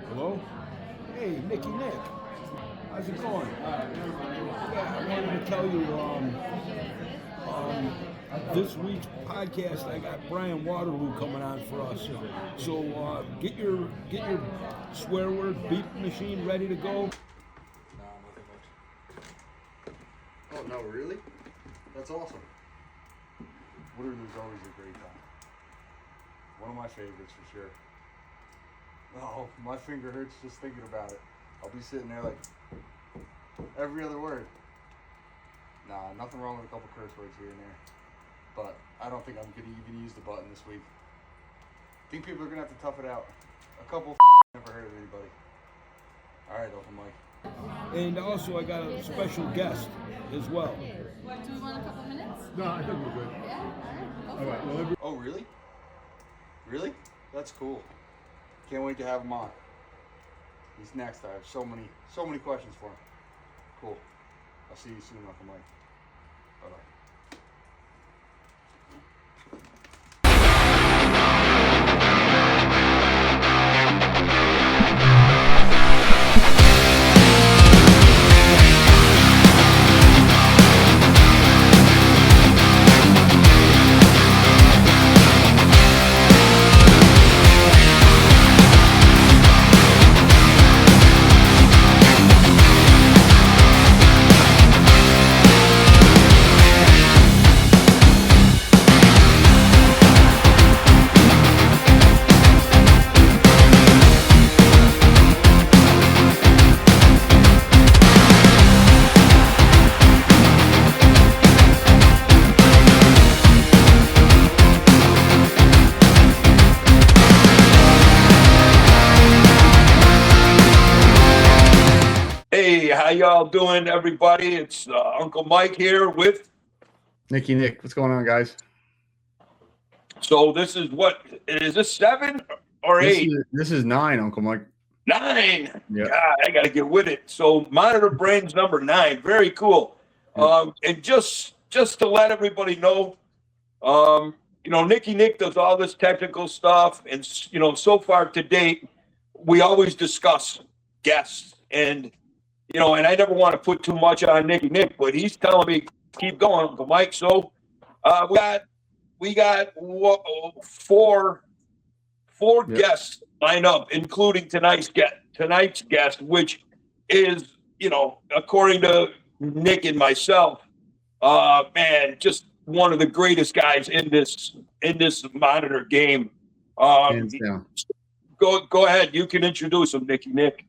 Hello? Hey, Nicky Nick. How's it going? Yeah, I wanted to tell you, this week's podcast, I got Bryan Waterloo coming on for us. So get your swear word beep machine ready to go. Nah, nothing much. Oh no, really? That's awesome. Waterloo's always a great time. One of my favorites for sure. Oh, my finger hurts just thinking about it. I'll be sitting there like every other word. Nah, nothing wrong with a couple curse words here and there. But I don't think I'm gonna even use the button this week. I think people are gonna have to tough it out. A couple never heard of anybody. Alright, open mic. And also, I got a special guest as well. Do we want a couple minutes? No, I think we're good. Yeah? All right. Well, Oh, really? Really? That's cool. Can't wait to have him on. He's next. I have so many questions for him. Cool. I'll see you soon, Uncle Mike. Bye-bye. Hey, how y'all doing, everybody? It's Uncle Mike here with. Nicky Nick, what's going on, guys? So this is what is this 7 or 8? This is 9, Uncle Mike. 9. Yeah. God, I got to get with it. So Monitor Brains number 9. Very cool. And just to let everybody know, Nicky Nick does all this technical stuff, and so far to date, we always discuss guests and. And I never want to put too much on Nicky Nick, but he's telling me keep going, Uncle Mike. So we got four guests lined up, including tonight's guest, which is according to Nick and myself, man, just one of the greatest guys in this monitor game. Hands down. Go ahead, you can introduce him, Nicky Nick.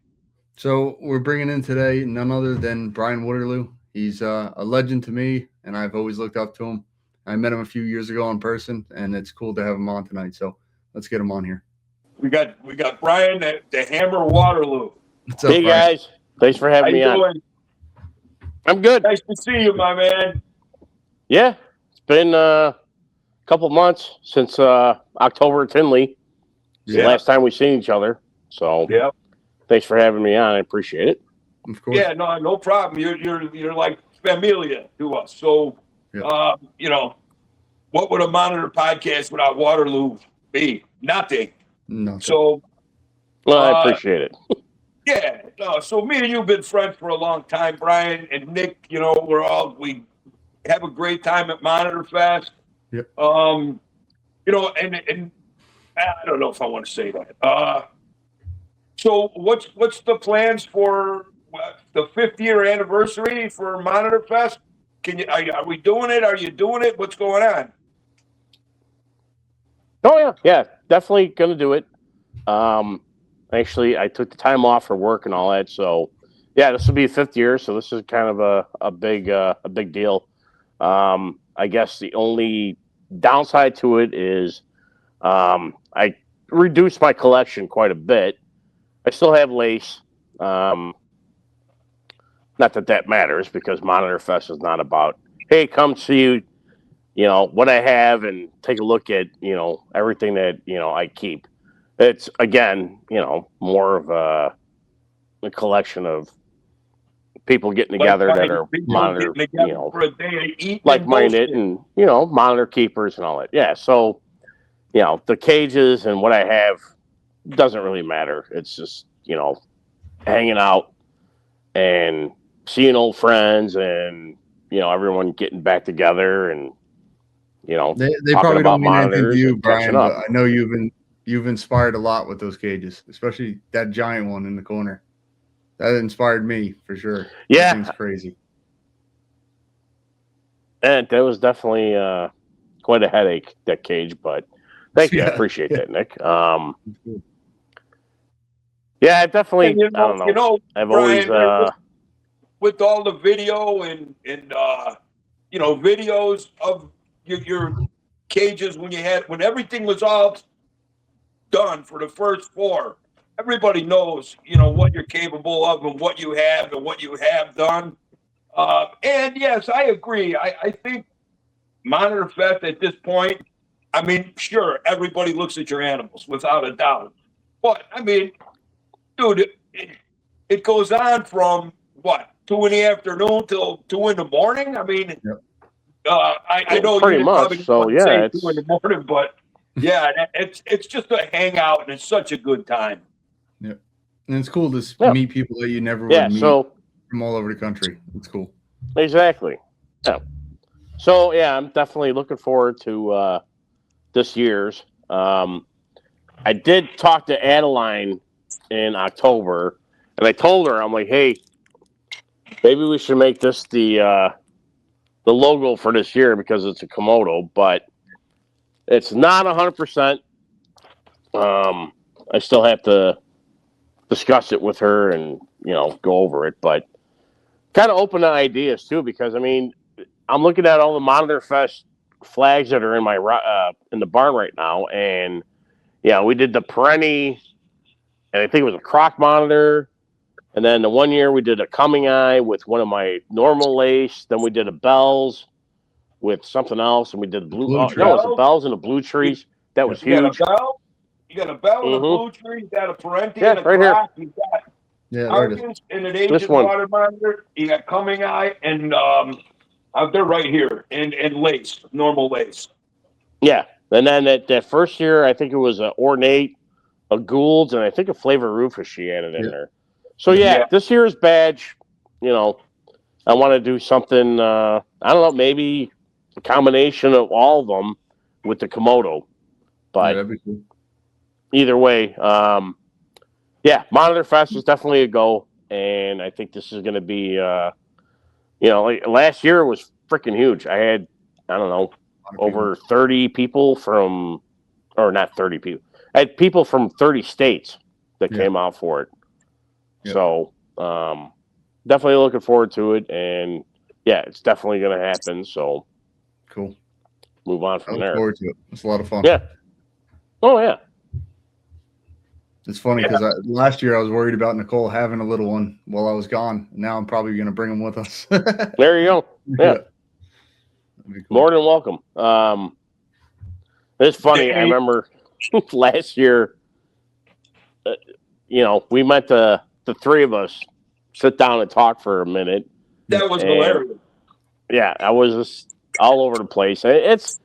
So we're bringing in today none other than Bryan Waterloo. He's a legend to me, and I've always looked up to him. I met him a few years ago in person, and it's cool to have him on tonight. So let's get him on here. We got Bryan the Hammer Waterloo. What's up, hey Bryan? guys, thanks for having me on. I'm good. Nice to see you, my man. Yeah, it's been a couple months since October at Tinley. It's the last time we've seen each other. So thanks for having me on. I appreciate it. Of course. Yeah, no problem. You're like familia to us. So, what would a Monitor podcast without Waterloo be? Nothing. Nothing. So, well, I appreciate it. Yeah. So me and you've been friends for a long time, Bryan and Nick. We have a great time at Monitorfest. Yep. And I don't know if I want to say that. So what's the plans for the 5th year anniversary for Monitorfest? Are we doing it? Are you doing it? What's going on? Oh yeah, definitely gonna do it. Actually, I took the time off for work and all that, so yeah, this will be 5th year. So this is kind of a big deal. I guess the only downside to it is I reduced my collection quite a bit. I still have lace. Not that matters because Monitorfest is not about, hey, come see what I have and take a look at, everything that, I keep. It's, again, more of a collection of people getting together that are monitor, like-minded and, monitor keepers and all that. Yeah. So, the cages and what I have doesn't really matter. It's just, hanging out and seeing old friends and, everyone getting back together and, They talking probably about don't mean anything to monitors you, and catching Brian, up. but I know you've inspired a lot with those cages, especially that giant one in the corner. That inspired me for sure. Yeah. That thing's crazy. And that was definitely quite a headache, that cage, but thank you. I Yeah. appreciate that, Nick. Yeah, it definitely, And I don't know. I've Brian, always, with all the video and videos of your cages when everything was all done for the first 4, everybody knows what you're capable of and what you have done. And yes, I agree. I think Monitorfest at this point, I mean, sure, everybody looks at your animals without a doubt, but I mean, dude, it goes on from what, 2 in the afternoon till 2 in the morning. I mean, Yep. I know pretty you much. probably So, yeah, say it's 2 in the morning, but yeah, it's just a hangout and it's such a good time. Yeah, and it's cool to meet people that you never would meet from all over the country. It's cool. Exactly. Yeah. So yeah, I'm definitely looking forward to this year's. I did talk to Adeline in October, and I told her, I'm like, hey, maybe we should make this the logo for this year because it's a Komodo, but it's not 100%. I still have to discuss it with her and go over it, but kind of open to ideas too, because I mean, I'm looking at all the Monitorfest flags that are in my in the barn right now, and we did the Perenni, and I think it was a croc monitor, and then the one year we did a coming eye with one of my normal lace. Then we did a bells with something else, and we did blue. No, it was the bells and the blue trees. That was huge. You got a bell and a blue tree. You got a Parenti and a right croc. here. You got Argus and an ancient water monitor. You got coming eye and they're right here and lace, normal lace. Yeah, and then that first year, I think it was an ornate, a Gould's, and I think a flavor Rufus she added in there. So this year's badge, I want to do something. I don't know, maybe a combination of all of them with the Komodo, but that'd be cool. Either way, Monitorfest is definitely a go, and I think this is going to be, like last year was freaking huge. I had, I don't know, over 30 people or not 30 people. I had people from 30 states that came out for it. Yep. So, definitely looking forward to it, and it's definitely going to happen. So, cool. Move on from there. Look forward to it. It's a lot of fun. Yeah. Oh yeah. It's funny because last year I was worried about Nicole having a little one while I was gone. Now I'm probably going to bring him with us. There you go. Yeah. Cool. More than welcome. It's funny. I remember last year, we met the 3 of us sit down and talk for a minute. That was hilarious. Yeah, I was just all over the place. That's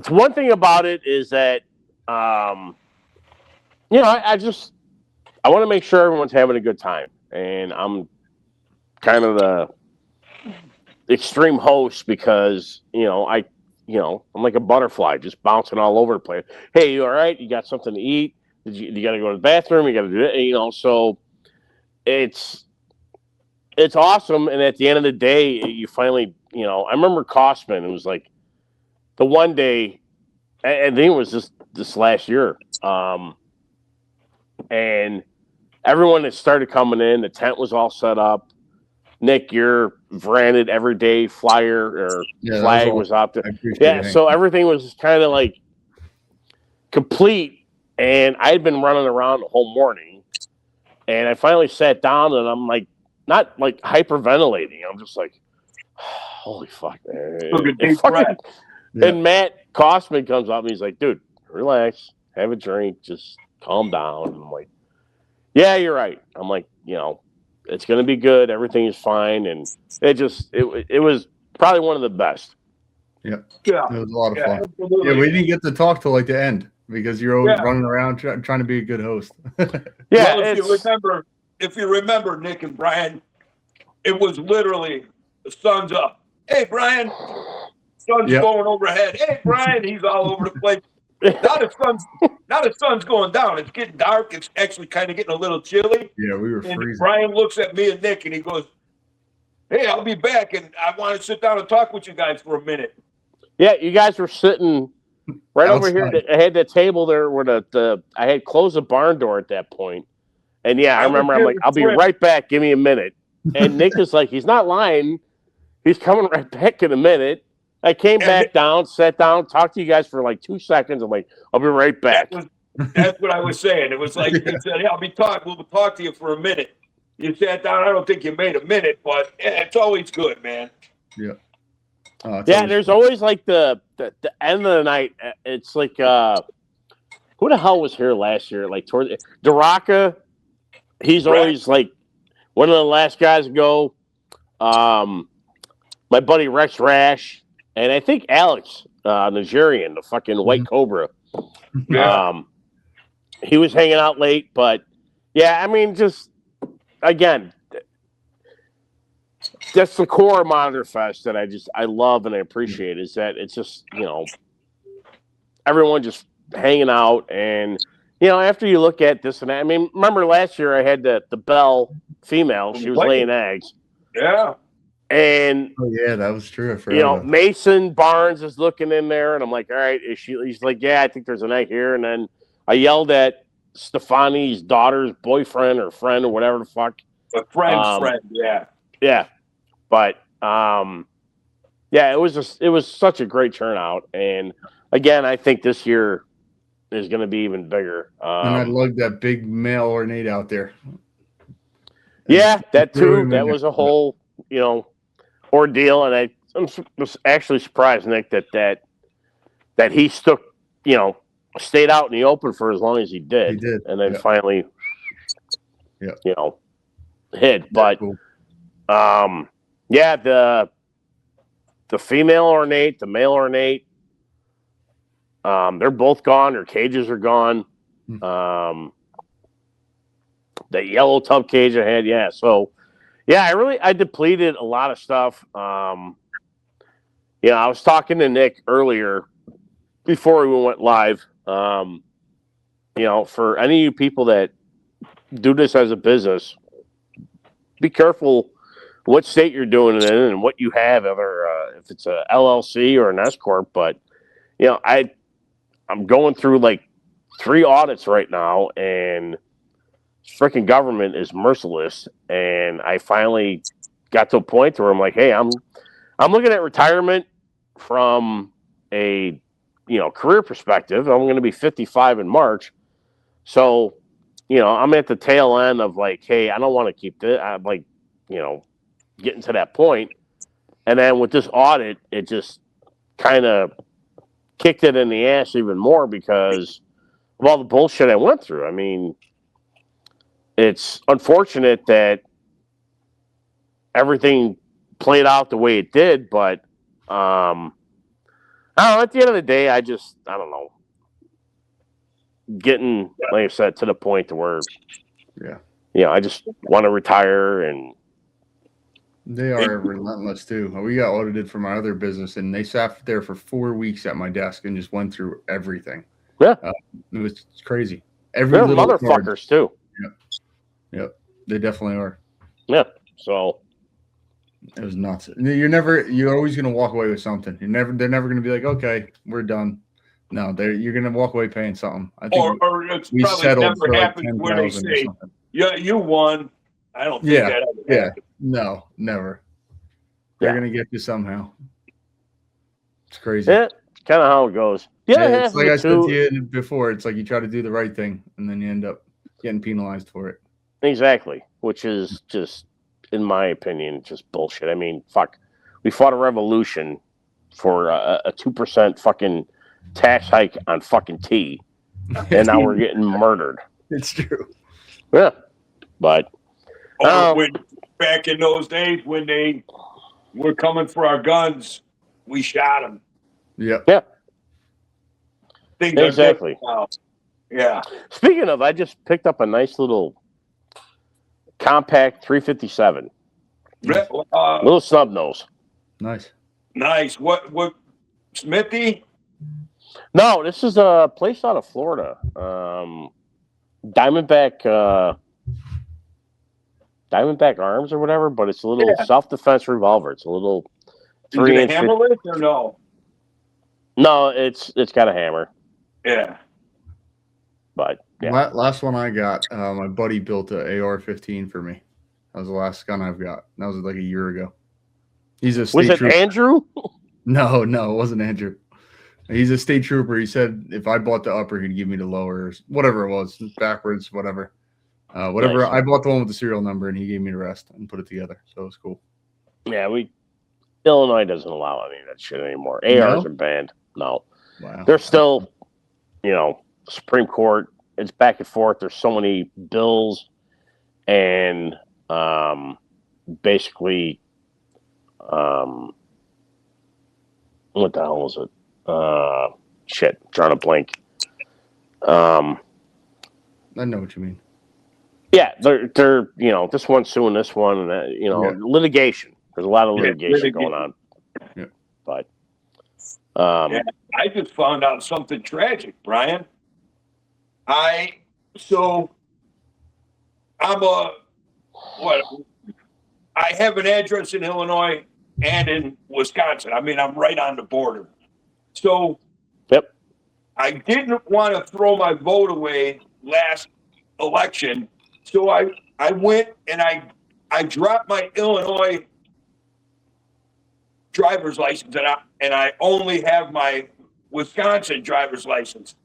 one thing about it is that, I want to make sure everyone's having a good time, and I'm kind of the extreme host because I'm like a butterfly just bouncing all over the place. Hey, you all right? You got something to eat? You got to go to the bathroom? You got to do it? So it's awesome. And at the end of the day, you finally, I remember Costman. It was like the one day, I think it was just this last year. And everyone that started coming in, the tent was all set up. Nick, your branded everyday flyer or flag was up there. Yeah, so everything was kind of like complete. And I'd been running around the whole morning. And I finally sat down and I'm like, not like hyperventilating. I'm just like, holy fuck, man. And Matt Costman comes up and he's like, dude, relax, have a drink, just calm down. And I'm like, yeah, you're right. I'm like, it's going to be good. Everything is fine. And it was probably one of the best. Yeah. It was a lot of fun. Absolutely. Yeah, we didn't get to talk till like the end. because you're always Yeah. running around trying to be a good host. Yeah, Well, if you remember, Nick and Bryan, it was literally the sun's up. Hey, Bryan, sun's Yep. going overhead. Hey, Bryan, he's all over the place. Now the sun's going down. It's getting dark. It's actually kind of getting a little chilly. Yeah, we were And freezing. Bryan looks at me and Nick, and he goes, "Hey, I'll be back, and I want to sit down and talk with you guys for a minute." yeah. You guys were sitting right over here. Outside. I had the table there where I had closed the barn door at that point. And yeah, I remember. I'm like, I'll be right back. Give me a minute. And Nick is like, he's not lying. He's coming right back in a minute. I came back down, sat down, talked to you guys for like 2 seconds. I'm like, I'll be right back. That's what I was saying. It was like he said, "Yeah, we'll talk to you for a minute." You sat down. I don't think you made a minute, but yeah, it's always good, man. Yeah. Yeah, there's always like the end of the night. It's like who the hell was here last year? Like towards Daraka. He's always like one of the last guys to go. My buddy Rex Rash, and I think Alex Nigerian, the fucking White Cobra. Yeah. He was hanging out late, but yeah, I mean, just again, that's the core of Monitorfest that I love and I appreciate is that it's just, everyone just hanging out and, after you look at this and that, I mean, remember last year I had the Belle female, she was laying eggs. Yeah. And that was true. I forgot about Mason Barnes is looking in there and I'm like, all right, is she? He's like, yeah, I think there's an egg here. And then I yelled at Stefani's daughter's boyfriend or friend or whatever the fuck. A friend's friend, yeah. Yeah. But it was such a great turnout, and again, I think this year is going to be even bigger. And I lugged that big male ornate out there. Yeah, that too. That was a whole ordeal, and I'm actually surprised, Nick, that he stuck, stayed out in the open for as long as he did. He did, and then finally, hid. But cool. The female ornate, the male ornate, they're both gone. Their cages are gone. The yellow tub cage I had, so I depleted a lot of stuff. I was talking to Nick earlier before we went live. For any of you people that do this as a business, be careful what state you're doing it in and what you have, either if it's a LLC or an S corp. But I'm going through like 3 audits right now, and freaking government is merciless. And I finally got to a point where I'm like, hey, I'm looking at retirement from a career perspective. I'm going to be 55 in March, so I'm at the tail end of like, hey, I don't want to keep this. I'm like, getting to that point. And then with this audit, it just kind of kicked it in the ass even more because of all the bullshit I went through. I mean, it's unfortunate that everything played out the way it did, but I don't know, at the end of the day, I don't know, getting, like I said, to the point to where, I just want to retire. And they are relentless too. We got audited from our other business, and they sat there for 4 weeks at my desk and just went through everything. Yeah, it was crazy. They're motherfuckers too. Yep, they definitely are. Yeah, so it was nuts. You're always gonna walk away with something. They're never gonna be like, okay, we're done. No, you're gonna walk away paying something. I think or it's probably never happened where they say, you won. I don't think that ever happened. No, never. They're gonna get you somehow. It's crazy. Yeah, kind of how it goes. It's like I said to you before. It's like you try to do the right thing, and then you end up getting penalized for it. Exactly, which is just, in my opinion, just bullshit. I mean, fuck. We fought a revolution for a 2% fucking tax hike on fucking tea, and now we're getting murdered. It's true. Yeah, but back in those days when they were coming for our guns, we shot them. Yep. Yeah. Things are Exactly. different now. Yeah. Speaking of, I just picked up a nice little compact 357, little snub nose. Nice. Nice. What Smithy? No, this is a place out of Florida. Diamondback Arms or whatever, but it's a little self-defense revolver. It's a little Is it a hammerless or no? No, it's got a hammer. Yeah. But yeah. Last one I got, my buddy built a AR-15 for me. That was the last gun I've got. That was like a year ago. He's a state Was it trooper. Andrew? No, it wasn't Andrew. He's a state trooper. He said if I bought the upper, he'd give me the lower, or whatever it was, backwards, whatever. Whatever. Nice. I bought the one with the serial number, and he gave me the rest and put it together. So it was cool. Yeah, Illinois doesn't allow any of that shit anymore. ARs are banned. No. Wow. They're still, Supreme Court. It's back and forth. There's so many bills and basically what the hell was it? Shit, I'm trying to blank. I know what you mean. Yeah, they're this one's suing this one, and litigation. There's a lot of litigation going on. Yeah. But I just found out something tragic, Brian. I have an address in Illinois and in Wisconsin. I mean, I'm right on the border. So I didn't want to throw my vote away last election. So I went and I dropped my Illinois driver's license and I only have my Wisconsin driver's license.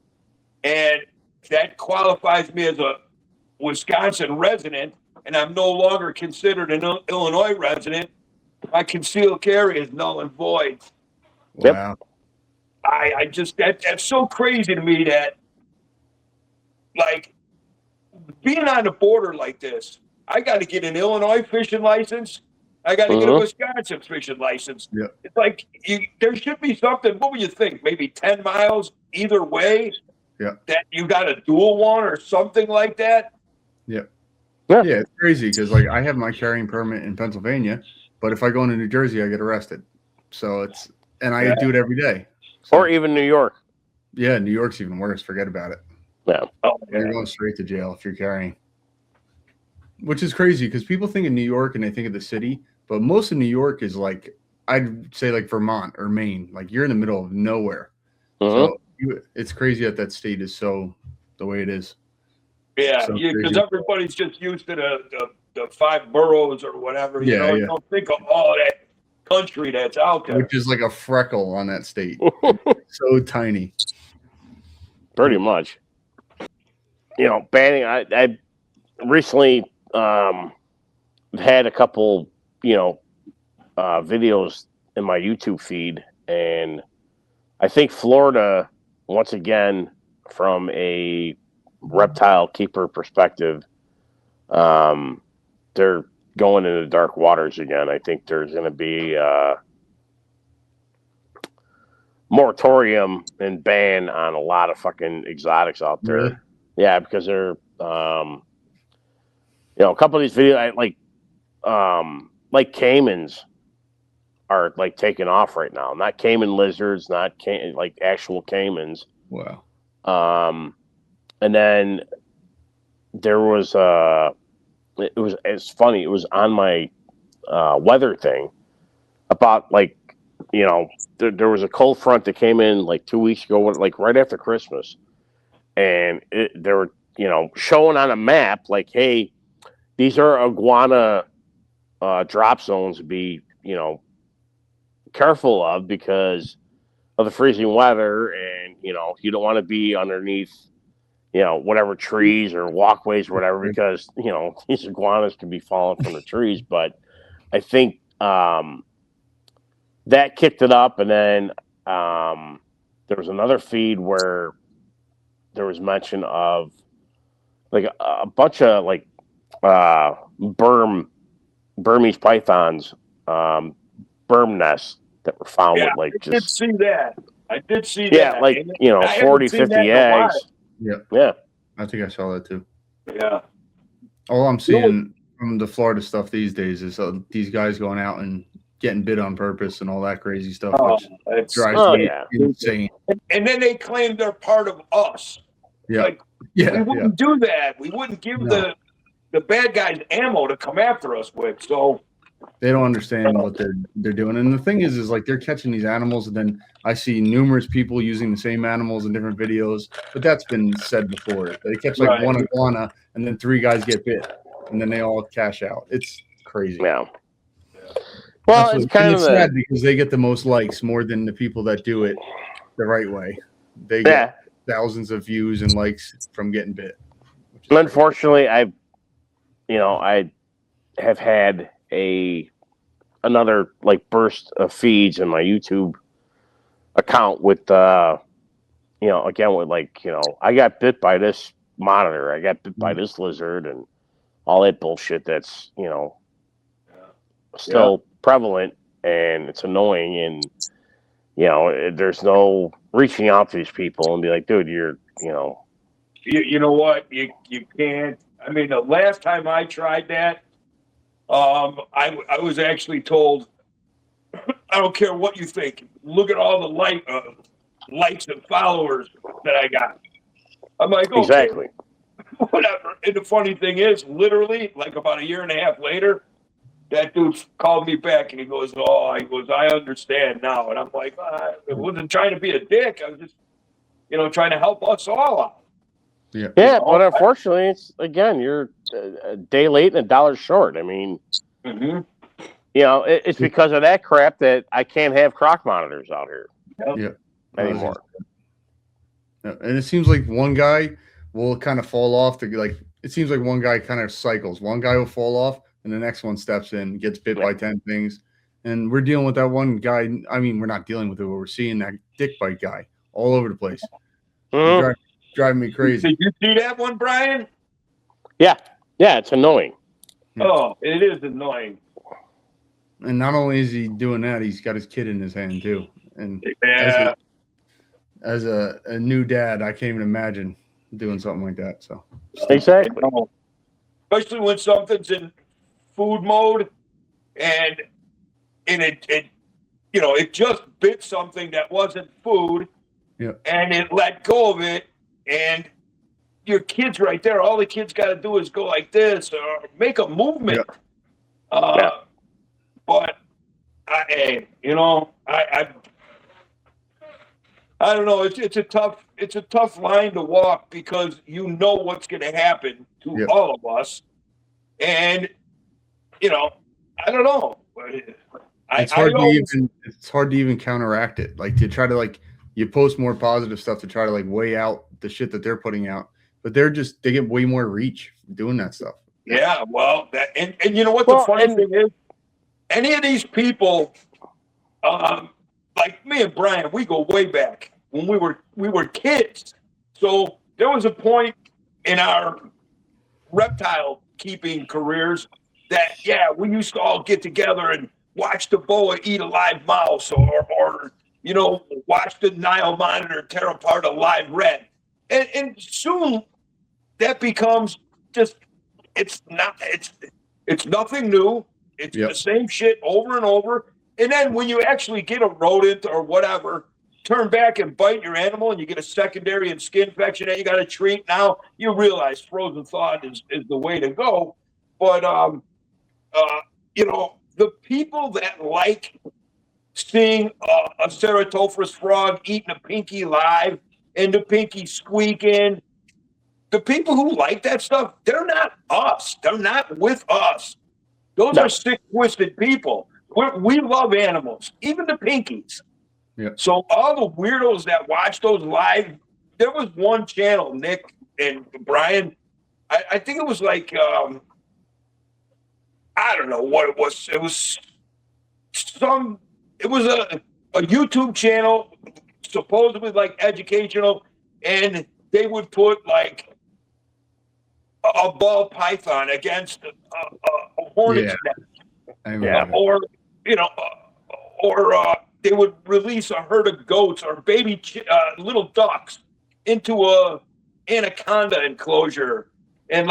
And that qualifies me as a Wisconsin resident, and I'm no longer considered an Illinois resident. My concealed carry is null and void. Yep. Wow. I just that's so crazy to me that, like, being on the border like this, I got to get an Illinois fishing license. I got to get a Wisconsin fishing license. Yeah. It's like there should be something. What would you think? Maybe 10 miles either way. Yeah. That you got a dual one or something like that. Yeah. Yeah, it's crazy because like I have my carrying permit in Pennsylvania, but if I go into New Jersey, I get arrested. So I do it every day. So, or even New York. Yeah, New York's even worse. Forget about it. Yeah. You're going straight to jail if you're carrying. Which is crazy because people think of New York and they think of the city, but most of New York is like, I'd say like Vermont or Maine. Like you're in the middle of nowhere. So it's crazy that state is so the way it is. Yeah, So because everybody's just used to the 5 boroughs or whatever. You don't think of all that country that's out there. Which is like a freckle on that state. So tiny. Pretty much. Banning. I recently had a couple, videos in my YouTube feed, and I think Florida, once again, from a reptile keeper perspective, they're going into dark waters again. I think there's going to be moratorium and ban on a lot of fucking exotics out there. Really? Yeah, because they're, a couple of these videos, like caimans are like taking off right now. Not caiman lizards, not like actual caimans. Wow. And then there was it's funny. It was on my weather thing about there was a cold front that came in like 2 weeks ago, like right after Christmas, and they were showing on a map like, hey, these are iguana drop zones to be careful of because of the freezing weather, and you don't want to be underneath whatever trees or walkways or whatever, because these iguanas can be falling from the trees. But I think that kicked it up, and then there was another feed where there was mention of like a bunch of like Burmese pythons, berm nests that were found with like I did see that. I did see Yeah, that. like, And you know, I haven't 40, seen 50 that in a while. eggs. Yeah, Yeah. I think I saw that too. Yeah. All I'm You know what- seeing from the Florida stuff these days is these guys going out and getting bit on purpose and all that crazy stuff, Oh, which it's, drives Oh, me yeah. insane. and then they claim they're part of us. Yeah, Like, yeah, we yeah. wouldn't do that. We wouldn't give No. the bad guys ammo to come after us with. So They don't understand what they're doing. And the thing is like they're catching these animals, and then I see numerous people using the same animals in different videos. But that's been said before. They catch like Right. one iguana, and then 3 guys get bit, and then they all cash out. It's crazy. Yeah. Well, That's it's what- kind and of it's sad because they get the most likes more than the people that do it the right way. They get thousands of views and likes from getting bit. which is crazy. Unfortunately, I have had another like burst of feeds in my YouTube account with again with like, I got bit by this monitor, I got bit by this lizard, and all that bullshit that's still prevalent, and it's annoying, and there's no reaching out to these people and be like, dude, you're you know what? You can't. I mean, the last time I tried that, I was actually told, I don't care what you think. Look at all the likes and followers that I got. I'm like, okay, exactly. whatever. And the funny thing is, literally, like about a year and a half later, that dude called me back and he goes, I understand now. And I'm like, I wasn't trying to be a dick. I was just, trying to help us all out. Yeah. But unfortunately, it's again, you're a day late and $1 short. I mean, it's because of that crap that I can't have croc monitors out here anymore. And it seems like one guy will kind of fall off. It seems like one guy kind of cycles. One guy will fall off, and the next one steps in, gets bit by 10 things. And we're dealing with that one guy. I mean, we're not dealing with it, but we're seeing that dick bite guy all over the place. Driving me crazy. Did you see that one, Bryan? Yeah, it's annoying. Yeah. Oh, it is annoying. And not only is he doing that, he's got his kid in his hand too. And as a new dad, I can't even imagine doing something like that. So exactly. Especially when something's in food mode and it just bit something that wasn't food. Yeah. And it let go of it, and your kid's right there. All the kid's got to do is go like this or make a movement. Yeah. But I don't know. It's a tough line to walk because you know what's going to happen to all of us, and I don't know. it's hard to even counteract it. Like to try to you post more positive stuff to try to weigh out the shit that they're putting out, but they get way more reach doing that stuff. Yeah, well, and you know what the funny thing is? Any of these people, like me and Bryan, we go way back when we were kids. So there was a point in our reptile keeping careers that we used to all get together and watch the boa eat a live mouse or watch the Nile monitor tear apart a live red. And soon that becomes just, it's nothing new. It's the same shit over and over. And then when you actually get a rodent or whatever, turn back and bite your animal and you get a secondary and skin infection that you got to treat, now you realize frozen thawed is the way to go. But, the people that like seeing a Ceratophorus frog eating a pinky live and the pinky squeaking, the people who like that stuff, they're not us. They're not with us. Those are sick, twisted people. We love animals, even the pinkies. Yeah. So all the weirdos that watch those live, there was one channel, Nick and Bryan, I think it was like, I don't know what it was. It was a YouTube channel, supposedly educational, and they would put a ball python against a hornet's nest, or they would release a herd of goats or baby little ducks into a anaconda enclosure, and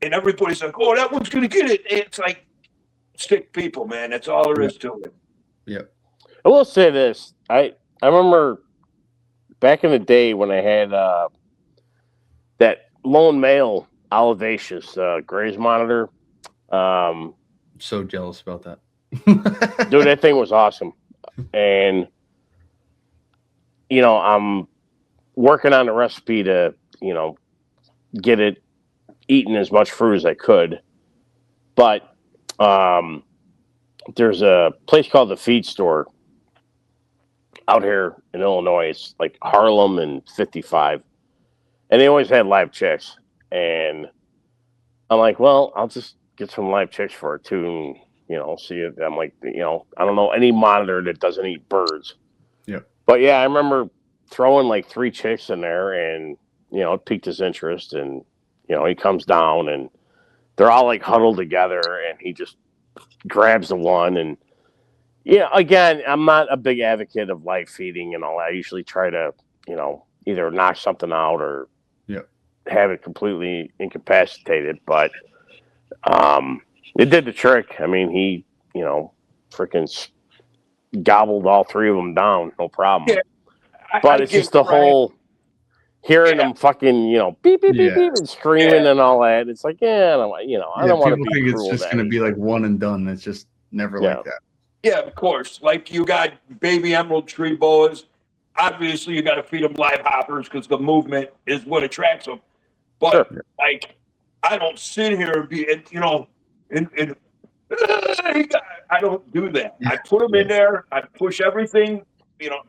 everybody's like, "Oh, that one's gonna get it." It's like stick people, man. That's all there is to it. Yep. I will say this. I remember back in the day when I had that lone male Olivaceous graze monitor. So jealous about that. Dude, that thing was awesome. And, I'm working on a recipe to, get it eating as much fruit as I could. But there's a place called the Feed Store out here in Illinois. It's like Harlem and 55. And they always had live chicks. And I'm like, well, I'll just get some live chicks for it too. And, see if I'm like, I don't know any monitor that doesn't eat birds. Yeah. But yeah, I remember throwing like 3 chicks in there and, it piqued his interest. And, he comes down and they're all like huddled together and he just grabs the one. And, again, I'm not a big advocate of live feeding and all that. I usually try to, either knock something out or have it completely incapacitated. But it did the trick. I mean, he, freaking gobbled all 3 of them down, no problem. Yeah, but it's just the whole hearing them fucking, beep, beep, beep, beep, and screaming and all that. It's like, I don't want to be think cruel. It's just going to be like one and done. It's just never like that. Yeah, of course. Like you got baby emerald tree boas. Obviously, you got to feed them live hoppers because the movement is what attracts them. But I don't sit here and be, I don't do that. I put them in there. I push everything,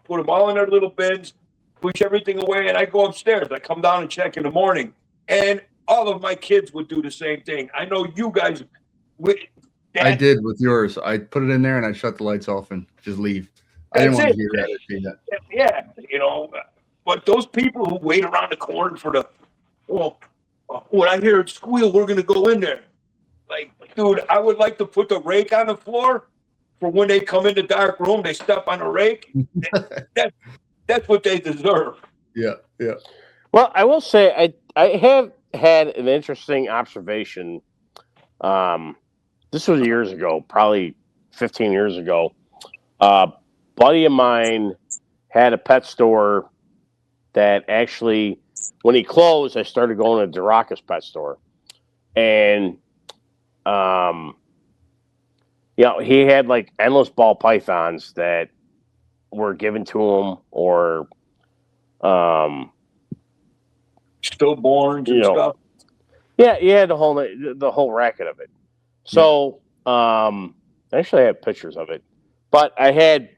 put them all in their little bins, push everything away, and I go upstairs. I come down and check in the morning. And all of my kids would do the same thing. I know you guys would. I did with yours. I put it in there and I shut the lights off and just leave. I didn't want to hear that. Yeah, but those people who wait around the corner for when I hear it squeal, we're going to go in there. Like, dude, I would like to put the rake on the floor for when they come in the dark room, they step on the rake. That's what they deserve. Yeah. Well, I will say I have had an interesting observation. This was years ago, probably 15 years ago. Buddy of mine had a pet store that actually, when he closed, I started going to Duraka's pet store. And, he had like endless ball pythons that were given to him or stillborns and stuff. Yeah, he had the whole racket of it. So, actually I have pictures of it. But I had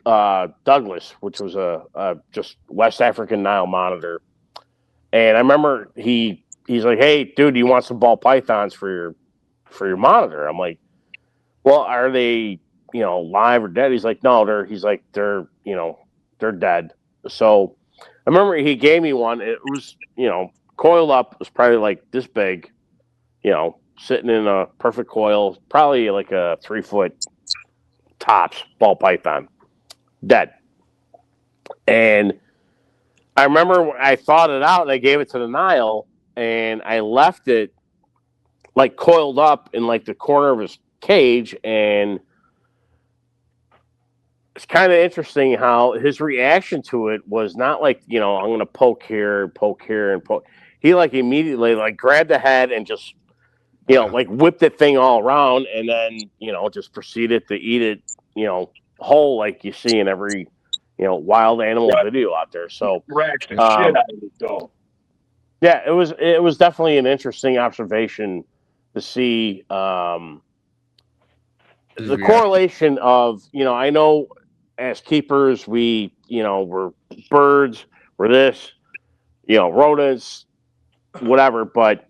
Douglas, which was a just West African Nile monitor. And I remember he's like, "Hey, dude, do you want some ball pythons for your monitor?" I'm like, "Well, are they, live or dead?" He's like, "No, they're dead." So I remember he gave me one. It was, coiled up. It was probably like this big, sitting in a perfect coil, probably like a 3-foot tops ball python, dead. And I remember I thawed it out and I gave it to the Nile and I left it like coiled up in like the corner of his cage. And it's kind of interesting how his reaction to it was not like, I'm going to poke here, and poke. He like immediately like grabbed the head and just, like whipped the thing all around and then, just proceeded to eat it, whole like you see in every, wild animal video out there. So, shit out of it, though. Yeah, it was definitely an interesting observation to see the correlation of, I know as keepers, we're birds, we're this, rodents, whatever. But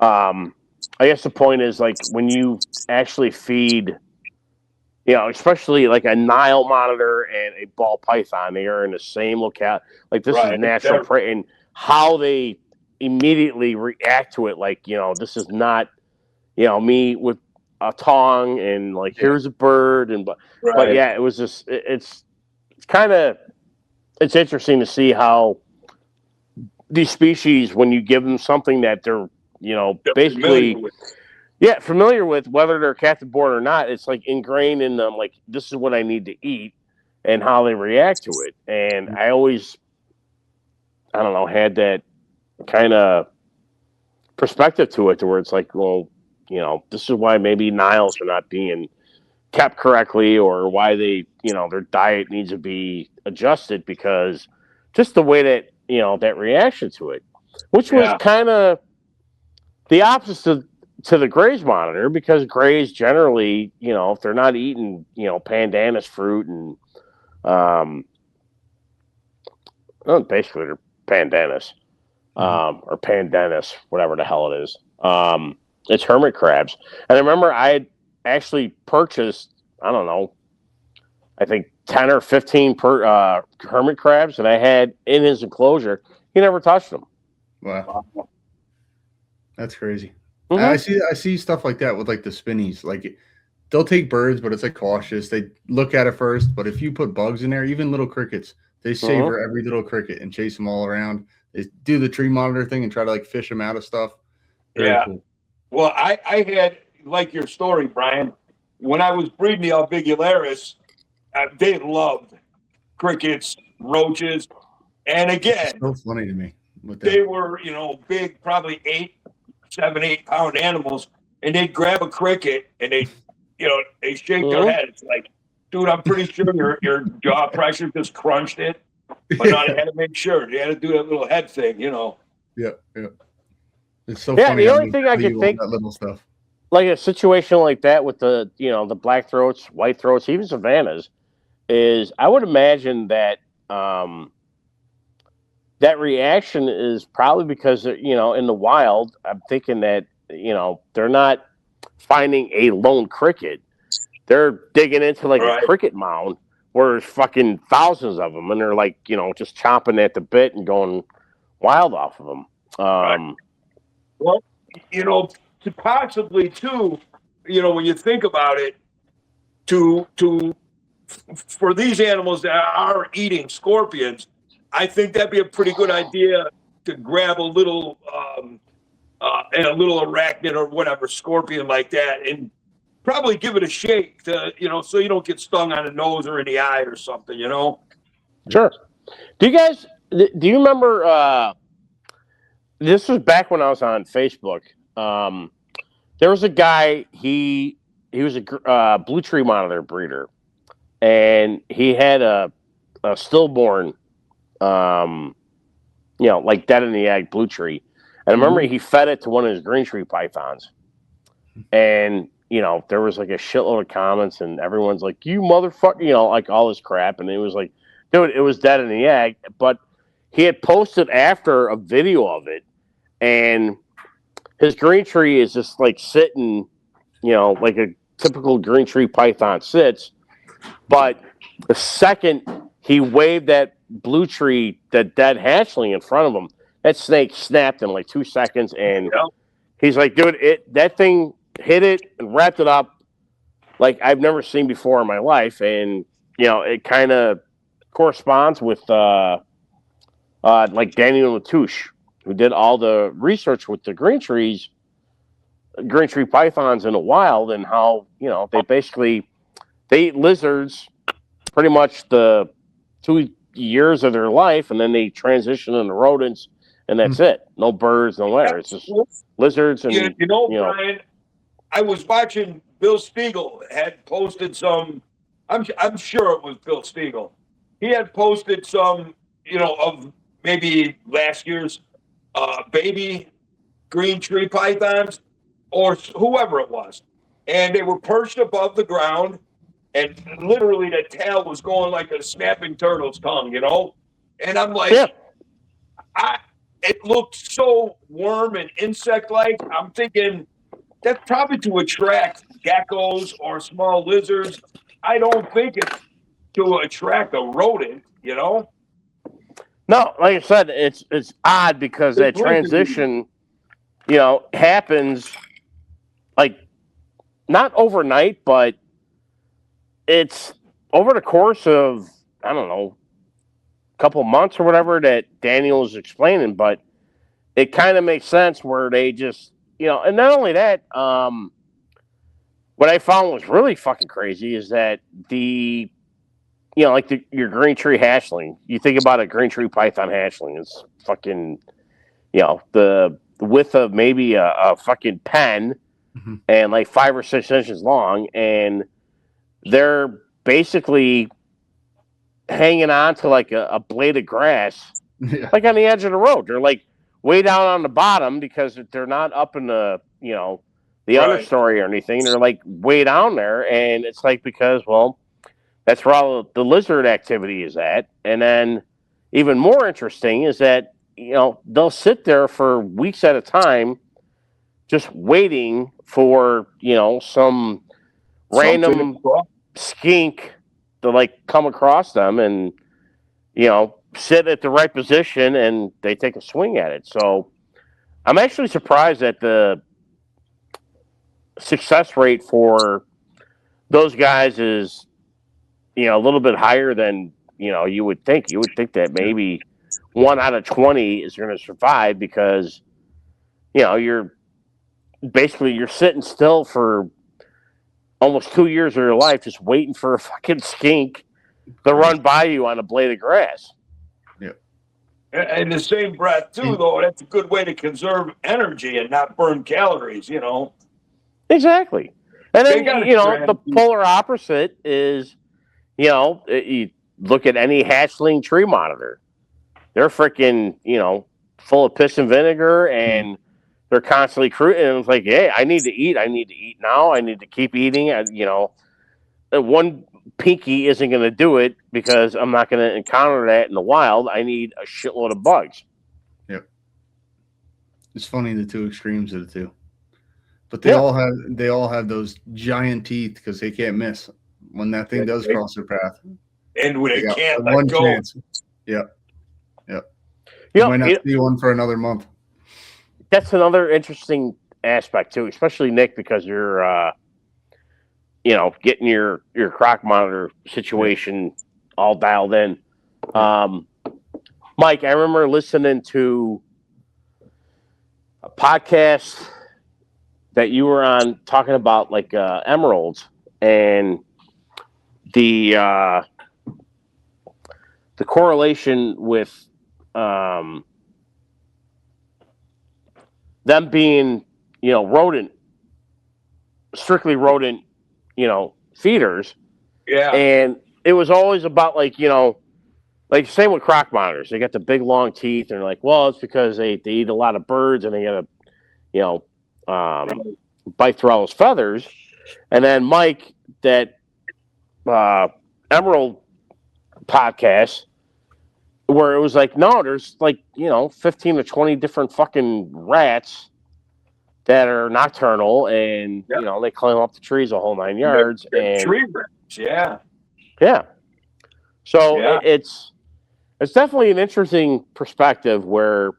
I guess the point is like when you actually feed, especially like a Nile monitor and a ball python, they are in the same locale. Like this is natural prey, and how they immediately react to it. Like, this is not, me with a tong and like, here's a bird. But yeah, it was just, it's it's interesting to see how these species, when you give them something that they're, basically familiar with, whether they're captive born or not, it's like ingrained in them, like, this is what I need to eat and how they react to it. And I always, I don't know, had that kind of perspective to it, to where it's like, well, this is why maybe Niles are not being kept correctly, or why they, their diet needs to be adjusted, because just the way that, that reaction to it, which was kind of the opposite to the graze monitor, because graze generally, if they're not eating, pandanus fruit and, basically they're pandanus, or pandanus, whatever the hell it is. It's hermit crabs. And I remember I had actually purchased, I don't know, I think 10 or 15 hermit crabs that I had in his enclosure. He never touched them. Wow. That's crazy. Mm-hmm. I see stuff like that with like the spinnies. Like, they'll take birds, but it's like cautious. They look at it first, but if you put bugs in there, even little crickets, they savor every little cricket and chase them all around. They do the tree monitor thing and try to like fish them out of stuff. Very cool. Well, I had, like your story, Brian, when I was breeding the albigularis, they loved crickets, roaches, and again, it's so funny to me. They were, big, probably 7, 8 pound animals, and they'd grab a cricket and they shake their heads like, dude, I'm pretty sure your jaw pressure just crunched it. But no, they had to make sure. They had to do that little head thing, Yeah. It's so funny. The only thing I could think, that little stuff, like a situation like that with the, the black throats, white throats, even savannas, is I would imagine that that reaction is probably because, in the wild, I'm thinking that, they're not finding a lone cricket. They're digging into like a cricket mound where there's fucking thousands of them, and they're like, just chomping at the bit and going wild off of them. Well, to possibly too, when you think about it, for these animals that are eating scorpions, I think that'd be a pretty good idea to grab a little arachnid or whatever scorpion like that, and probably give it a shake to, so you don't get stung on the nose or in the eye or something, Sure. Do you remember? This was back when I was on Facebook. There was a guy. He was a blue tree monitor breeder, and he had a stillborn, like dead in the egg blue tree. And I remember he fed it to one of his green tree pythons, and there was like a shitload of comments, and everyone's like, "You motherfucker," like all this crap, and it was like, dude, it was dead in the egg. But he had posted after a video of it, and his green tree is just like sitting, like a typical green tree python sits. But the second he waved that blue tree, that dead hatchling in front of him, that snake snapped in like 2 seconds, and he's like, dude, that thing hit it and wrapped it up like I've never seen before in my life. And it kind of corresponds with like Daniel Latouche, who did all the research with the green tree pythons in the wild, and how they eat lizards pretty much the 2 years of their life, and then they transition into rodents, and that's it. No birds, no letter. It's just lizards. And Brian, I was watching Bill Spiegel had posted some. I'm sure it was Bill Spiegel. He had posted some, of maybe last year's baby green tree pythons, or whoever it was, and they were perched above the ground, and literally the tail was going like a snapping turtle's tongue, And I'm like, it looked so worm and insect-like. I'm thinking that's probably to attract geckos or small lizards. I don't think it's to attract a rodent, No, like I said, it's odd because that transition, happens like not overnight, but it's over the course of I don't know, couple months or whatever that Daniel was explaining, but it kind of makes sense where they just, and not only that, what I found was really fucking crazy is that your green tree hatchling, you think about a green tree python hatchling, it's fucking, the width of maybe a fucking pen and like 5 or 6 inches long. And they're basically hanging on to like a blade of grass, like on the edge of the road. They're like way down on the bottom because they're not up in the, the understory or anything. They're like way down there. And it's like, because, well, that's where all the lizard activity is at. And then even more interesting is that, they'll sit there for weeks at a time just waiting for, some random skink to like come across them and, sit at the right position and they take a swing at it. So I'm actually surprised that the success rate for those guys is, a little bit higher than, you would think. You would think that maybe 1 out of 20 is going to survive because, you're sitting still for almost 2 years of your life just waiting for a fucking skink to run by you on a blade of grass. Yeah. In the same breath, too, though, that's a good way to conserve energy and not burn calories, Exactly. And then, strategy. the polar opposite is, you look at any hatchling tree monitor. They're freaking, full of piss and vinegar, and they're constantly cruising. And it's like, hey, I need to eat. I need to eat now. I need to keep eating. One pinky isn't going to do it because I'm not going to encounter that in the wild. I need a shitload of bugs. Yep. It's funny, the two extremes of the two. But they all have those giant teeth because they can't miss when that thing does cross their path. And when it can't let one go. Chance. Yep. You might not see one for another month. That's another interesting aspect too, especially Nick, because you're getting your croc monitor situation all dialed in. Mike, I remember listening to a podcast that you were on talking about like emeralds and the correlation with them being, strictly rodent, feeders. Yeah. And it was always about like, like same with croc monitors. They got the big long teeth and they're like, well, it's because they eat a lot of birds and they gotta, bite through all those feathers. And then Mike, that Emerald podcast, where it was like, no, there's like, 15 to 20 different fucking rats that are nocturnal and, they climb up the trees a whole 9 yards. And tree rats, yeah. Yeah. So it's definitely an interesting perspective where,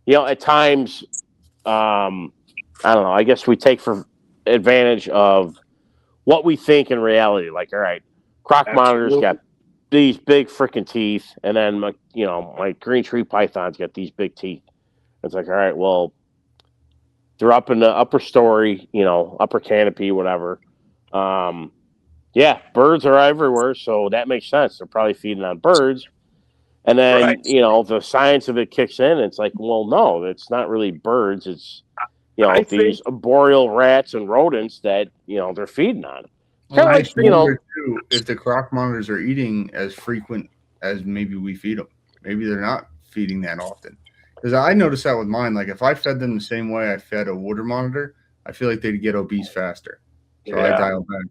at times, I don't know, I guess we take for advantage of what we think in reality. Like, all right, croc monitors got these big freaking teeth, and then my green tree python's got these big teeth. It's like, all right, well, they're up in the upper story, upper canopy, whatever. Birds are everywhere, so that makes sense. They're probably feeding on birds. And then, the science of it kicks in. It's like, well, no, it's not really birds. It's, these arboreal rats and rodents that, they're feeding on. I wonder too, if the croc monitors are eating as frequent as maybe we feed them. Maybe they're not feeding that often. Because I noticed that with mine. Like, if I fed them the same way I fed a water monitor, I feel like they'd get obese faster. So I dial back.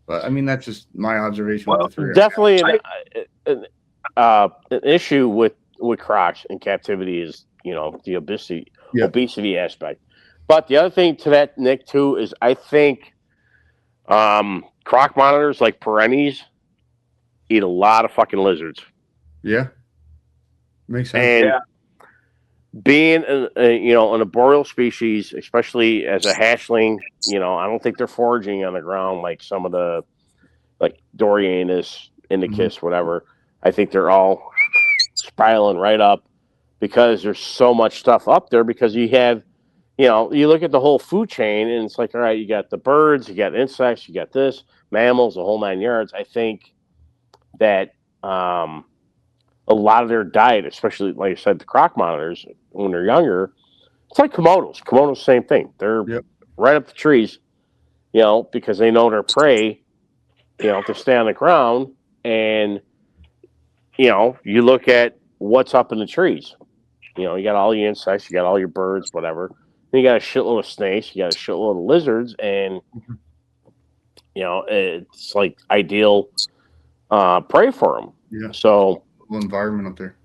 But, I mean, that's just my observation with the three. Definitely an issue with crocs in captivity is, the obesity aspect. But the other thing to that, Nick, too, is I think croc monitors like perennies eat a lot of fucking lizards. Yeah. Makes sense. And being an arboreal species, especially as a hatchling, I don't think they're foraging on the ground like some of the, like Dorianus, Indicus, whatever. I think they're all spiraling right up because there's so much stuff up there because you have, you look at the whole food chain and it's like, all right, you got the birds, you got insects, you got this, mammals, the whole 9 yards. I think that a lot of their diet, especially, like I said, the croc monitors, when they're younger, it's like Komodos. Komodos, same thing. They're right up the trees, because they know their prey, to stay on the ground. And, you look at what's up in the trees. You got all your insects, you got all your birds, whatever. Then you got a shitload of snakes, you got a shitload of lizards, and, it's like ideal prey for them. Yeah. So, environment up there.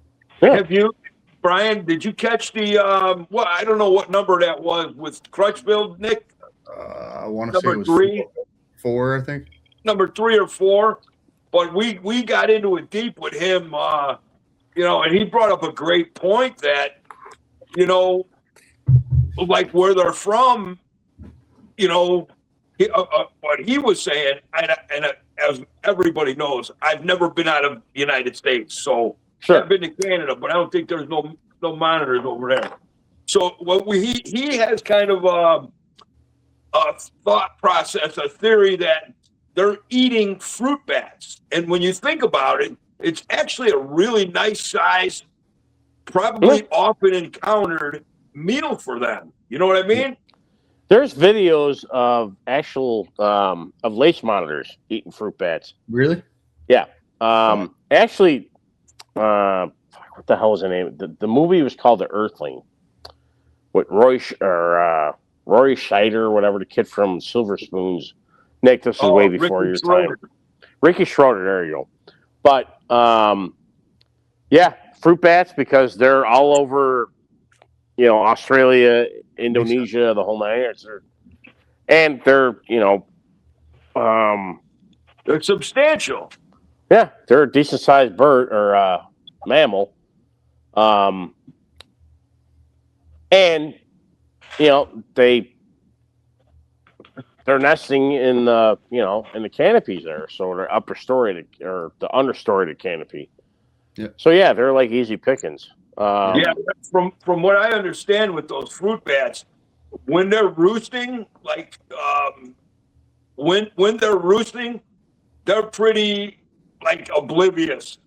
Yeah. Have you, Bryan, did you catch the, I don't know what number that was with Crutchfield, Nick? I want to say it was 3? 4, I think. Number 3 or 4. But we got into it deep with him, and he brought up a great point that, like where they're from, what he was saying, and as everybody knows, I've never been out of the United States, so sure. I've been to Canada, but I don't think there's no monitors over there. So what he has kind of a thought process, a theory that they're eating fruit bats, and when you think about it, it's actually a really nice size, probably often encountered meal for them. You know what I mean? There's videos of actual of lace monitors eating fruit bats. Really? Yeah. Actually, what the hell was the name? The movie was called The Earthling with Roy Scheider or whatever, the kid from Silver Spoons. Nick, this is way before your time. Ricky Schroeder, there you go. But fruit bats, because they're all over, Australia, Indonesia, the whole 9 yards. And they're, they're substantial. Yeah, they're a decent sized bird or mammal. And they're nesting in the in the canopies there, so they're upper story or the understory of the canopy. Yeah. So they're like easy pickings. From what I understand with those fruit bats, when they're roosting, like when they're roosting, they're pretty like oblivious.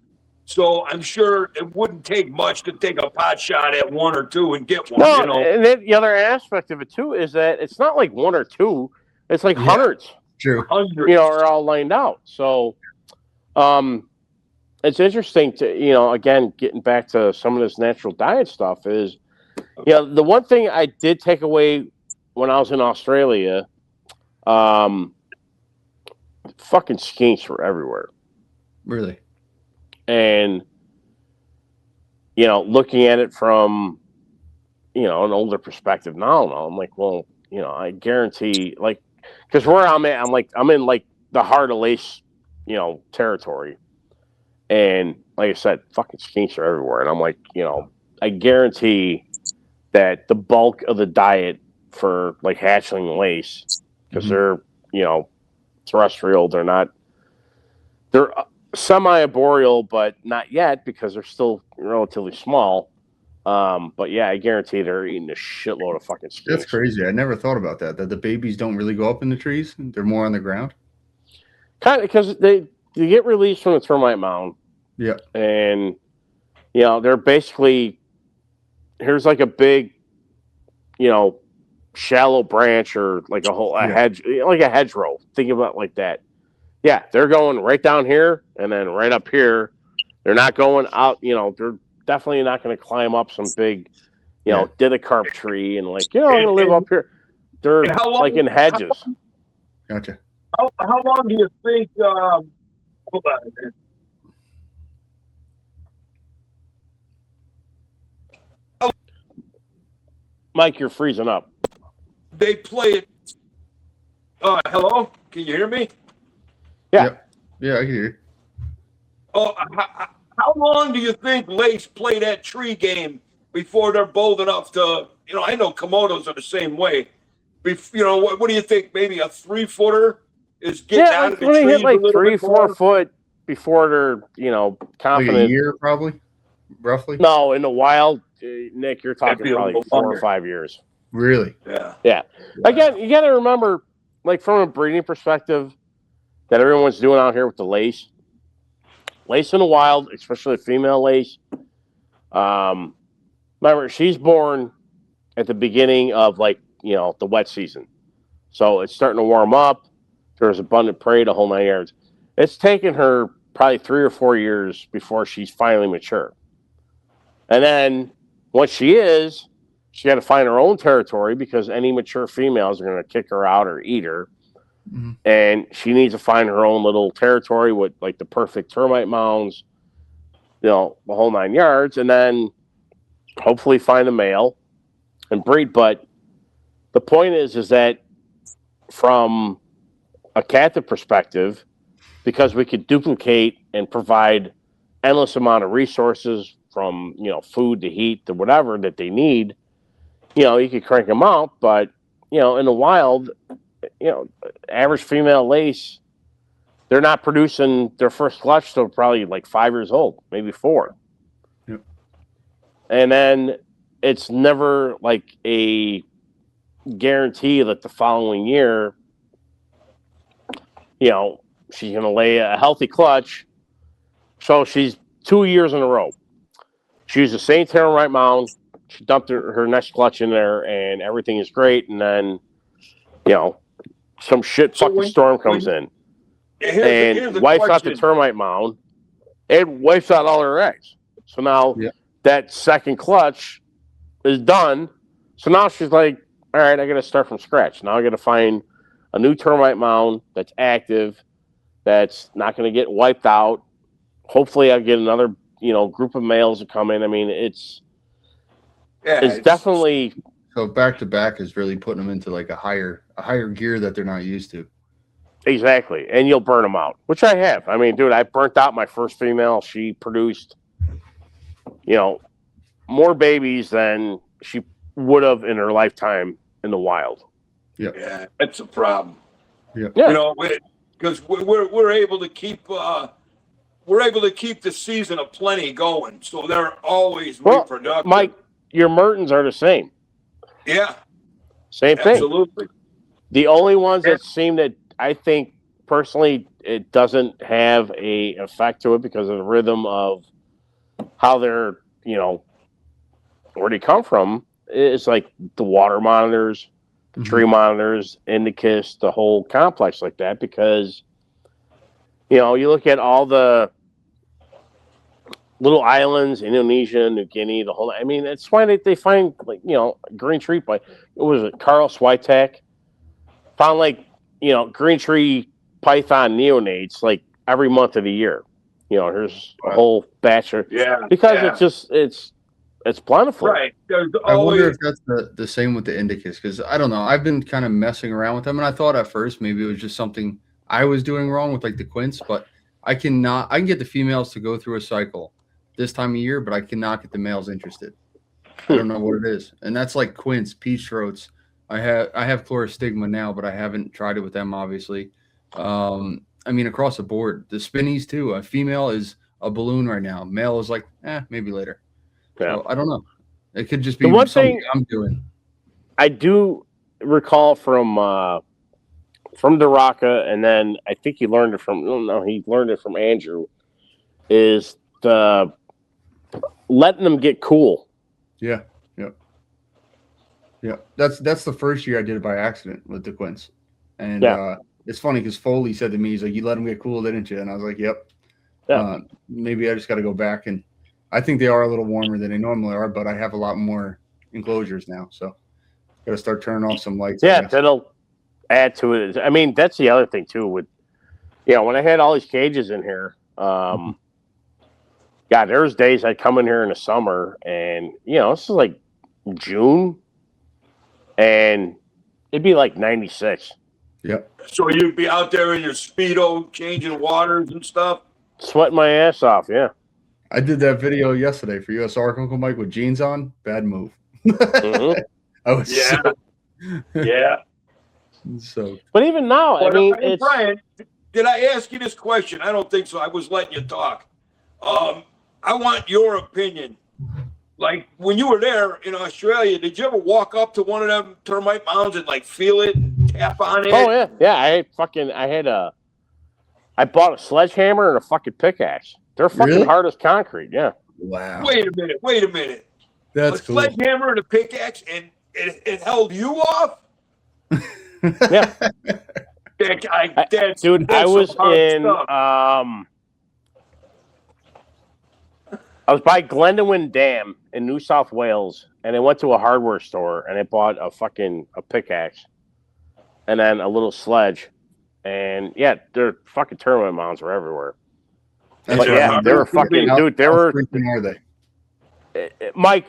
So I'm sure it wouldn't take much to take a pot shot at 1 or 2 and get one. No, and then the other aspect of it too is that it's not like 1 or 2. It's like hundreds. True. Hundreds. Are all lined out. So, it's interesting to, again, getting back to some of this natural diet stuff is, the one thing I did take away when I was in Australia, fucking skinks were everywhere. Really? And, looking at it from, an older perspective now, I'm like, well, I guarantee, like, because where I'm at, I'm in like the heart of lace, territory. And like I said, fucking skinks are everywhere. And I'm like, I guarantee that the bulk of the diet for like hatchling lace, because they're, terrestrial, they're semi-arboreal, but not yet because they're still relatively small. But I guarantee they're eating a shitload of fucking skinks. That's crazy. I never thought about that. That the babies don't really go up in the trees; they're more on the ground. Kind of because they get released from the termite mound. Yeah, and they're basically here's like a big, shallow branch or like a hedge, like a hedgerow. Think about it like that. Yeah, they're going right down here and then right up here. They're not going out. They're definitely not going to climb up some big, didacarp tree and like, I'm going to live up here. They're like in hedges. Gotcha. How long do you think? Hold on. Mike, you're freezing up. They play it. Hello? Can you hear me? Yeah. Yeah, I can hear you. How long do you think lace play that tree game before they're bold enough to, I know Komodos are the same way. What do you think? Maybe a 3-footer is getting out of the when tree. They hit like 3-4 foot, before they're, Like confident. a year, probably, roughly. No, in the wild, Nick, you're talking be a probably little 4 or longer. 5 years. Really? Yeah. Yeah. Again, you got to remember, like from a breeding perspective, that everyone's doing out here with the lace. Lace in the wild, especially the female lace. Remember, she's born at the beginning of the wet season. So it's starting to warm up. There's abundant prey, the whole 9 yards. It's taken her probably 3 or 4 years before she's finally mature. And then once she got to find her own territory because any mature females are going to kick her out or eat her. Mm-hmm. And she needs to find her own little territory with like the perfect termite mounds, the whole 9 yards, and then hopefully find a male and breed. But the point is that from a captive perspective, because we could duplicate and provide endless amount of resources from, food to heat to whatever that they need, you could crank them out. But, in the wild, average female lace, they're not producing their first clutch till probably like 5 years old, maybe 4. Yep. And then it's never like a guarantee that the following year, she's going to lay a healthy clutch. So she's 2 years in a row. She used the same termite mound. She dumped her next clutch in there, and everything is great. And then, some shit fucking storm comes in and wipes out the termite mound. It wipes out all her eggs. So now that second clutch is done. So now she's like, all right, I got to start from scratch. Now I got to find a new termite mound that's active, that's not going to get wiped out. Hopefully I'll get another, group of males to come in. I mean, it's definitely. So back to back is really putting them into like a higher gear that they're not used to. Exactly. And you'll burn them out, which I have. I mean, dude, I burnt out my first female. She produced, more babies than she would have in her lifetime in the wild. Yeah, it's a problem. Yeah. Because we're able to keep the season of plenty going, so they're always reproductive. Mike, your Mertens are the same. Yeah. Same thing. Absolutely. The only ones that seem that I think personally it doesn't have a effect to it because of the rhythm of how they're, where they come from, is like the water monitors, the tree monitors, Indicus, the whole complex like that, because you look at all the little islands, Indonesia, New Guinea, the whole. I mean, it's why they find green tree. It was Carl Switek found green tree python neonates like every month of the year. Here's a whole batch of because it's plentiful. Right. I wonder if that's the same with the Indicus, because I don't know. I've been kind of messing around with them, and I thought at first maybe it was just something I was doing wrong with like the quince, but I can get the females to go through a cycle this time of year, but I cannot get the males interested. I don't know what it is. And that's like quince, peach throats. I have chlorostigma now, but I haven't tried it with them, obviously. I mean, across the board, the spinnies too. A female is a balloon right now. Male is like, maybe later. Yeah. So I don't know. It could just be one something thing I'm doing. I do recall from Daraka, and then I think he learned it from Andrew, is the letting them get cool. Yeah. That's the first year I did it by accident with the quince. And it's funny because Foley said to me, he's like, you let them get cool, didn't you? And I was like, yep. Yeah. Maybe I just got to go back, and I think they are a little warmer than they normally are, but I have a lot more enclosures now, so got to start turning off some lights. Yeah, that'll add to it. I mean, that's the other thing too. With when I had all these cages in here, God, there's days I'd come in here in the summer, and this is like June, and it'd be like 96. Yep. So you'd be out there in your Speedo changing waters and stuff? Sweating my ass off, yeah. I did that video yesterday for USARK, Uncle Mike, with jeans on. Bad move. I was yeah. so. But even now, I mean, it's Brian, did I ask you this question? I don't think so. I was letting you talk. I want your opinion. Like when you were there in Australia, did you ever walk up to one of them termite mounds and like feel it, and tap on it? Oh yeah, yeah. I bought a sledgehammer and a fucking pickaxe. They're fucking Really? hard as concrete. Yeah. Wow. Wait a minute. That's a cool. sledgehammer and a pickaxe, and it held you off? Yeah. Dude, I was in I was by Glendowin Dam in New South Wales, and I went to a hardware store and I bought a pickaxe and then a little sledge. And yeah, their fucking termite mounds were everywhere. But yeah, they were fucking, dude, they were. Are they? Mike,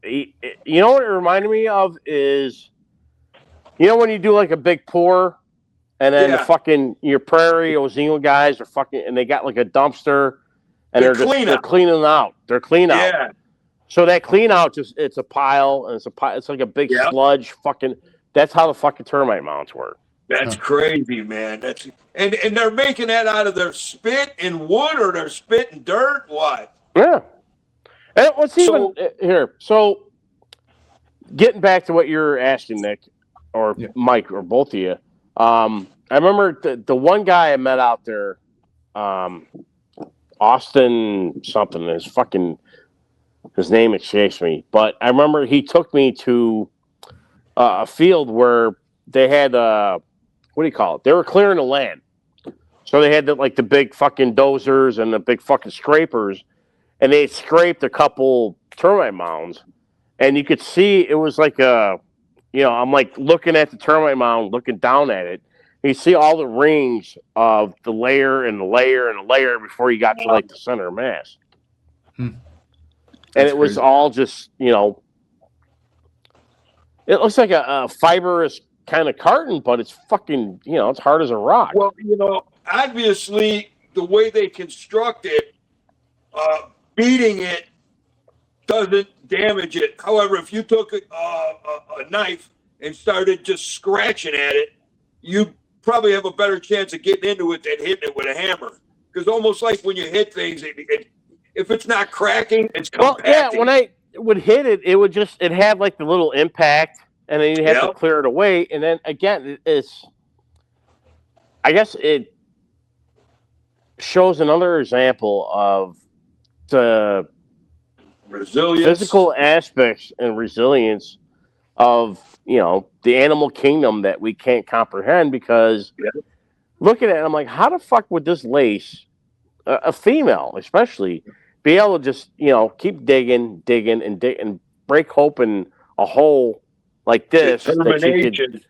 you know what it reminded me of is, you know when you do like a big pour, and then the fucking your Prairie Ozino guys are fucking, and they got like a dumpster, and they're cleaning out. They're clean out. Yeah. So that clean out it's a pile, and it's like a big sludge. Fucking, that's how the fucking termite mounds work. That's crazy, man. And they're making that out of their spit and wood, or their spit and dirt. What? Yeah. And what's even here? So, getting back to what you're asking, Nick, or Mike, or both of you. I remember the one guy I met out there, Austin something. His name escapes me, but I remember he took me to a field where they had what do you call it? They were clearing the land, so they had the big fucking dozers and the big fucking scrapers, and they scraped a couple termite mounds, and you could see it was like I'm like looking at the termite mound, looking down at it. You see all the rings of the layer and the layer and the layer before you got to like the center of mass. And it was all just, it looks like a fibrous kind of carton, but it's fucking, it's hard as a rock. Well, obviously the way they construct it, beating it doesn't damage it. However, if you took a knife and started just scratching at it, you probably have a better chance of getting into it than hitting it with a hammer. Because almost like when you hit things, if it's not cracking, it's compacting. Well, yeah, when I would hit it, it had like the little impact, and then you have to clear it away. And then again, I guess it shows another example of the resilience, physical aspects and resilience of the animal kingdom that we can't comprehend, because looking at it, I'm like, how the fuck would this lace, a female especially, be able to just keep digging and break open a hole like this that she could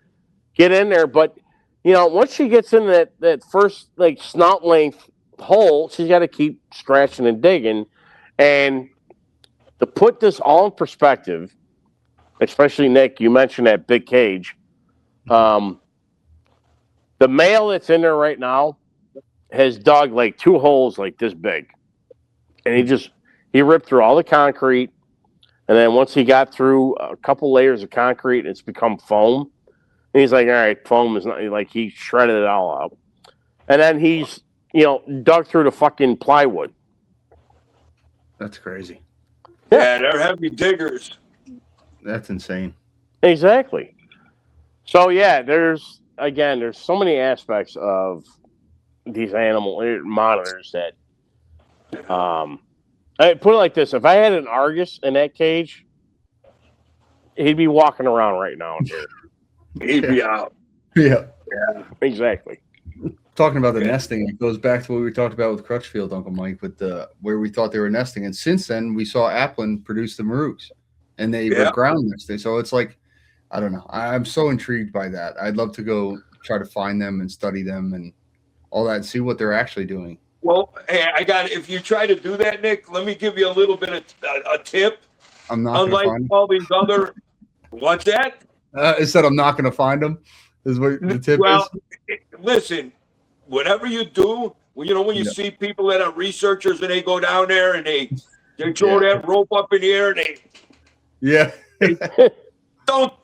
get in there? But once she gets in that first like snout length hole, she's got to keep scratching and digging. And to put this all in perspective, especially Nick, you mentioned that big cage. The male that's in there right now has dug like 2 holes like this big, and he ripped through all the concrete, and then once he got through a couple layers of concrete, it's become foam. And he's like, all right, foam is not, like, he shredded it all out, and then he's dug through the fucking plywood. That's crazy. Yeah, they're heavy diggers. That's insane. Exactly. So yeah, there's so many aspects of these animal monitors that I put it like this: if I had an Argus in that cage, he'd be walking around right now in here. He'd be out. Yeah. Exactly. Talking about the nesting, it goes back to what we talked about with Crutchfield, Uncle Mike, with where we thought they were nesting, and since then we saw Applin produce the Maruks, and they were ground nesting. So it's like, I don't know. I'm so intrigued by that. I'd love to go try to find them and study them and all that, and see what they're actually doing. Well, hey, if you try to do that, Nick, let me give you a little bit of a tip. I'm not going to find them. All these other, what's that? It said I'm not going to find them. Is what the tip is. Well, listen, whatever you do, when you see people that are researchers and they go down there and they throw that rope up in the air and they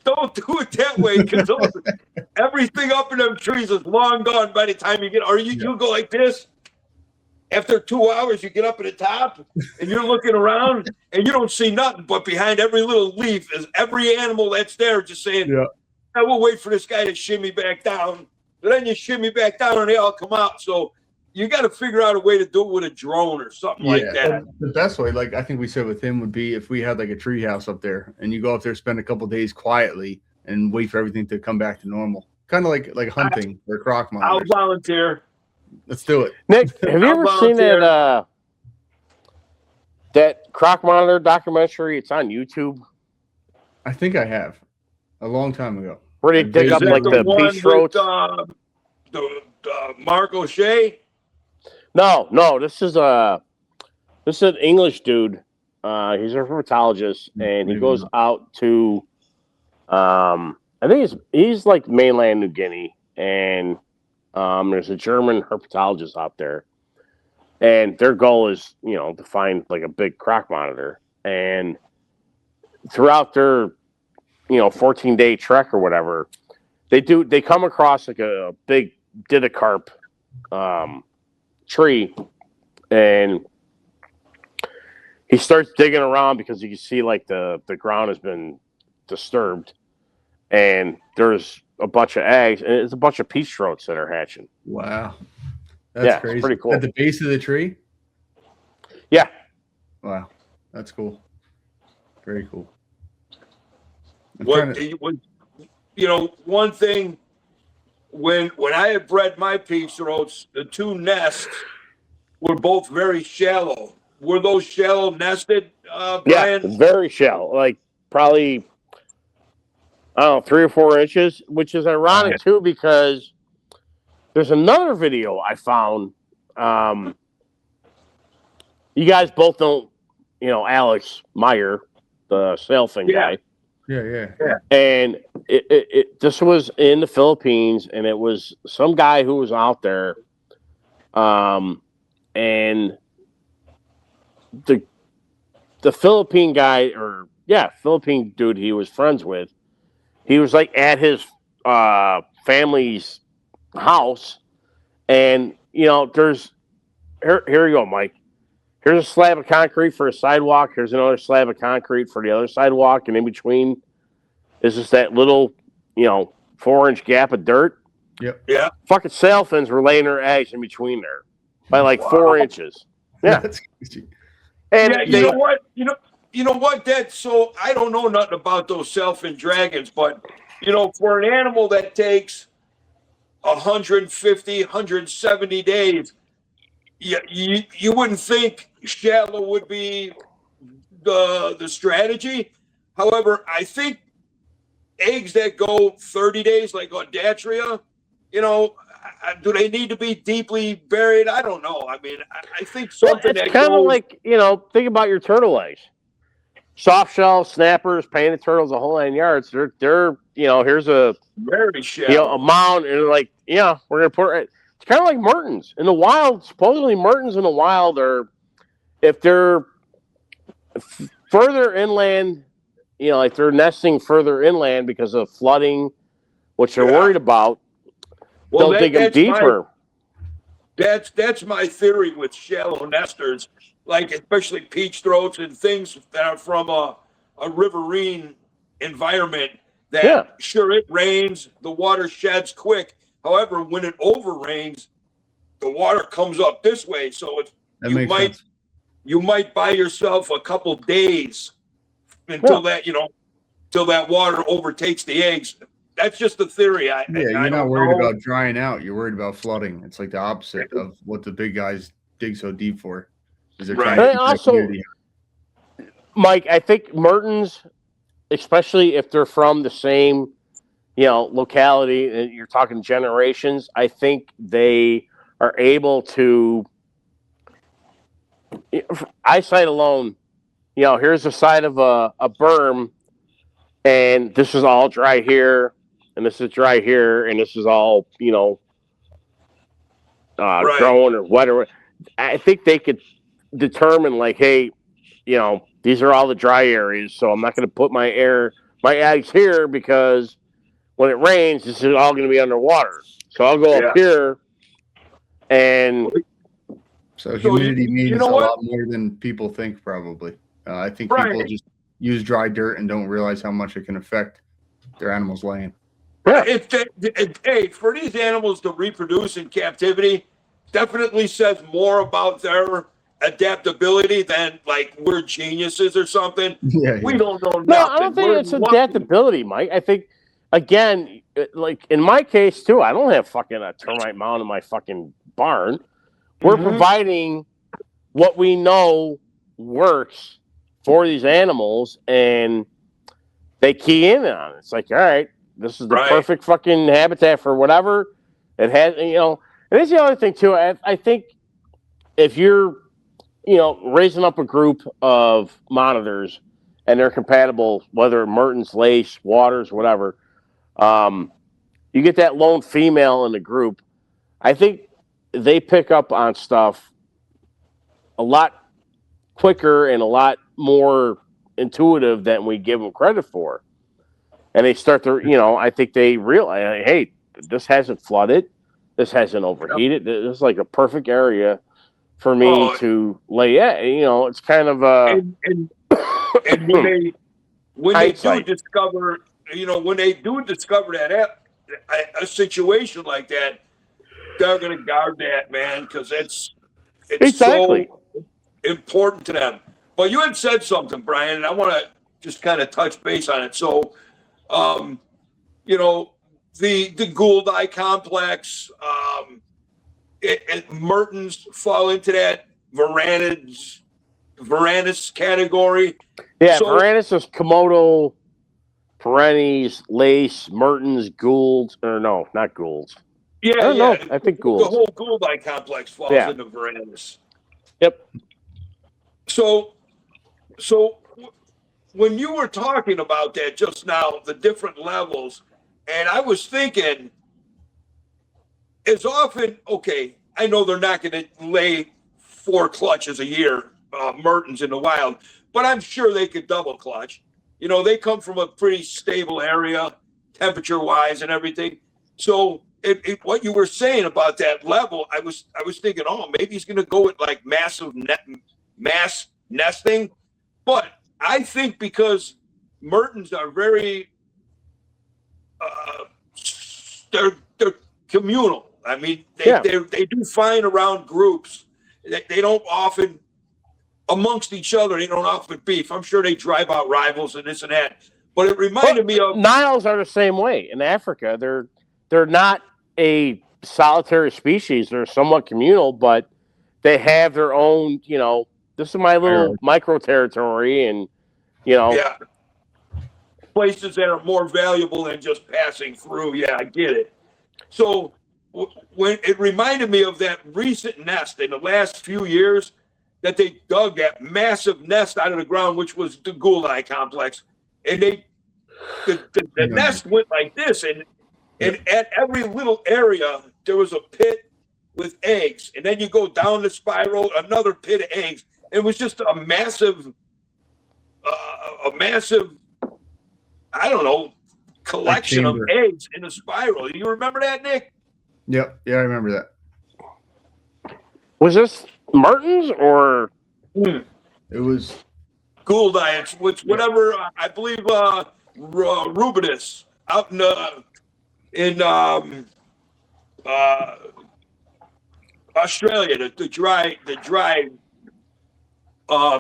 don't do it that way because everything up in them trees is long gone by the time you get. Or you go like this. After 2 hours, you get up at the top and you're looking around and you don't see nothing. But behind every little leaf is every animal that's there, just saying, "I will wait for this guy to shimmy back down." But then you shimmy back down and they all come out. So you got to figure out a way to do it with a drone or something like that. The best way, like I think we said with him, would be if we had like a tree house up there and you go up there, spend a couple days quietly and wait for everything to come back to normal. Kind of like hunting or croc monitors. I'll volunteer. Let's do it. Nick, have you ever seen that croc monitor documentary? It's on YouTube. I think I have a long time ago. Where they dig up like the peach throats? Mark O'Shea? No. This is an English dude. He's a herpetologist, and he goes out to I think he's like mainland New Guinea, and there's a German herpetologist out there, and their goal is, to find like a big croc monitor. And throughout their, 14-day trek or whatever, they come across like a big didacarp tree, and he starts digging around because you can see like the ground has been disturbed, and there's a bunch of eggs, and it's a bunch of peach throats that are hatching. Wow. That's crazy. It's pretty cool. At the base of the tree? Yeah. Wow. That's cool. Very cool. One thing, when I had bred my peach throats, the two nests were both very shallow. Were those shallow nested, Bryan? Yeah, very shallow. Like probably, I don't know, 3 or 4 inches, which is ironic too, because there's another video I found. You guys both know, Alex Meyer, the sailfin guy. Yeah. And this was in the Philippines, and it was some guy who was out there, and the Philippine guy, Philippine dude he was friends with, he was like at his family's house, and there's here you go, Mike. Here's a slab of concrete for a sidewalk. Here's another slab of concrete for the other sidewalk, and in between is just that little 4-inch gap of dirt. Yep. Yeah. Fucking sailfins were laying their eggs in between there by like 4 inches. Yeah. That's crazy. And you know what? You know what? That's so. I don't know nothing about those sailfin dragons, but for an animal that takes 150, 170 days, you wouldn't think shallow would be the strategy. However, I think eggs that go 30 days, like Audatria, do they need to be deeply buried? I don't know. I mean, I think something it's kind of like, think about your turtle eggs. Soft shell, snappers, painted turtles, a whole 9 yards. They're here's a very shallow, a mound, and like, we're gonna put it. It's kind of like martins in the wild. Supposedly, martins in the wild are, if they're further inland, like they're nesting further inland because of flooding, which they're worried about. They'll dig them deeper. That's my theory with shallow nesters, like especially peach throats and things that are from a riverine environment. That sure, it rains, the water sheds quick. However, when it overrains, the water comes up this way. So you might buy yourself a couple days until till that water overtakes the eggs. That's just the theory. You're not worried about drying out. You're worried about flooding. It's like the opposite of what the big guys dig so deep for. Is they're trying to also, Mike, I think martins, especially if they're from the same, locality, and you're talking generations, I think they are able to, eyesight alone, here's the side of a berm, and this is all dry here, and this is dry here, and this is all, growing or whatever. I think they could determine, like, hey, these are all the dry areas, so I'm not going to put my my attic's here because when it rains, this is all going to be underwater. So I'll go up here and. So humidity you means know a what? lot more than people think, probably. I think Right. people just use dry dirt and don't realize how much it can affect their animals' laying. Yeah. Hey, for these animals to reproduce in captivity, definitely says more about their adaptability than like we're geniuses or something. Yeah, We don't know nothing. No, I don't think it's adaptability, Mike. I think, again, like in my case too, I don't have fucking a termite mound in my fucking barn. We're providing what we know works for these animals, and they key in on it. It's like, all right, this is the perfect fucking habitat for whatever it has. And that's the other thing too. I think if you're, raising up a group of monitors and they're compatible, whether Mertens, Lace, Waters, whatever, you get that lone female in the group. I think they pick up on stuff a lot quicker and a lot more intuitive than we give them credit for. And they start to, I think they realize, hey, this hasn't flooded. This hasn't overheated. This is like a perfect area for me to lay at. It's kind of and when they do discover, when they do discover that a situation like that, they're going to guard that, man, because it's exactly so important to them. But you had said something, Brian, and I want to just kind of touch base on it. So, the Gould Eye complex, Mertens fall into that Varanus category. Yeah, so, Varanus is Komodo, Perennies, Lace, Mertens, Goulds, or no, not Goulds. Yeah, I don't know. I think Goulds. The whole Gould Eye complex falls into Varanus. Yep. So when you were talking about that just now, the different levels, and I was thinking, as often, I know they're not going to lay 4 clutches a year, Mertens in the wild, but I'm sure they could double clutch. They come from a pretty stable area, temperature-wise and everything. So what you were saying about that level, I was thinking, maybe he's going to go with like mass nesting, but I think because Mertens are very, they're communal. I mean, they do fine around groups. They don't often, amongst each other, they don't often beef. I'm sure they drive out rivals and this and that. But it reminded me of Niles are the same way in Africa. They're not a solitary species. They're somewhat communal, but they have their own. This is my little micro territory, and places that are more valuable than just passing through. Yeah, I get it. So when it reminded me of that recent nest in the last few years that they dug that massive nest out of the ground, which was the Gould Eye complex, and the nest went like this, and at every little area there was a pit with eggs, and then you go down the spiral, another pit of eggs. It was just a massive, I don't know, collection of eggs in a spiral. You remember that, Nick? Yep. Yeah, I remember that. Was this Mertens or? It was Gould Eye. It's whatever. I believe Rubidus out in Australia. The dry. I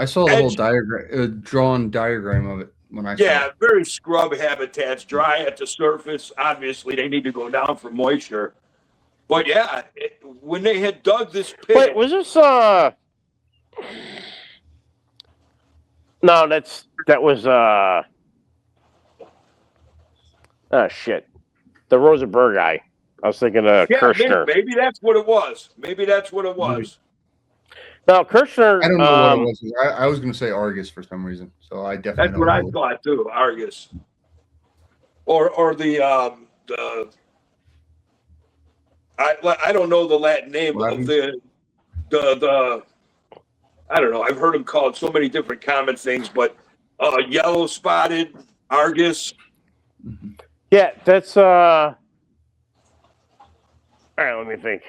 saw the whole diagram, drawn diagram of it when I saw it. Very scrub habitats, dry at the surface. Obviously, they need to go down for moisture. But when they had dug this pit, wait, was this No, that was shit. The Rosenberg guy. I was thinking of Kirshner. Maybe that's what it was. No, Kirshner. I don't know what it was. I was going to say Argus for some reason, so I definitely. That's what I thought too, Argus, or the I don't know the Latin name of the I don't know. I've heard him called so many different common things, but Yellow spotted Argus. Yeah, that's all right, let me think.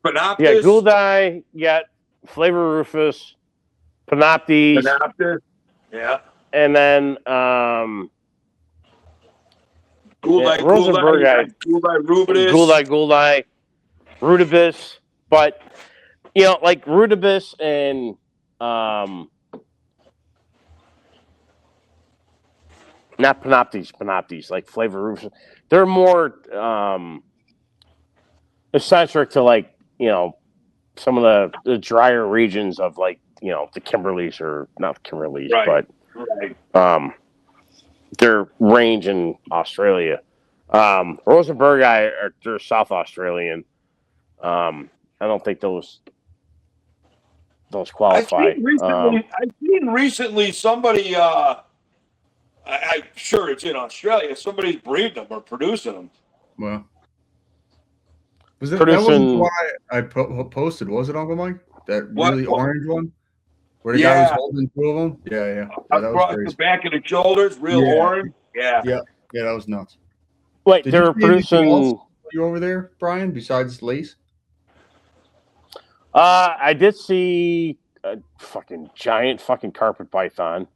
Panoptis. Yeah, Gouldai, you got Flavor Rufus, Panoptes, Panoptis. Yeah. and then Rosenberg, Gouldai, Rudibus, but like Rudibus and not Panoptes, like Flavor Rufus, they're more eccentric to like some of the drier regions of like the Kimberleys, or not Kimberleys, right. but their range in Australia. Rosenberg, they're South Australian. I don't think those qualify. I've seen recently somebody. I'm sure it's in Australia. Somebody's breeding them or producing them. Well, that wasn't why I posted, was it, Uncle Mike? That really orange one? Where the guy was holding two of them? Yeah, that was crazy. The back of the shoulders, real orange. Yeah, that was nuts. Wait, they were producing you over there, Brian, besides lace? I did see a fucking giant fucking carpet python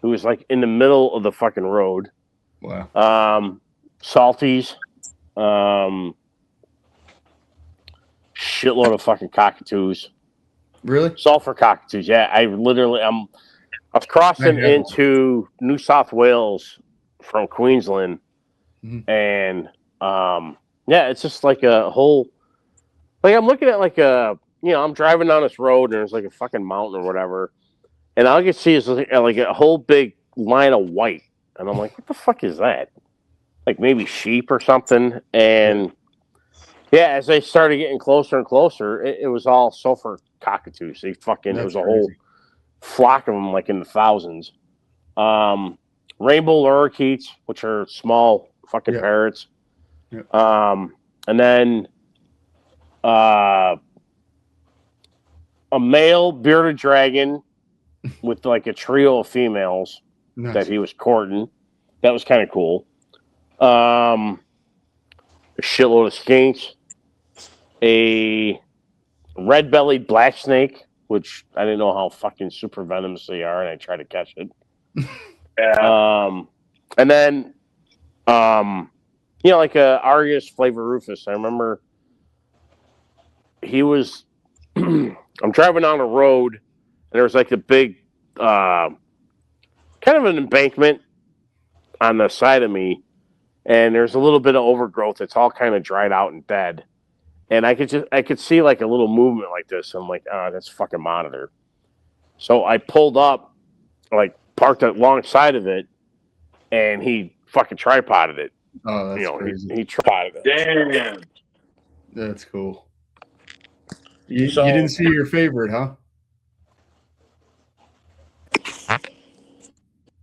who was like in the middle of the fucking road. Wow. Salties. Shitload of fucking cockatoos. Really? Sulfur cockatoos. Yeah, I was crossing into New South Wales from Queensland, and it's just like a whole. Like I'm looking at like I'm driving down this road and there's like a fucking mountain or whatever, and all I can see is like a whole big line of white, and I'm like, what the fuck is that? Like maybe sheep or something, and. Yeah, as they started getting closer and closer, it was all sulfur cockatoos. It was a whole flock of them, like in the thousands. Rainbow lorikeets, which are small fucking parrots. Yep. And then a male bearded dragon with like a trio of females that he was courting. That was kind of cool. A shitload of skinks. A red-bellied black snake, which I didn't know how fucking super venomous they are, and I tried to catch it. And then, like a Argus Flavor Rufus. I remember he was. I'm driving on a road, and there was like a big, kind of an embankment on the side of me, and there's a little bit of overgrowth. It's all kind of dried out and dead. And I could see like a little movement like this. And I'm like, that's fucking Monitor. So I pulled up, like parked alongside of it, and he fucking tripoded it. Oh, that's crazy. He tripoded it. Damn. That's cool. You didn't see your favorite, huh?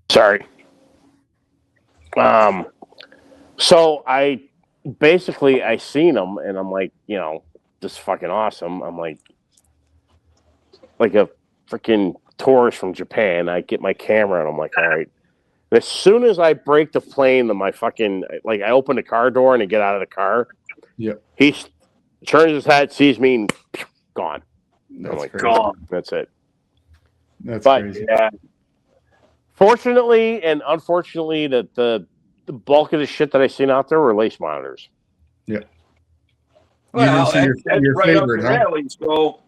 Sorry. So I seen him and I'm like, this is fucking awesome. I'm like a freaking tourist from Japan. I get my camera and I'm like, all right. And as soon as I break the plane, my fucking, like I open the car door and I get out of the car. Yep. He turns his head, sees me, and gone. That's I'm like, crazy. gone. That's it. That's crazy. Yeah. Fortunately and unfortunately, the bulk of the shit that I seen out there were lace monitors. Yeah. Well, you didn't see your favorite, huh? So.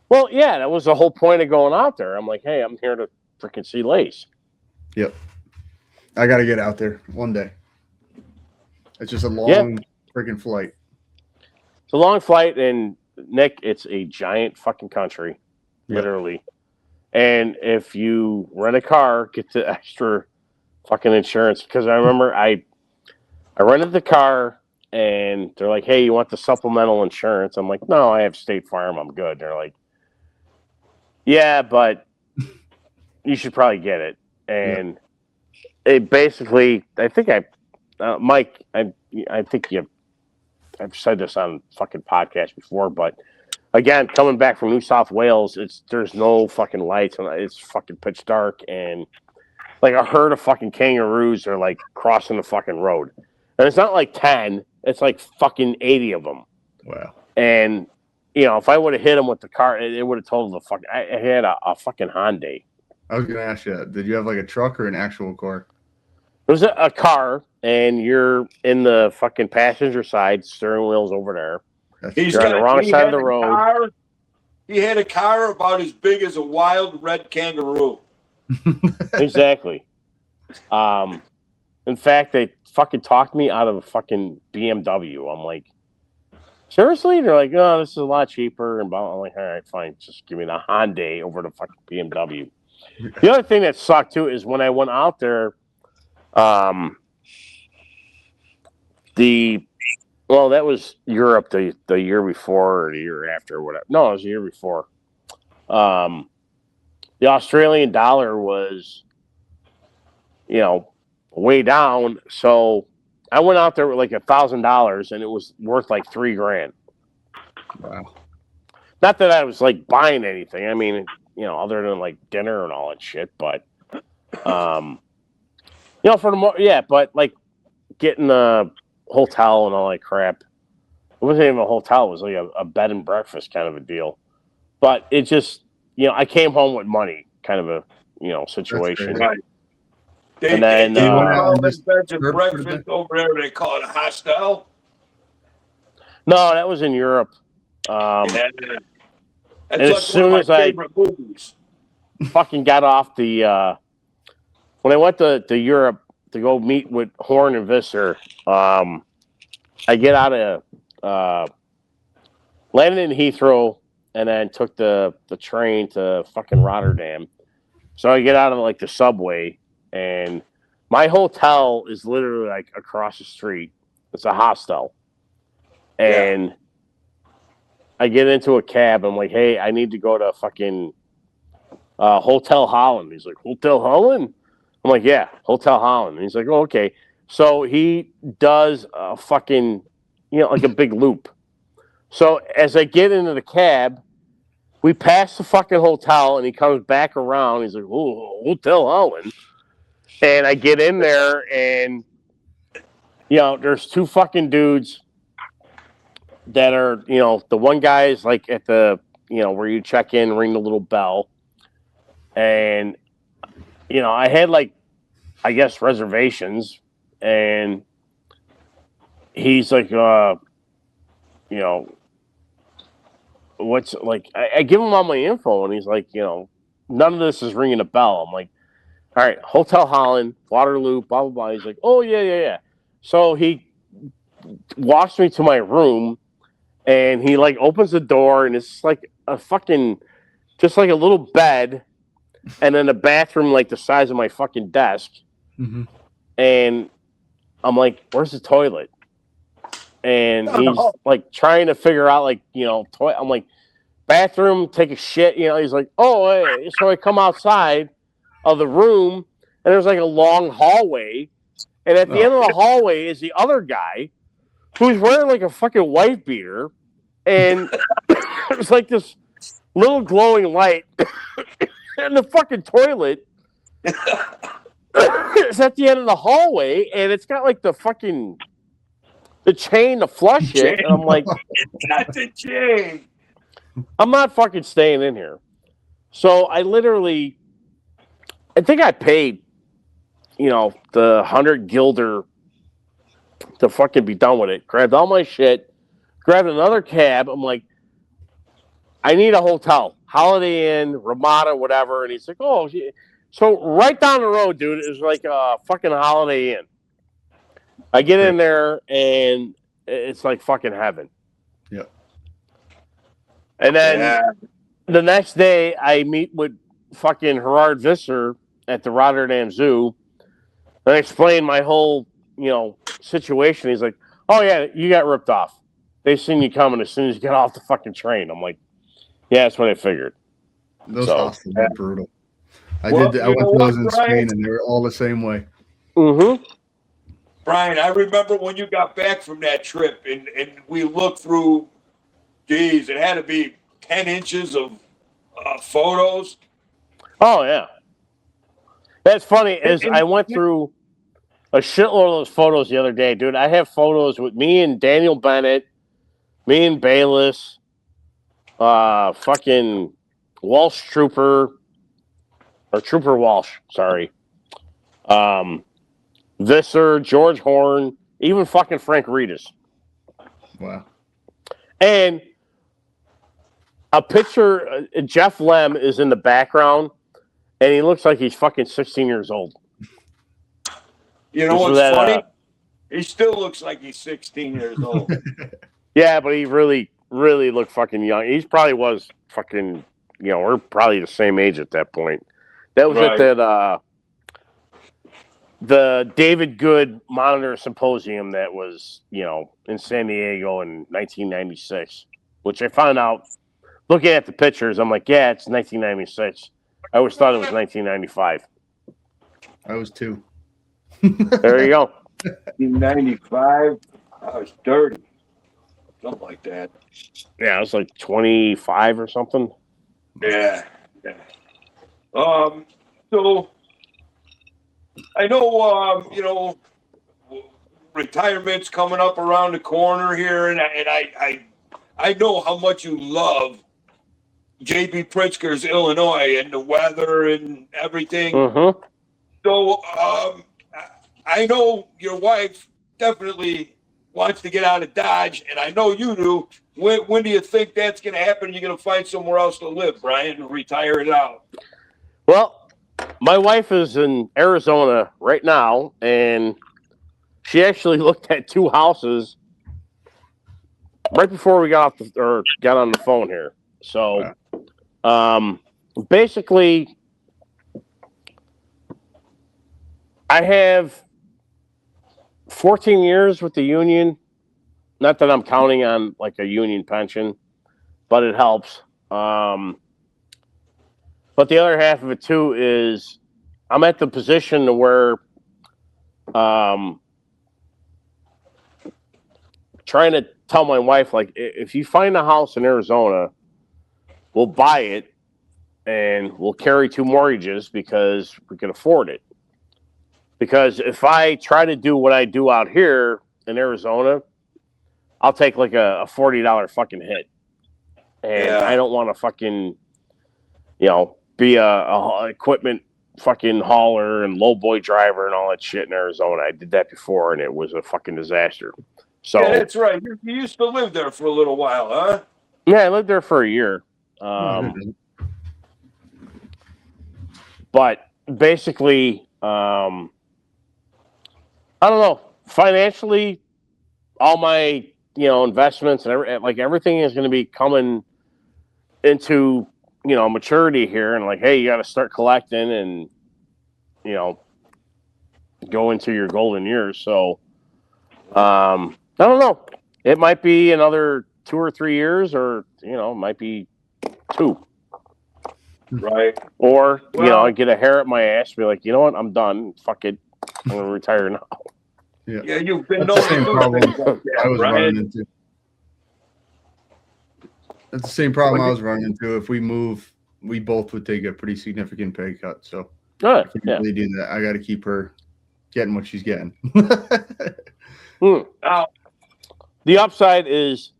Well, yeah, that was the whole point of going out there. I'm like, hey, I'm here to freaking see lace. Yep. I got to get out there one day. It's just a long freaking flight. It's a long flight, and Nick, it's a giant fucking country, literally. And if you rent a car, get the extra fucking insurance. Because I remember I rented the car, and they're like, hey, you want the supplemental insurance? I'm like, no, I have State Farm. I'm good. They're like, yeah, but you should probably get it. And it basically, I think Mike, I think I've said this on fucking podcast before, but again, coming back from New South Wales, there's no fucking lights and it's fucking pitch dark, and like a herd of fucking kangaroos are like crossing the fucking road, and it's not like 10, it's like fucking 80 of them. Wow. And if I would have hit them with the car, it would have totaled the fuck. I had a fucking Hyundai. I was gonna ask you, did you have like a truck or an actual car? It was a car, and you're in the fucking passenger side. Steering wheel's over there. You're on the wrong side of the road. He had a car about as big as a wild red kangaroo. Exactly. In fact, they fucking talked me out of a fucking BMW. I'm like, seriously? They're like, no, this is a lot cheaper. And I'm like, all right, fine. Just give me the Hyundai over the fucking BMW. The other thing that sucked, too, is when I went out there, that was Europe the year before or the year after or whatever. No, it was the year before. The Australian dollar was, way down. So I went out there with like $1,000 and it was worth like $3,000. Wow. Not that I was like buying anything. I mean, other than like dinner and all that shit, but, for the but like getting a hotel and all that crap. It wasn't even a hotel. It was like a bed and breakfast kind of a deal. But it just, I came home with money kind of a, situation. Right. And then they call this beds and breakfast over there. They call it a hostel. No, that was in Europe. That's as like soon as I fucking got off the, when I went to Europe to go meet with Horn and Visser, I get out of landed in Heathrow and then took the train to fucking Rotterdam. So I get out of like the subway, and my hotel is literally like across the street. It's a hostel. And I get into a cab. I'm like, hey, I need to go to fucking Hotel Holland. He's like, Hotel Holland? I'm like, yeah, Hotel Holland. And he's like, oh, okay. So he does a fucking, like a big loop. So as I get into the cab, we pass the fucking hotel, and he comes back around. He's like, oh, Hotel Holland. And I get in there, and, there's two fucking dudes that are, the one guy is like at the, where you check in, ring the little bell. And, I had like, I guess, reservations, and he's like, what's like, I give him all my info, and he's like, none of this is ringing a bell. I'm like, all right, Hotel Holland, Waterloo, blah, blah, blah. He's like, oh, yeah. So he walks me to my room, and he like opens the door, and it's like a fucking, just like a little bed, and then a bathroom like the size of my fucking desk. Mm-hmm. And I'm like, where's the toilet? And he's like trying to figure out like, I'm like, bathroom, take a shit. He's like, oh, hey. So I come outside of the room, and there's like a long hallway. And at the end of the hallway is the other guy who's wearing like a fucking wife beater. And it's like this little glowing light in the fucking toilet. It's at the end of the hallway, and it's got like the chain to flush it. And I'm like, it's not the chain. I'm not fucking staying in here. So I think I paid, the 100 guilder to fucking be done with it. Grabbed all my shit, grabbed another cab. I'm like, I need a hotel, Holiday Inn, Ramada, whatever. And he's like, oh, yeah. So right down the road, dude, is like a fucking Holiday Inn. I get in there, and it's like fucking heaven. Yep. And then the next day, I meet with fucking Gerard Visser at the Rotterdam Zoo, and I explain my whole, situation. He's like, oh, yeah, you got ripped off. They seen you coming as soon as you get off the fucking train. I'm like, yeah, that's what I figured. Those hostels are brutal. I went to those in Spain, and they were all the same way. Mm-hmm. Bryan, I remember when you got back from that trip, and we looked through, geez, it had to be 10 inches of photos. Oh, yeah. That's funny. Is And- I went through a shitload of those photos the other day, dude. I have photos with me and Daniel Bennett, me and Bayless, fucking Walsh Trooper, or Trooper Walsh, sorry. Visser, George Horn, even fucking Frank Reedus. Wow. And a picture, Jeff Lem is in the background, and he looks like he's fucking 16 years old. You know So what's that, funny? He still looks like he's 16 years old. Yeah, but he really, really looked fucking young. He probably was fucking, we're probably the same age at that point. That was Right. at that, the David Good Monitor Symposium that was, in San Diego in 1996, which I found out looking at the pictures. I'm like, yeah, it's 1996. I always thought it was 1995. I was 2. There you go. 1995. I was 30. Something like that. Yeah, it was like 25 or something. Yeah. So I know, retirement's coming up around the corner here, and I know how much you love J.B. Pritzker's Illinois and the weather and everything. Mm-hmm. So I know your wife definitely wants to get out of Dodge, and I know you do. When do you think that's going to happen? You're going to find somewhere else to live, Brian, and retire it out. Well, my wife is in Arizona right now, and she actually looked at 2 houses right before we got on the phone here. So, basically, I have 14 years with the union. Not that I'm counting on like a union pension, but it helps. But the other half of it too is I'm at the position to where trying to tell my wife, like, if you find a house in Arizona, we'll buy it and we'll carry 2 mortgages because we can afford it. Because if I try to do what I do out here in Arizona, I'll take like a $40 fucking hit. And I don't want to fucking, be a equipment fucking hauler and low boy driver and all that shit in Arizona. I did that before and it was a fucking disaster. So yeah, that's right. You used to live there for a little while, huh? Yeah, I lived there for a year. But basically, I don't know. Financially, all my investments and everything is going to be coming into maturity here, and like, hey, you got to start collecting and go into your golden years. So I don't know. It might be another 2 or 3 years, or it might be 2. Right. Or I get a hair at my ass, be like, you know what, I'm done. Fuck it, I'm gonna retire now. Yeah, you've been That's the known same to do problem things like that, I was Brian. running into. That's the same problem I was running into. If we move, we both would take a pretty significant pay cut. So I can't really do that. I got to keep her getting what she's getting. Now, the upside is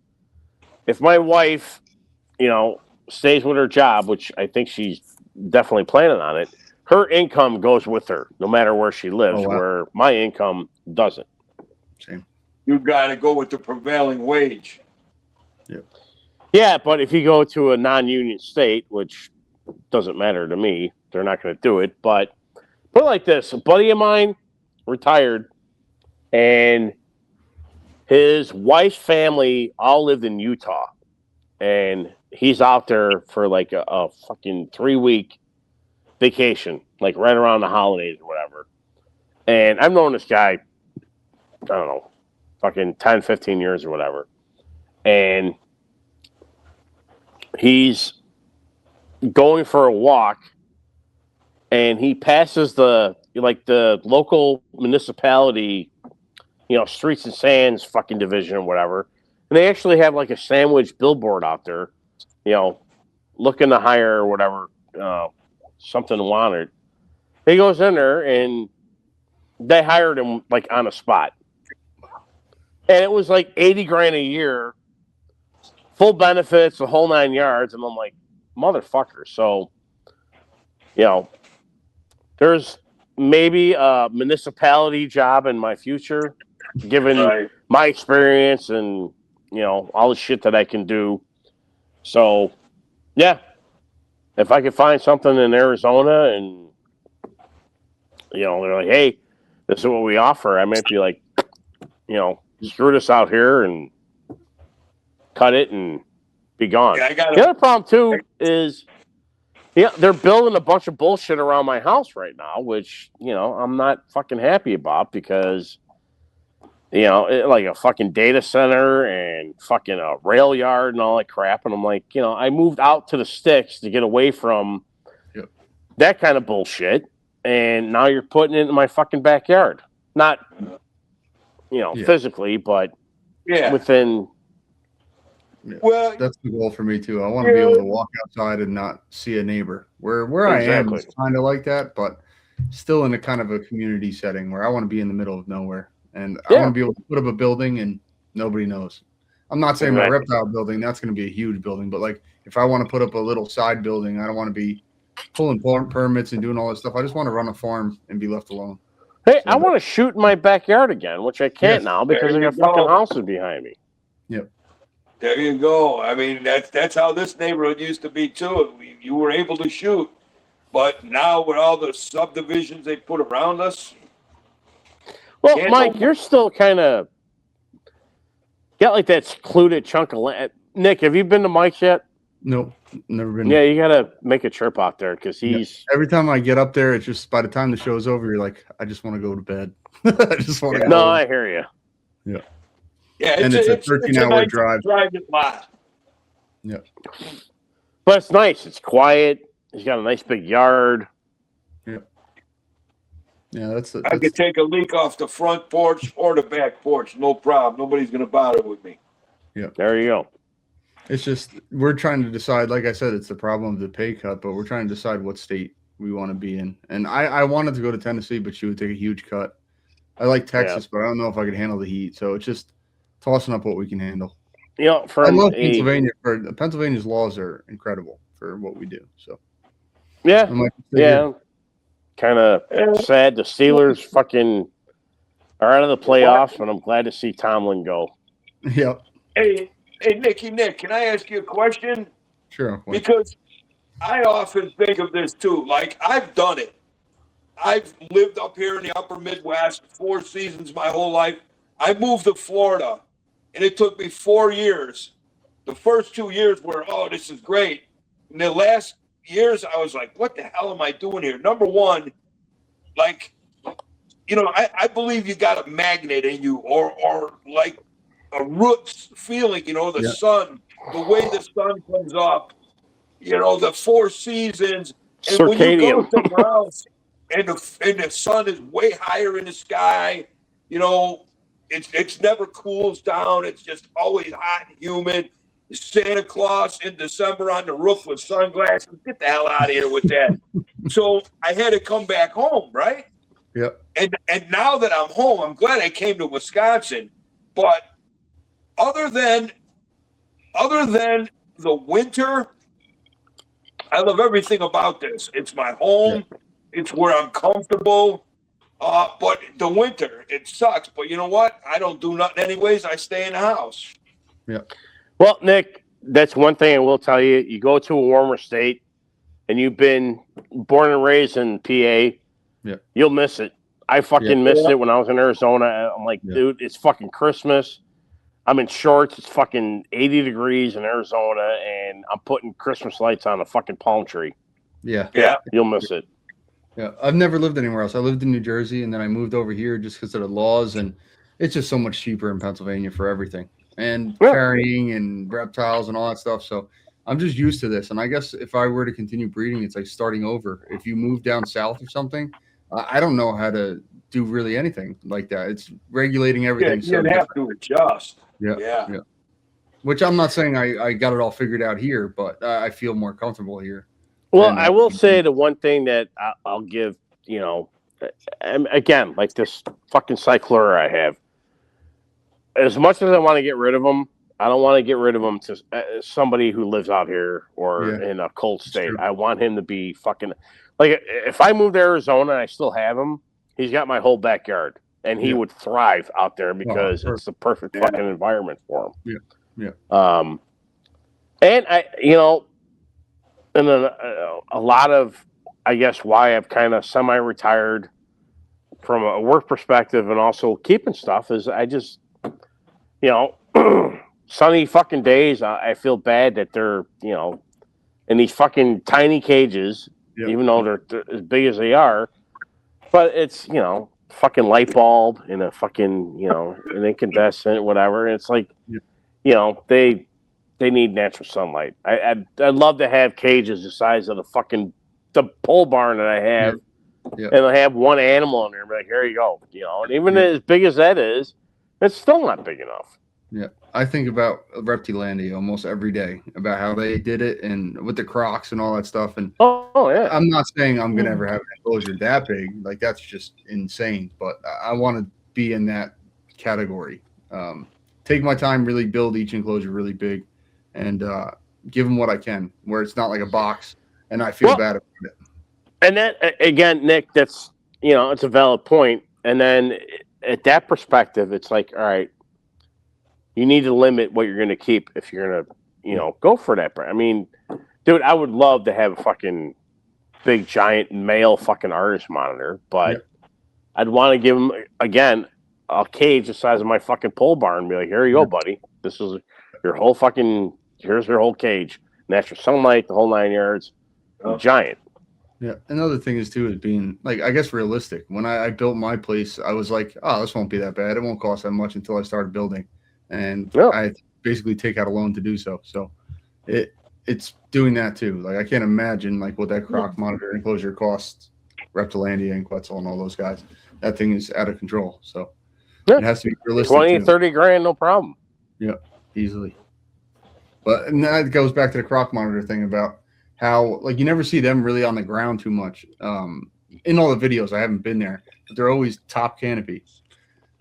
if my wife, stays with her job, which I think she's definitely planning on it, her income goes with her no matter where she lives, where my income doesn't. Same. You got to go with the prevailing wage. Yep. Yeah, but if you go to a non-union state, which doesn't matter to me, they're not going to do it. But put it like this: a buddy of mine retired, and his wife's family all lived in Utah, and he's out there for like a fucking 3-week vacation, like right around the holidays or whatever. And I've known this guy, I don't know, fucking 10, 15 years or whatever. And he's going for a walk, and he passes the local municipality, streets and sands fucking division or whatever. And they actually have like a sandwich billboard out there, looking to hire or whatever, something wanted. He goes in there, and they hired him like on the spot, and it was like $80,000 a year, full benefits, the whole 9 yards. And I'm like, motherfucker. So, there's maybe a municipality job in my future, given my experience and all the shit that I can do. So, yeah, if I could find something in Arizona and they're like, hey, this is what we offer, I might be like, screw this out here and cut it and be gone. Yeah, the other problem too is they're building a bunch of bullshit around my house right now, which I'm not fucking happy about, because like a fucking data center and fucking a rail yard and all that crap. And I'm like, I moved out to the sticks to get away from that kind of bullshit. And now you're putting it in my fucking backyard. Not, physically, but within. Yeah. Well, that's the goal for me too. I want to be able to walk outside and not see a neighbor. Where I am is kind of like that, but still in a kind of a community setting where I want to be in the middle of nowhere. And I want to be able to put up a building and nobody knows. I'm not saying my reptile building, that's going to be a huge building, but like if I want to put up a little side building, I don't want to be pulling permits and doing all this stuff. I just want to run a farm and be left alone. Hey, I want to shoot in my backyard again, which I can't now because I got fucking houses behind me. Yep. There you go. I mean, that's how this neighborhood used to be too. You were able to shoot, but now with all the subdivisions they put around us. Well, Mike, you're still kind of got like that secluded chunk of land. Nick, have you been to Mike's yet? Nope, never been. Yeah, you got to make a trip out there because he's. Every time I get up there, it's just by the time the show's over, you're like, I just want to go to bed. I just want to go. No, I hear you. Yeah. Yeah, and it's a 13-hour drive. Private lot. Yeah. But it's nice. It's quiet. He's got a nice big yard. Yeah. Yeah, I could take a leak off the front porch or the back porch, no problem. Nobody's gonna bother with me. Yeah. There you go. It's just we're trying to decide. Like I said, it's the problem of the pay cut, but we're trying to decide what state we want to be in. And I wanted to go to Tennessee, but she would take a huge cut. I like Texas, but I don't know if I could handle the heat. So it's just tossing up what we can handle. I love Pennsylvania. Pennsylvania's laws are incredible for what we do. So yeah. Kind of sad the Steelers fucking are out of the playoffs, and I'm glad to see Tomlin go. Yep. Hey, Nicky Nick, can I ask you a question? Sure. Because I often think of this too. Like, I've done it. I've lived up here in the upper Midwest 4 seasons my whole life. I moved to Florida, and it took me 4 years. The first 2 years were, oh, this is great. And the last years, I was like, what the hell am I doing here? Number one, like, I believe you got a magnet in you or like a roots feeling, the sun, the way the sun comes up, the 4 seasons. And Circadian. When you go somewhere else and the sun is way higher in the sky, it's never cools down. It's just always hot and humid. Santa Claus in December on the roof with sunglasses. Get the hell out of here with that. So I had to come back home, right? Yep. And now that I'm home, I'm glad I came to Wisconsin. But other than the winter, I love everything about this. It's my home. Yep. It's where I'm comfortable. But the winter, it sucks. But you know what? I don't do nothing anyways. I stay in the house. Yep. Well, Nick, that's one thing I will tell you. You go to a warmer state and you've been born and raised in PA, you'll miss it. I fucking missed it when I was in Arizona. I'm like, dude, it's fucking Christmas. I'm in shorts. It's fucking 80 degrees in Arizona, and I'm putting Christmas lights on a fucking palm tree. Yeah. Yeah. You'll miss it. Yeah. I've never lived anywhere else. I lived in New Jersey, and then I moved over here just because of the laws, and it's just so much cheaper in Pennsylvania for everything. And carrying and reptiles and all that stuff. So I'm just used to this. And I guess if I were to continue breeding, it's like starting over. If you move down south or something, I don't know how to do really anything like that. It's regulating everything. Yeah, you have to adjust. Yeah. Which I'm not saying I got it all figured out here, but I feel more comfortable here. Well, I will say the one thing that I'll give you know, and again, like this fucking cyclura I have. As much as I want to get rid of them, I don't want to get rid of him to somebody who lives out here or in a cold state. I want him to be fucking like if I moved to Arizona and I still have him, he's got my whole backyard and he would thrive out there because it's the perfect fucking environment for him. And I, you know, and then a lot of, I guess, why I've kind of semi-retired from a work perspective and also keeping stuff is I just, you know. Sunny fucking days, I feel bad that they're, you know, in these fucking tiny cages, even though they're as big as they are. But it's, you know, fucking light bulb and a fucking, you know, an incandescent, whatever. And it's like, you know, they need natural sunlight. I'd love to have cages the size of the pole barn that I have, and I have one animal in there. But like, here you go, you know. And even as big as that is, it's still not big enough. Yeah, I think about Reptilandia almost every day about how they did it and with the Crocs and all that stuff. And I'm not saying I'm gonna ever have an enclosure that big, like that's just insane. But I want to be in that category. Take my time, really build each enclosure really big, and give them what I can, where it's not like a box, and I feel bad about it. And that again, Nick, that's, you know, it's a valid point. And then at that perspective, it's like, all right. You need to limit what you're going to keep if you're going to, you know, go for that brand. I mean, dude, I would love to have a fucking big, giant male fucking artist monitor, but I'd want to give him, again, a cage the size of my fucking pole barn and be like, here you go, buddy. This is your whole fucking, here's your whole cage. Natural sunlight, the whole 9 yards. Giant. Yeah. Another thing is, too, is being, like, I guess realistic. When I built my place, I was like, oh, this won't be that bad. It won't cost that much until I started building. And I basically take out a loan to do so. So it's doing that too. Like I can't imagine like what that Croc monitor enclosure costs Reptilandia and Quetzal and all those guys. That thing is out of control. So it has to be realistic. 20, 30 grand, no problem. Yeah, easily. But and that goes back to the Croc monitor thing about how like you never see them really on the ground too much. In all the videos, I haven't been there, but they're always top canopy.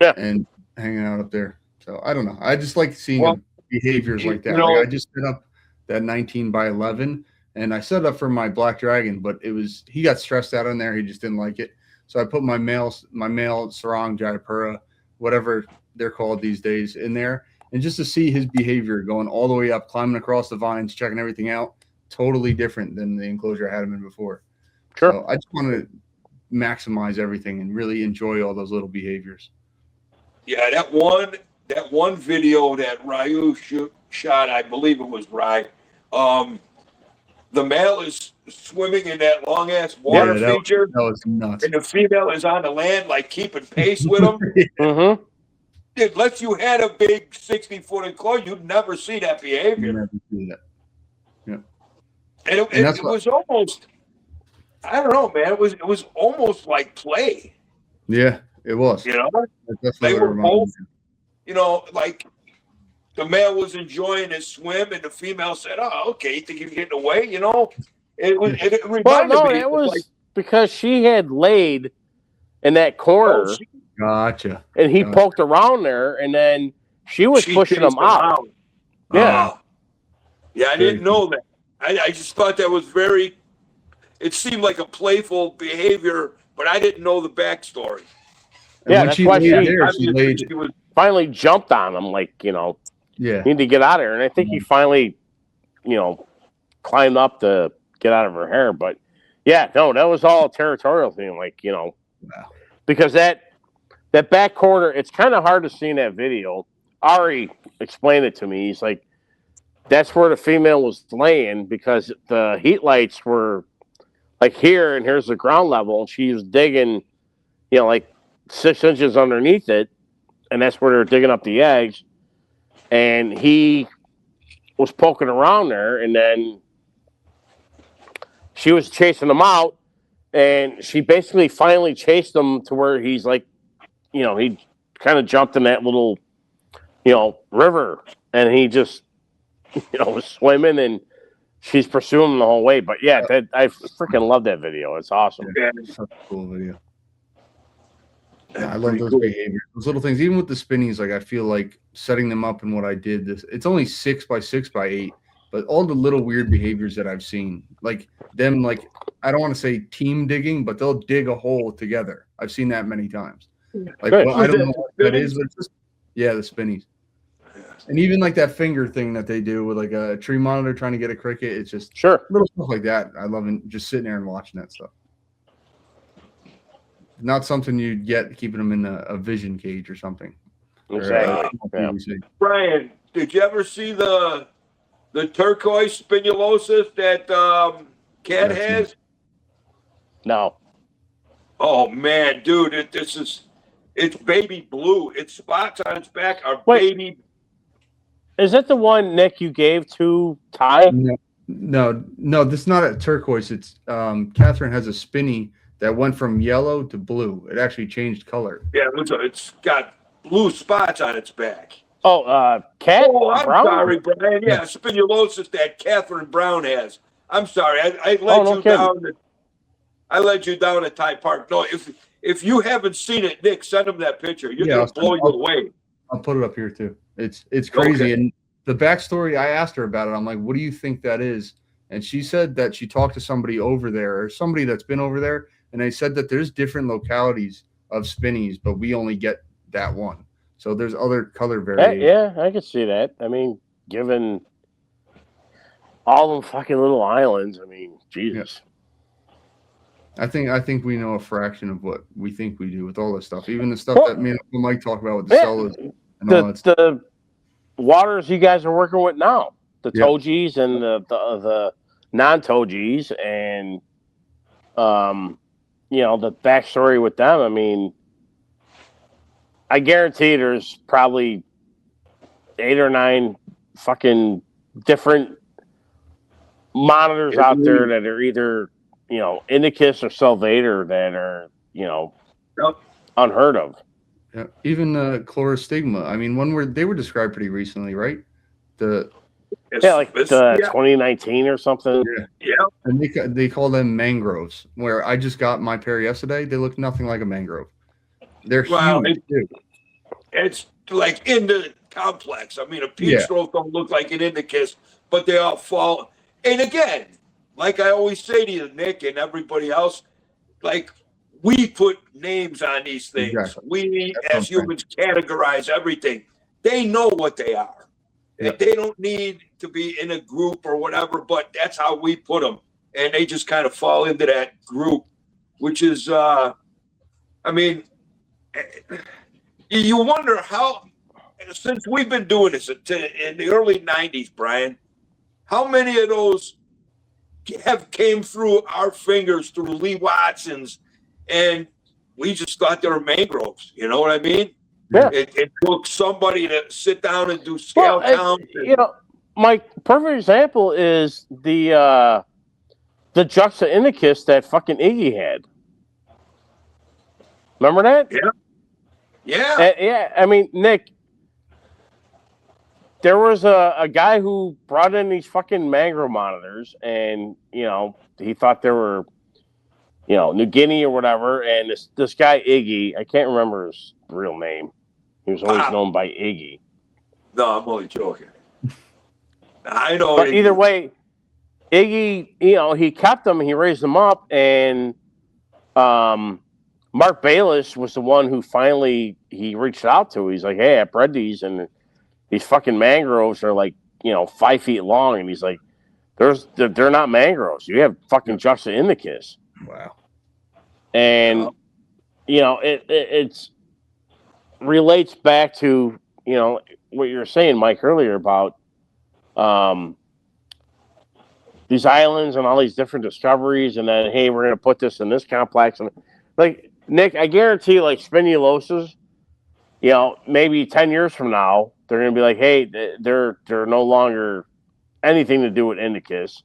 And hanging out up there. So I don't know. I just like seeing behaviors like that. You know, like I just set up that 19 by 11, and I set it up for my Black Dragon, but he got stressed out on there. He just didn't like it. So I put my male Sarang Jayapura, whatever they're called these days, in there, and just to see his behavior going all the way up, climbing across the vines, checking everything out, totally different than the enclosure I had him in before. Sure. So I just want to maximize everything and really enjoy all those little behaviors. Yeah, that one video that Ryu shot, I believe it was Ryan. The male is swimming in that long ass water feature. That was nuts. And the female is on the land, like keeping pace with him. It lets you had a big 60-foot enclosure. You'd never see that behavior. You never see that. Yeah. And it was almost, I don't know, man. It was almost like play. Yeah, it was. You know, they were both. You know, like the male was enjoying his swim, and the female said, "Oh, okay, you think you're getting away?" You know, it reminded me. It was like, because she had laid in that corner. Gotcha. And he poked around there, and then she was pushing him out. Yeah. Yeah, I didn't know that. I just thought that was very. It seemed like a playful behavior, but I didn't know the backstory. Yeah, that's why she finally jumped on him, like, you know, you need to get out of here. And I think he finally, you know, climbed up to get out of her hair. But yeah, no, that was all a territorial thing, like, you know, because that back corner, it's kind of hard to see in that video. Ari explained it to me. He's like, that's where the female was laying because the heat lights were like here, and here's the ground level, and she was digging, you know, like 6 inches underneath it. And that's where they're digging up the eggs. And he was poking around there, and then she was chasing him out, and she basically finally chased him to where he's like, you know, he kind of jumped in that little, you know, river, and he just, you know, was swimming, and she's pursuing him the whole way. But yeah, I freaking love that video. It's awesome. Yeah, such a cool video. Yeah, I love those behaviors, those little things. Even with the spinnies, like I feel like setting them up and what I did. It's only 6 by 6 by 8, but all the little weird behaviors that I've seen, like them, like I don't want to say team digging, but they'll dig a hole together. I've seen that many times. Like well, I don't know what that is, but it's just the spinnies. And even like that finger thing that they do with like a tree monitor trying to get a cricket, it's just little stuff like that. I love just sitting there and watching that stuff. Not something you'd get keeping them in a vision cage or something. Exactly. Bryan, did you ever see the turquoise spinulosus that Cat has? No. Oh man, dude, it's baby blue. Its spots on its back are baby. Is that the one, Nick, you gave to Ty? No, this is not a turquoise. It's Catherine has a spinny that went from yellow to blue. It actually changed color. Yeah, it's got blue spots on its back. Oh, Cat I'm Brown? sorry, Bryan. Yeah, spinulosus that Catherine Brown has. I'm sorry. I led you down. I led you down at Ty Park. No, if you haven't seen it, Nick, send him that picture. You're gonna blow you away. I'll put it up here too. It's crazy. Okay. And the backstory, I asked her about it. I'm like, what do you think that is? And she said that she talked to somebody over there, or somebody that's been over there, and they said that there's different localities of spinnies, but we only get that one. So there's other color variations. Yeah, I could see that. I mean, given all them fucking little islands, I mean, Jesus. Yeah. I think we know a fraction of what we think we do with all this stuff. Even the stuff that me and Mike talk about with the sellers and all that stuff. The waters you guys are working with now, the Toji's and the non-Toji's, and the backstory with them. I mean, I guarantee there's probably 8 or 9 fucking different monitors out there that are either, Indicus or Salvator that are, unheard of. Yeah, even chlorostigma. I mean, they were described pretty recently, right? The 2019 or something. Yeah. And they call them mangroves. Where I just got my pair yesterday, they look nothing like a mangrove. They're huge too. It's like in the complex. I mean, a peach stroke don't look like an indicus, but they all fall. And again, like I always say to you, Nick, and everybody else, like we put names on these things. Exactly. We, as humans, categorize everything. They know what they are. Yep. They don't need to be in a group or whatever, but that's how we put them. And they just kind of fall into that group, which is, you wonder how, since we've been doing this in the early 90s, Bryan, how many of those have came through our fingers through Lee Watson's, and we just thought they were mangroves. You know what I mean? Yeah. It took somebody to sit down and do scale counts. My perfect example is the Juxta Indicus that fucking Iggy had. Remember that? Yeah. Yeah. I mean, Nick, there was a guy who brought in these fucking mangrove monitors, and he thought they were, New Guinea or whatever. And this guy Iggy, I can't remember his real name. He was always known by Iggy. No, I'm only joking. I know. But either way, Iggy, he kept them, he raised them up, and Mark Bayless was the one who finally he reached out to. He's like, hey, I bred these, and these fucking mangroves are like, 5 feet long. And he's like, they're not mangroves. You have fucking Juxta Indicus. Wow. And, it's relates back to, what you were saying, Mike, earlier about these islands and all these different discoveries. And then, hey, we're going to put this in this complex. And like, Nick, I guarantee like spinuloses, maybe 10 years from now, they're going to be like, hey, they're no longer anything to do with Indicus,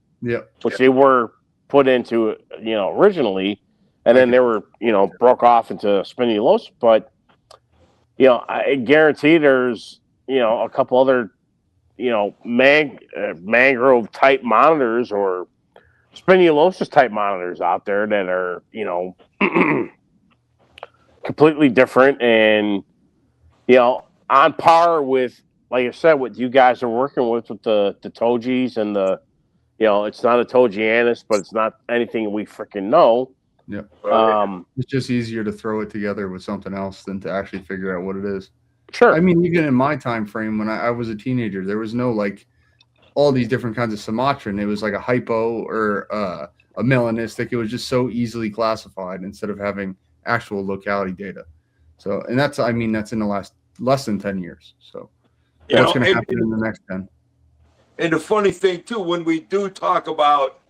which they were put into, originally, and then they were, broke off into spinulosis. But, I guarantee there's, a couple other, mangrove type monitors or spinulosis type monitors out there that are, completely different and, on par with, like I said, what you guys are working with the Togis and the, it's not a Togianus, but it's not anything we freaking know. Yeah. Um, It's just easier to throw it together with something else than to actually figure out what it is. Sure. I mean, even in my time frame when I was a teenager, there was no like all these different kinds of Sumatran. It was like a hypo or a melanistic. It was just so easily classified instead of having actual locality data. So, and that's in the last less than 10 years. So what's going to happen in the next 10? And the funny thing too, when we do talk about,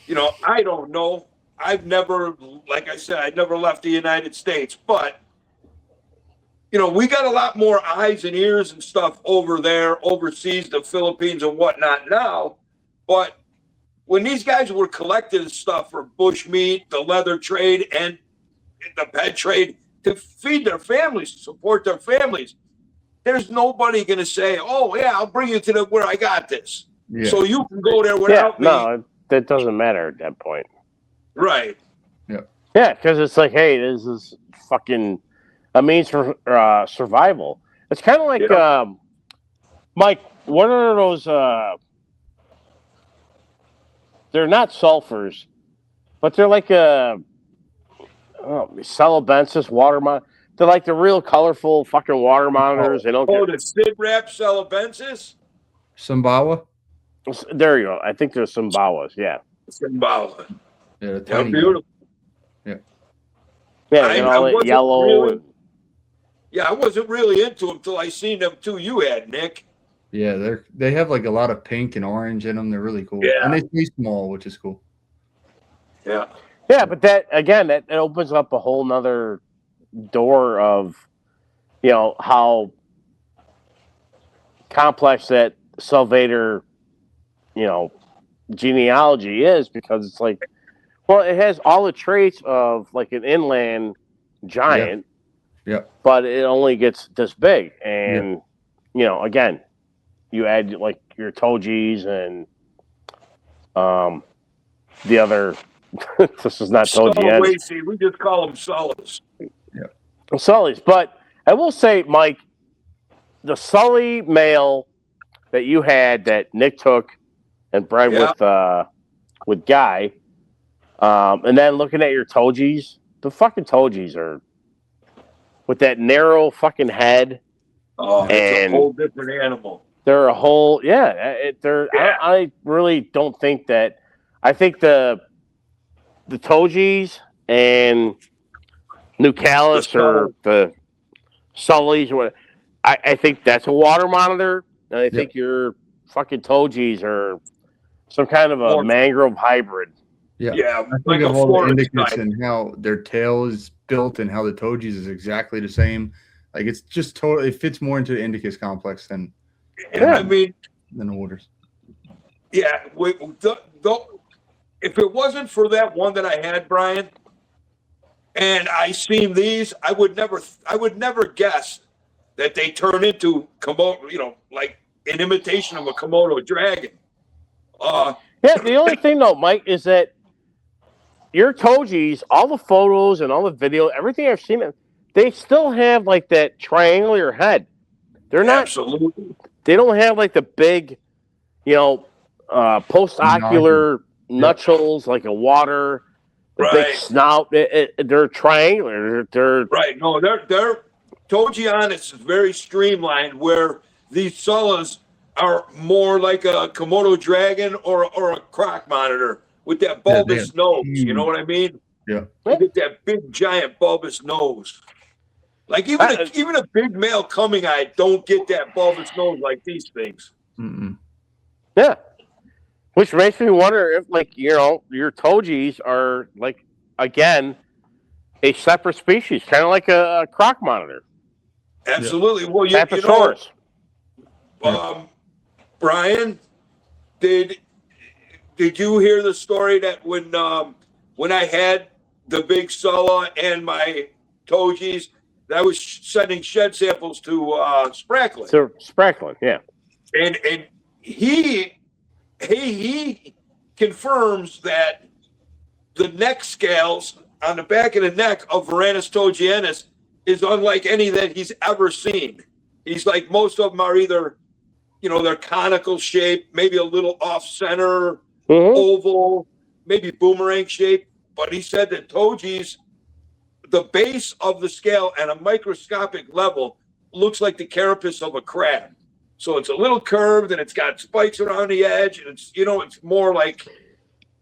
I don't know. I've never, like I said, I never left the United States, but we got a lot more eyes and ears and stuff over there, overseas, the Philippines and whatnot now. But when these guys were collecting stuff for bushmeat, the leather trade, and the pet trade to feed their families, to support their families, there's nobody going to say, "Oh yeah, I'll bring you to where I got this, so you can go there without me." No, that doesn't matter at that point. Right. Yeah. Yeah, because it's like, hey, this is fucking a means for survival. It's kind of like, Mike, what are those? They're not sulfurs, but they're like Celebensis water monitor. They're like the real colorful fucking water monitors. They don't the Sid Rap Celebensis? Sumbawa? There you go. I think there's some Bawas, yeah. Sumbawa. Yeah, They're beautiful. Yeah. Yeah, and all that yellow. Really, I wasn't really into them until I seen them too. You had, Nick. Yeah, they have like a lot of pink and orange in them. They're really cool. Yeah. And they stay small, which is cool. Yeah. Yeah, but that opens up a whole nother door of, how complex that Salvator, genealogy is, because it's like, well, it has all the traits of like an inland giant, but it only gets this big. And, again, you add like your Togis and the other, this is not Togi. We just call them Sullies. Yeah. Sullies. But I will say, Mike, the Sully male that you had that Nick took and bred with Guy, and then looking at your Togis, the fucking Togis are with that narrow fucking head. Oh, it's a whole different animal. They're a whole, I really don't think that. I think the Togis and Nucalus or the Sullies, or whatever, I think that's a water monitor, and I think your fucking Togis are some kind of a mangrove hybrid. Yeah, yeah. I think of all the indicas and how their tail is built and how the Togis is exactly the same. Like it's just totally, it fits more into the indicus complex than the orders. Yeah, if it wasn't for that one that I had, Brian, and I seen these, I would never guess that they turn into Komodo, like an imitation of a Komodo dragon. The only thing though, Mike, is that your Togis, all the photos and all the video, everything I've seen, they still have like that triangular head. They're not. Absolutely. They don't have like the big, post-ocular nutsoles like a water, big snout. They're triangular. They're right. No, they're Togianus is very streamlined, where these Sullas are more like a Komodo dragon or a croc monitor with that bulbous nose. You know what I mean? Yeah. You get that big giant bulbous nose. Like even a big male coming eye don't get that bulbous nose like these things. Mm-mm. Yeah. Which makes me wonder if, like, your Togis are, like, again, a separate species, kind of like a croc monitor. Absolutely. Yeah. Well, Brian, did you hear the story that when I had the big Sulla and my Togis, that I was sending shed samples to Sprackling? To Sprackling, yeah. And he confirms that the neck scales on the back of the neck of Varanus togienus is unlike any that he's ever seen. He's like, most of them are either, they're conical shape, maybe a little off center, oval, maybe boomerang shape. But he said that Toji's, the base of the scale at a microscopic level looks like the carapace of a crab. So it's a little curved and it's got spikes around the edge. And it's, it's more like,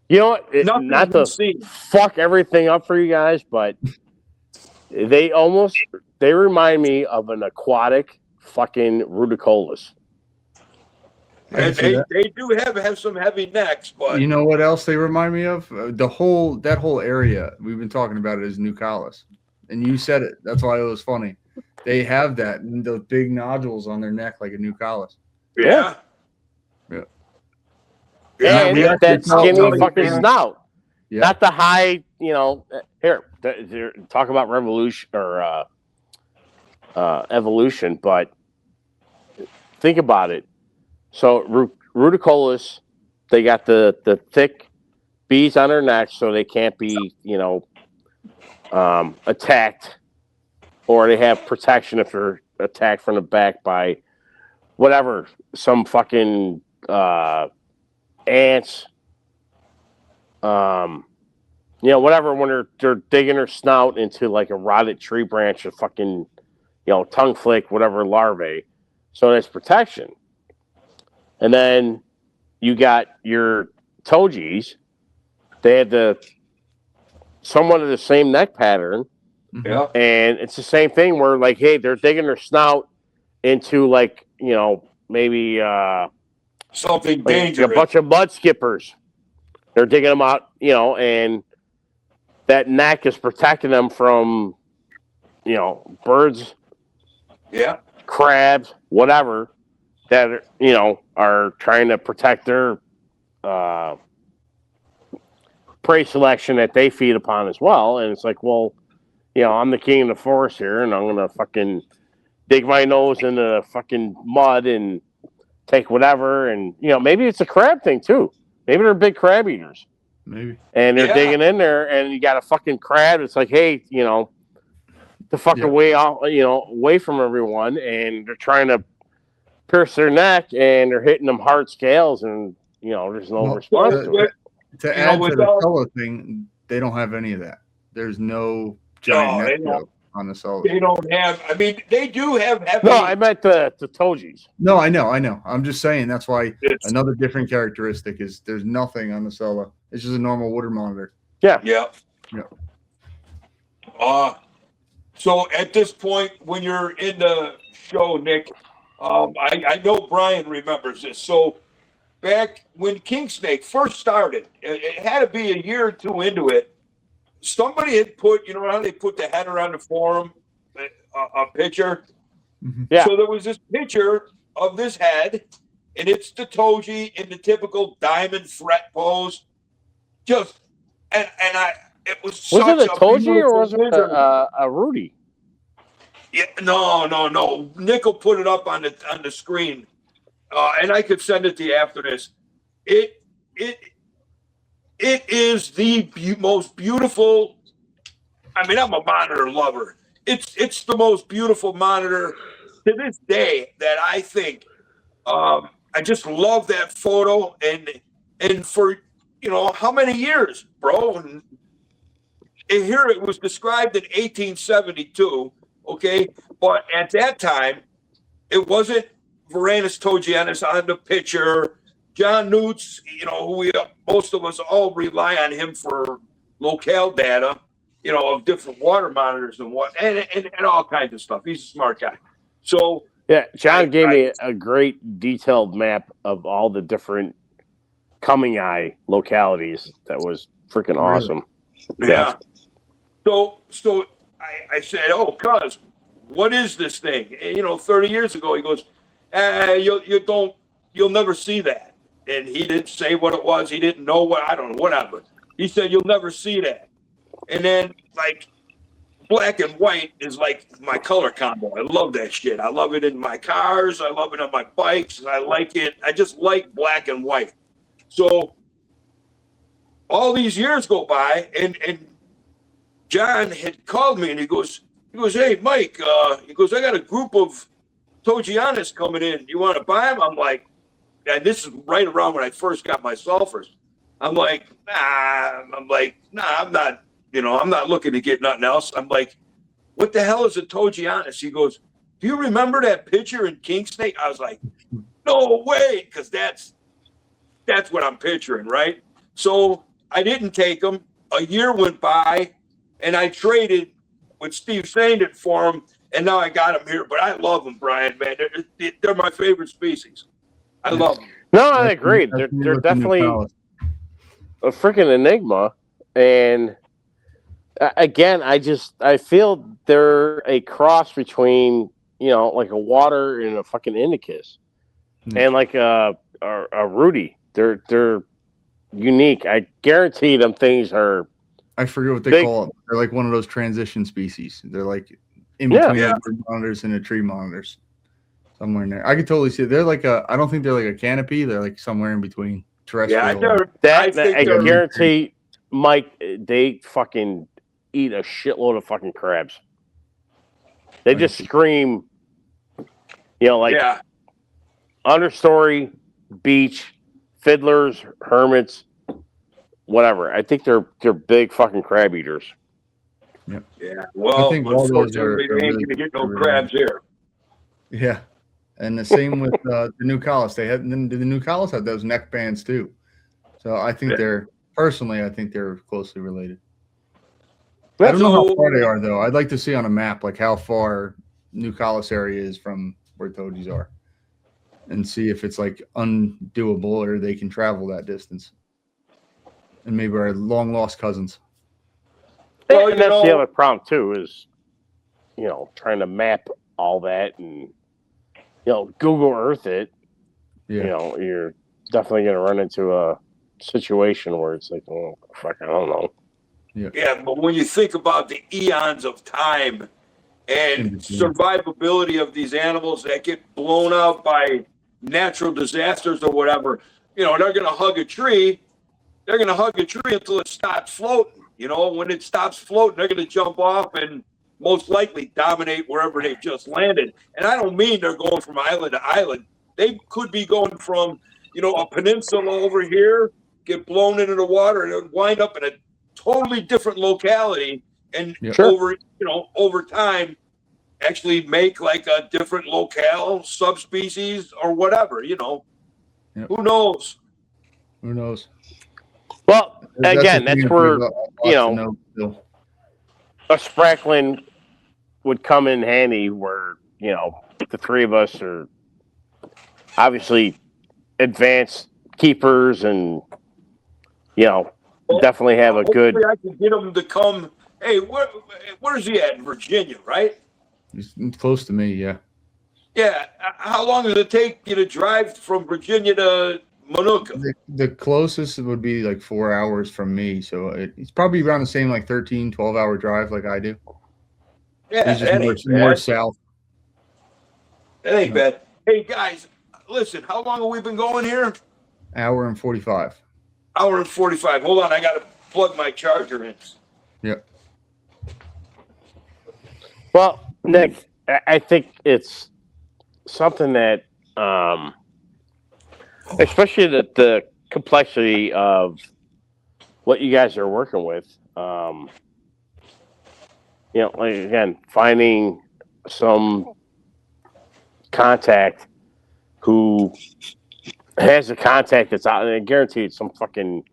not to fuck everything up for you guys, but they remind me of an aquatic fucking rudicolus. And they do have some heavy necks, but you know what else they remind me of? That whole area we've been talking about it is nucellus, and you said it. That's why it was funny. They have that and those big nodules on their neck like a nucellus. Yeah. And that skinny fucking snout. Yeah. Not the high, here, talk about revolution or evolution, but think about it. So rudicolus, they got the thick beads on their necks so they can't be, attacked, or they have protection if they're attacked from the back by whatever, some fucking ants, whatever, when they're digging their snout into like a rotted tree branch, or fucking, tongue flick, whatever larvae. So that's protection. And then you got your Tojis. They had somewhat of the same neck pattern. Yeah. And it's the same thing where, like, hey, they're digging their snout into, like, maybe something like dangerous. A bunch of mud skippers. They're digging them out, and that neck is protecting them from, birds, crabs, whatever, that are trying to protect their prey selection that they feed upon as well. And it's like, well, I'm the king of the forest here, and I'm gonna fucking dig my nose into the fucking mud and take whatever. And maybe it's a crab thing too. Maybe they're big crab eaters. Maybe. And they're digging in there, and you got a fucking crab. It's like, hey, the fuck away out, away from everyone, and they're trying to pierce their neck, and they're hitting them hard scales, and there's no response to it. To add to the solo thing, they don't have any of that. There's no giant neck on the solo. They don't have. I mean, they do have. No, I meant the Tojis. No, I know. I'm just saying that's why another different characteristic is there's nothing on the solo. It's just a normal water monitor. Yeah. Yeah. So at this point, when you're in the show, Nick, I know Bryan remembers this. So back when King Snake first started, it had to be a year or two into it. Somebody had put, how they put the header on the forum, a picture. Mm-hmm. Yeah. So there was this picture of this head, and it's the Toji in the typical diamond fret pose. It was it a Toji or was it a Rudy? Yeah, no. Nick will put it up on the screen, and I could send it to you after this. It is the most beautiful. I mean, I'm a monitor lover. It's the most beautiful monitor to this day that I think. I just love that photo, and for how many years, bro? And here it was described in 1872. Okay, but at that time, it wasn't Varanus togienus on the picture. John Newts, who most of us all rely on him for locale data, of different water monitors and and all kinds of stuff. He's a smart guy. So yeah, John gave me a great detailed map of all the different coming eye localities. That was freaking awesome. Yeah. So I said, "Oh, cuz, what is this thing?" And, 30 years ago, he goes, "You'll never see that." And he didn't say what it was. He didn't know what. I don't know, whatever. He said, "You'll never see that." And then, like, black and white is like my color combo. I love that shit. I love it in my cars. I love it on my bikes. I like it. I just like black and white. So all these years go by, and John had called me, and he goes, hey, Mike, he goes, I got a group of Togianis coming in. You want to buy them? I'm like, and this is right around when I first got my sulfurs. I'm like, nah, I'm not, I'm not looking to get nothing else. I'm like, what the hell is a Togianis? He goes, do you remember that picture in King Snake? I was like, no way, because that's what I'm picturing, right? So I didn't take them. A year went by, and I traded with Steve Sandin for them, and now I got them here. But I love them, Brian, man. They're my favorite species. I love them. No, I agree. They're definitely a freaking enigma. And again, I feel they're a cross between, like a water and a fucking Indicus, and like a Rudy. They're unique. I guarantee them things are. I forget what they call it. They're like one of those transition species. They're like in between bird monitors and the tree monitors. Somewhere in there. I could totally see it. They're like I don't think they're like a canopy. They're like somewhere in between terrestrial. Yeah, I guarantee, Mike, they fucking eat a shitload of fucking crabs. They just scream, understory, beach, fiddlers, hermits, whatever. I think they're big fucking crab eaters. Yep. Yeah. Well, unfortunately, they ain't gonna get no crabs here. Yeah. And the same with the Nucellus. The Nucellus had those neck bands too. So I think they're closely related. I don't know how far they are though. I'd like to see on a map like how far Nucellus area is from where Togies are, and see if it's like undoable or they can travel that distance. And maybe our long lost cousins. Well, and that's the other problem too is, trying to map all that and. Google Earth it. Yeah. You're definitely going to run into a situation where it's like, oh, fuck, I don't know. Yeah, but when you think about the eons of time and survivability of these animals that get blown out by natural disasters or whatever, they're going to hug a tree. They're going to hug a tree until it stops floating. When it stops floating, they're going to jump off and most likely dominate wherever they've just landed. And I don't mean they're going from island to island. They could be going from, a peninsula over here, get blown into the water, and wind up in a totally different locality. And over time, actually make like a different locale, subspecies, or whatever, Who knows? Who knows? Well, again, that's where, a Sprackling would come in handy where, the three of us are obviously advanced keepers and, definitely have a good. I can get them to come. Hey, where's he at? In Virginia, right? He's close to me, yeah. Yeah. How long does it take you to drive from Virginia to Manuka? The closest would be like 4 hours from me, so it's probably around the same like 13, 12-hour drive like I do. Yeah, he's just more south. That ain't bad. Hey guys, listen, how long have we been going here? Hour and 45. Hour and 45. Hold on, I gotta plug my charger in. Yep. Well, Nick, I think it's something that especially the complexity of what you guys are working with. Like again, finding some contact who has a contact that's out, and I guarantee it's some fucking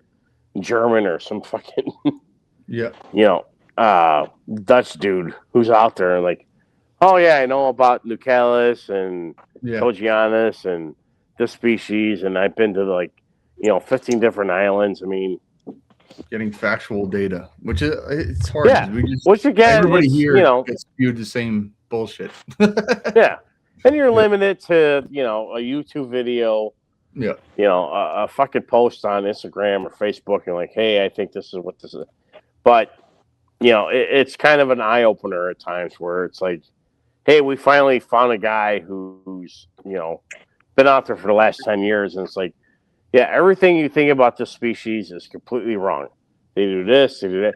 German or some fucking Dutch dude who's out there and like, oh yeah, I know about Nucellus and Togianus and this species, and I've been to 15 different islands. I mean, getting factual data, which is it's hard. Yeah, which again, everybody here gets spewed the same bullshit. Yeah, and you're limited to a YouTube video. Yeah, a fucking post on Instagram or Facebook, and like, hey, I think this is what this is. But it's kind of an eye opener at times where it's like, hey, we finally found a guy who's been out there for the last 10 years, and it's like, yeah, everything you think about this species is completely wrong. They do this, they do that.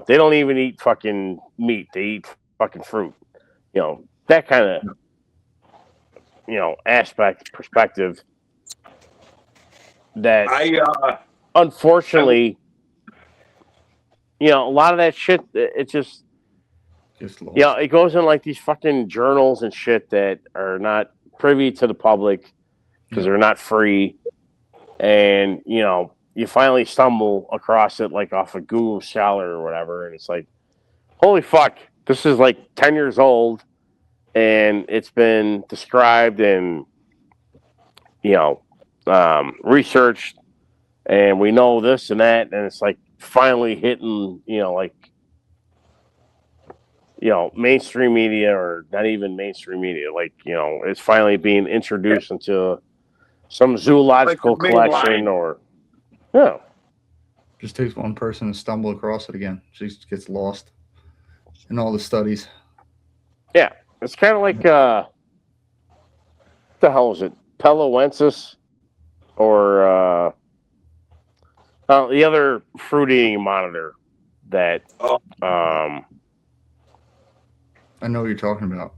They don't even eat fucking meat. They eat fucking fruit. That kind of aspect perspective that unfortunately a lot of that shit, it just lost. it goes in like these fucking journals and shit that are not privy to the public because they're not free, and you finally stumble across it like off of Google Scholar or whatever, and it's like, holy fuck, this is like 10 years old, and it's been described and researched, and we know this and that, and it's like finally hitting mainstream media, or not even mainstream media, it's finally being introduced into some zoological collection, or just takes one person to stumble across it again. She just gets lost in all the studies. Yeah, it's kind of like what the hell is it, Peloensis, or the other fruit eating monitor that I know what you're talking about.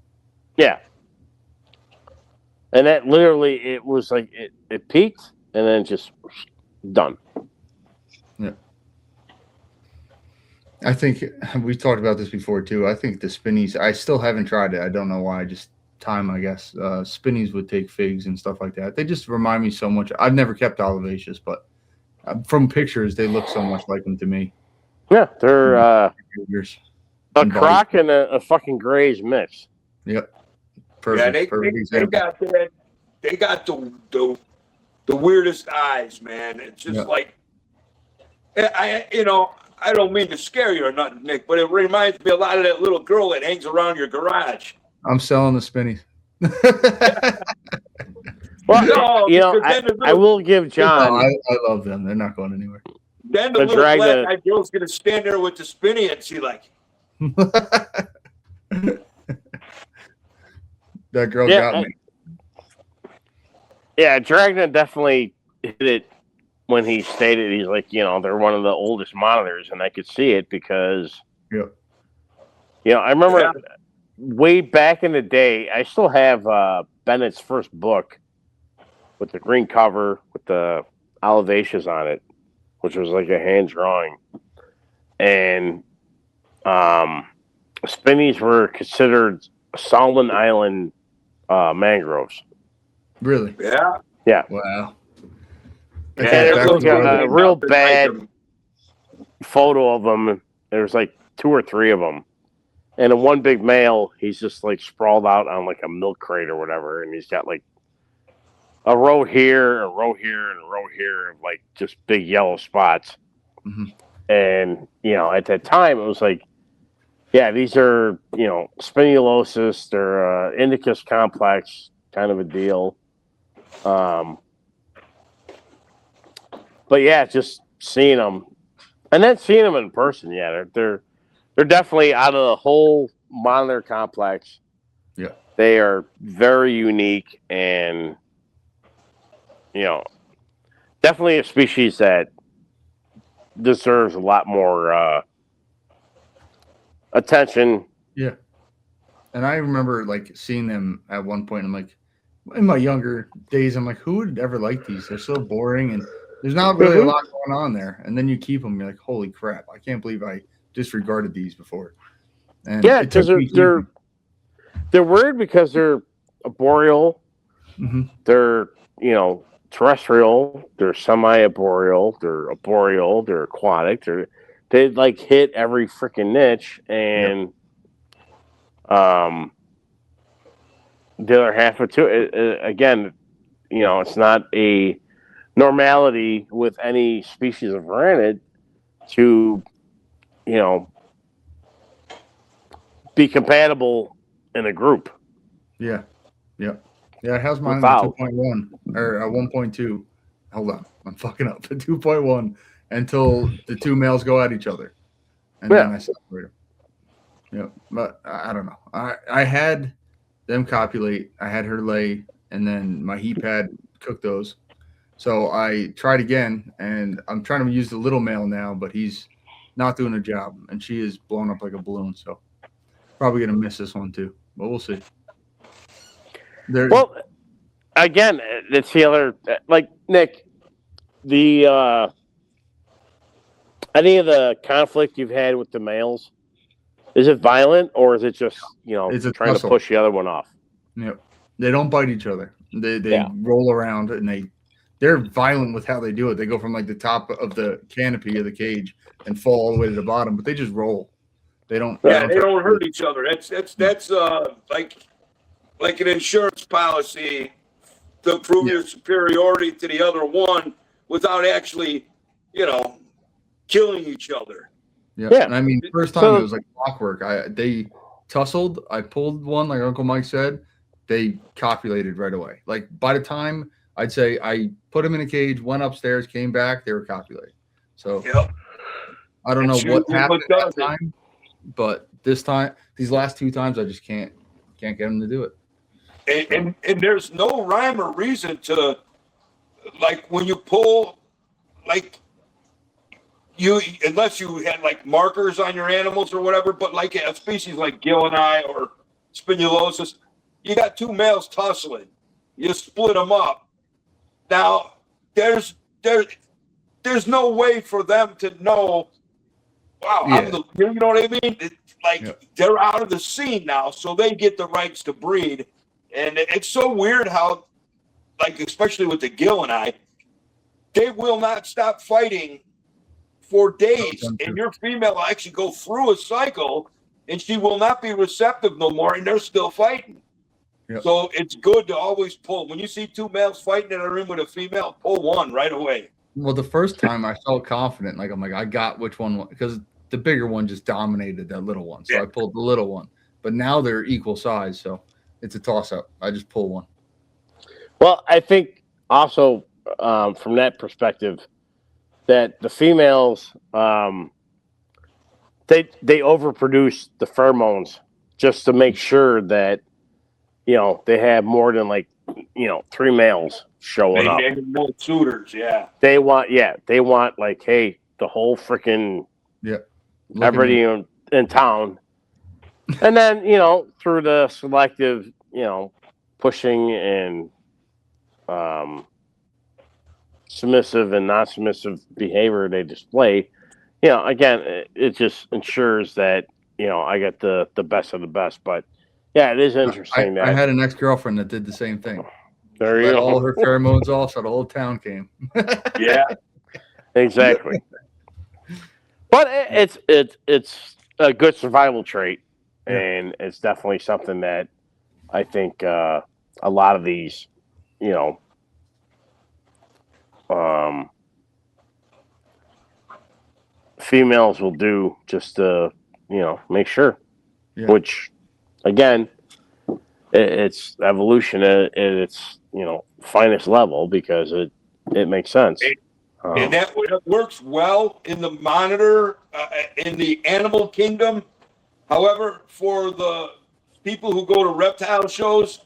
Yeah. And that literally, it was like, it peaked and then just done. Yeah. I think we talked about this before too. I think the spinnies, I still haven't tried it. I don't know why, just time, I guess. Spinnies would take figs and stuff like that. They just remind me so much. I've never kept olivaceous, but from pictures, they look so much like them to me. Yeah, they're a croc and a fucking graze mix. Yep. Perfect. Yeah, they got the weirdest eyes, man. It's just like, I don't mean to scare you or nothing, Nick, but it reminds me a lot of that little girl that hangs around your garage. I'm selling the spinnies. Well, no, I will give John. I love them. They're not going anywhere. Then the little black-eyed girl's going to stand there with the spinny and see like. That girl got me. Yeah, Dragna definitely hit it when he stated, he's like, they're one of the oldest monitors, and I could see it because, I remember way back in the day, I still have Bennett's first book with the green cover with the elevations on it, which was like a hand drawing. And spinnies were considered Solomon Island mangroves. Really? Yeah. Yeah. Wow. And it was a real bad photo of them. There's like 2 or 3 of them. And in one big male, he's just like sprawled out on like a milk crate or whatever. And he's got like a row here, a row here, and a row here of like just big yellow spots. Mm-hmm. And, at that time, it was like, yeah, these are, spinulosis. They're indicus complex kind of a deal. But yeah, just seeing them, and then seeing them in person, yeah, they're definitely out of the whole monitor complex. Yeah, they are very unique, and definitely a species that deserves a lot more attention. Yeah, and I remember like seeing them at one point. I'm like, in my younger days, I'm like, who would ever like these? They're so boring, and there's not really a lot going on there. And then you keep them, you're like, holy crap! I can't believe I disregarded these before. And yeah, because they're weird because they're arboreal. Mm-hmm. They're terrestrial. They're semi-arboreal. They're arboreal. They're aquatic. They like hit every freaking niche, and the other half of it, again, it's not a normality with any species of Varanid to, be compatible in a group. Yeah. How's mine at 2.1 or 1.2? Hold on, I'm fucking up. At 2.1 until the 2 males go at each other. and then I separate them. Yeah, but I don't know. I had them copulate. I had her lay, and then my heat pad cooked those. So I tried again, and I'm trying to use the little male now, but he's not doing a job, and she is blown up like a balloon. So probably gonna miss this one too, but we'll see. Well, again, it's the other, like Nick, the any of the conflict you've had with the males, is it violent or is it just it's a trying tussle. to push the other one off? Yep. They don't bite each other. They roll around and they're violent with how they do it. They go from like the top of the canopy of the cage and fall all the way to the bottom, but they just roll. They don't. Yeah, they don't hurt each other. That's like an insurance policy to prove your superiority to the other one without actually, killing each other. Yeah. And I mean, first time it was like clockwork. They tussled. I pulled one, like Uncle Mike said. They copulated right away. Like by the time I'd say I put them in a cage, went upstairs, came back, they were copulating. So I don't know what happened at that time, but this time, these last 2 times, I just can't get them to do it. And there's no rhyme or reason to, like, when you pull, like, unless you had like markers on your animals or whatever, but like a species like gillini or spinulosus, you got 2 males tussling. You split them up. Now, there's no way for them to know, wow, you know what I mean? They're out of the scene now, so they get the rights to breed. And it's so weird how, like, especially with the gillini, they will not stop fighting for days. And your female will actually go through a cycle, and she will not be receptive no more, and they're still fighting. Yep. So it's good to always pull. When you see 2 males fighting in a room with a female, pull one right away. Well, the first time I felt confident. Like, I'm like, I got which one, because the bigger one just dominated that little one. So I pulled the little one. But now they're equal size, so it's a toss-up. I just pull one. Well, I think also from that perspective that the females, they overproduce the pheromones just to make sure that they have more than 3 males showing up. They more suitors, They want like, hey, the whole freaking everybody in town, and then through the selective pushing and submissive and non-submissive behavior they display, again, it just ensures that I get the best of the best. But yeah, it is interesting. I had an ex-girlfriend that did the same thing. There you go. All her pheromones off, so the whole town came. Yeah, exactly. But it's a good survival trait, and it's definitely something that I think a lot of these, females will do just to make sure. Which, again, it's evolution at its finest level, because it makes sense. And that works well in the monitor, in the animal kingdom. However, for the people who go to reptile shows,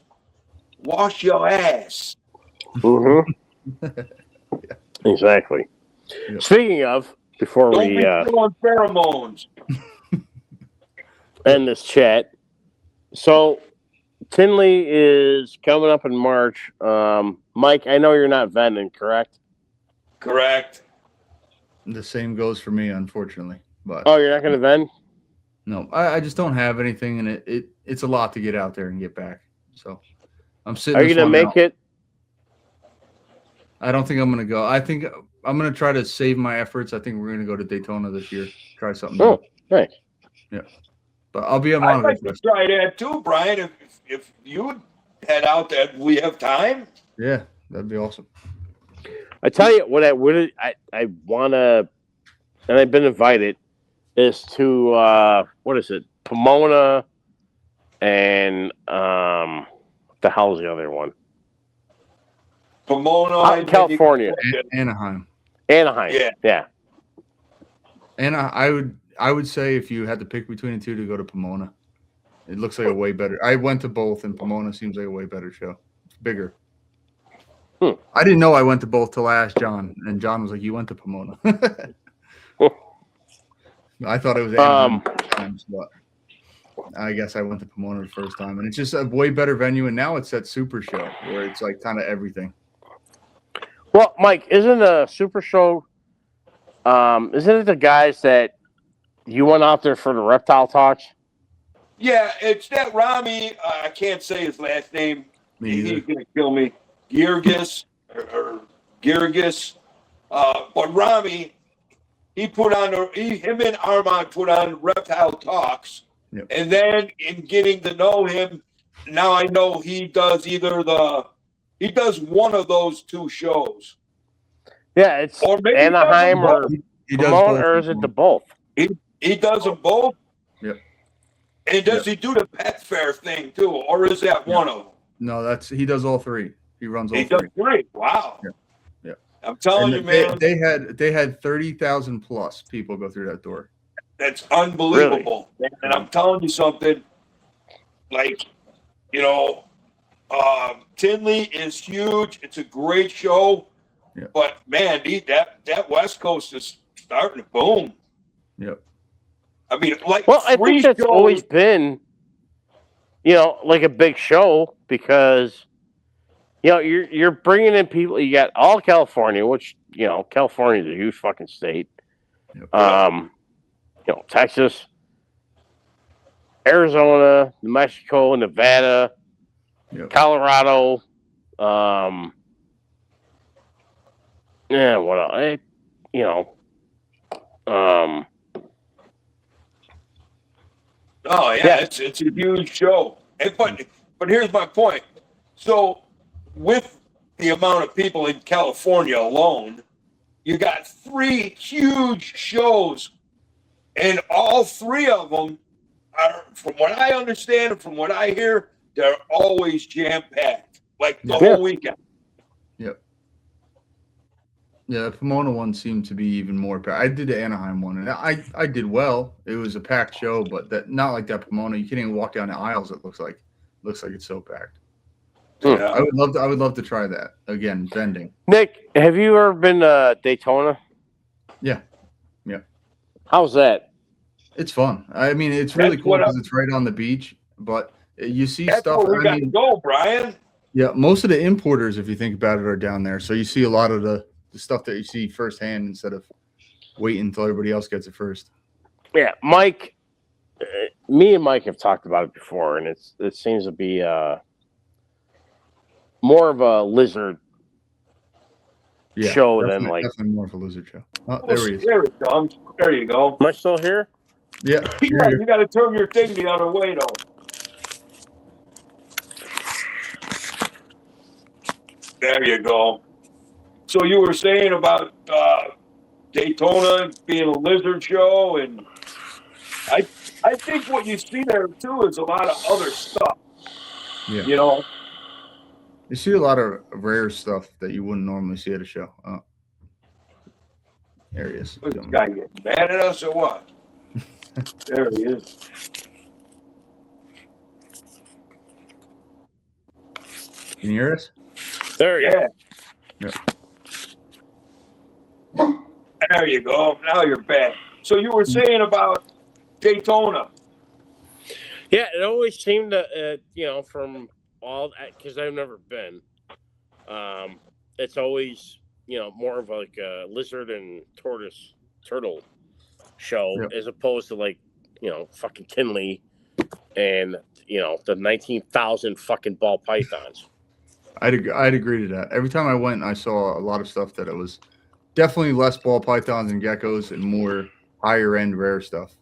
wash your ass. Mm-hmm. Exactly. Yep. Speaking of, before Don't we be throwing pheromones. end this chat, so Tinley is coming up in March. Mike, I know you're not vending, correct? Correct. The same goes for me, unfortunately. But you're not going to vend? No, I just don't have anything, and it's a lot to get out there and get back. So I'm sitting. Are you going to make it? I don't think I'm going to go. I think I'm going to try to save my efforts. I think we're going to go to Daytona this year. Try something. Oh, nice. Yeah. But I'll be on I'd like to try that too, Brian. If you would head out there, we have time. Yeah, that'd be awesome. I tell you what, I want to, and I've been invited, is to what is it, Pomona, and what the hell is the other one? Pomona, California, Anaheim. Yeah. And I would, I would say if you had to pick between the two, to go to Pomona. It looks like a way better. I went to both, and Pomona seems like a way better show. It's bigger. I didn't know I went to both till I asked John, and John was like, "You went to Pomona." I thought it was Anaheim times, but I guess I went to Pomona the first time, and it's just a way better venue. And now it's that Super Show where it's like kind of everything. Well, Mike, isn't a Super Show? Isn't it the guys that you went out there for the reptile talks? Yeah, it's that Rami. I can't say his last name. He's gonna kill me. Girgis or Girgis. But Rami, him and Armand put on reptile talks, and then in getting to know him, now I know he does one of those two shows. Yeah, it's or maybe Anaheim or Pomona, or is it the both? He does them both. Yep. And does he do the pet fair thing too, or is that one of them? No, he does all three. He runs all three. He does three. Wow. Yeah. I'm telling you, man. They had 30,000 plus people go through that door. That's unbelievable. Really? And I'm telling you something. Like, Tinley is huge. It's a great show. Yeah. But man, that West Coast is starting to boom. Yep. I mean, I think that's always been, like a big show because, you're bringing in people. You got all California, which California is a huge fucking state. Yep. Texas, Arizona, New Mexico, Nevada, Colorado. Yeah, what else? Oh yeah, it's a huge show. But here's my point. So with the amount of people in California alone, you got 3 huge shows, and all 3 of them are, from what I understand and from what I hear, they're always jam-packed, like the whole weekend. Yep. Yeah, the Pomona one seemed to be even more packed. I did the Anaheim one, and I did well. It was a packed show, but not like that Pomona. You can't even walk down the aisles. It looks like it's so packed. Yeah. I would love to try that again. Vending. Nick, have you ever been to Daytona? Yeah. How's that? It's fun. I mean, it's really cool because it's right on the beach. But you see stuff. Where we got to go, Brian. Yeah, most of the importers, if you think about it, are down there. So you see a lot of the stuff that you see firsthand instead of waiting until everybody else gets it first. Yeah, Mike. Me and Mike have talked about it before, and it seems to be more of a lizard show than like definitely more of a lizard show. Oh, there he is. There it comes. There you go. Am I still here? Yeah. You got to turn your thing the other way, though. There you go. So you were saying about Daytona being a lizard show, and I think what you see there too is a lot of other stuff. Yeah. You see a lot of rare stuff that you wouldn't normally see at a show. There he is. This guy getting mad at us or what? There he is. Can you hear us? There you go. Yeah. There you go. Now you're back. So you were saying about Daytona. Yeah, it always seemed to, from all that, because I've never been. It's always, more of like a lizard and turtle show as opposed to like, fucking Tinley and, the 19,000 fucking ball pythons. I'd agree to that. Every time I went, I saw a lot of stuff that it was definitely less ball pythons and geckos and more higher end rare stuff.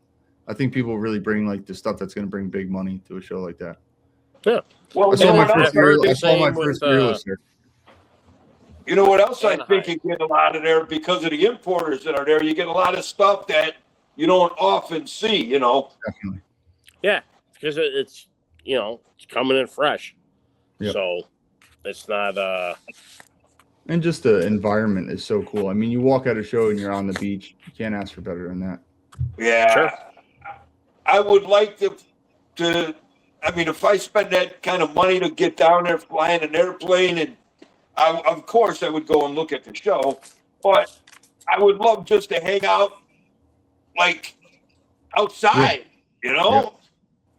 I think people really bring like the stuff that's going to bring big money to a show like that. Yeah. Well, I saw my first fearless there. You know what else I think you get a lot of there because of the importers that are there? You get a lot of stuff that you don't often see, Definitely. Yeah, because it's it's coming in fresh. Yep. So it's not and just the environment is so cool. I mean, you walk out a show and you're on the beach. You can't ask for better than that. Yeah. Sure. I would like to, I mean, if I spend that kind of money to get down there flying an airplane, and of course I would go and look at the show, but I would love just to hang out like outside, you know? Yeah.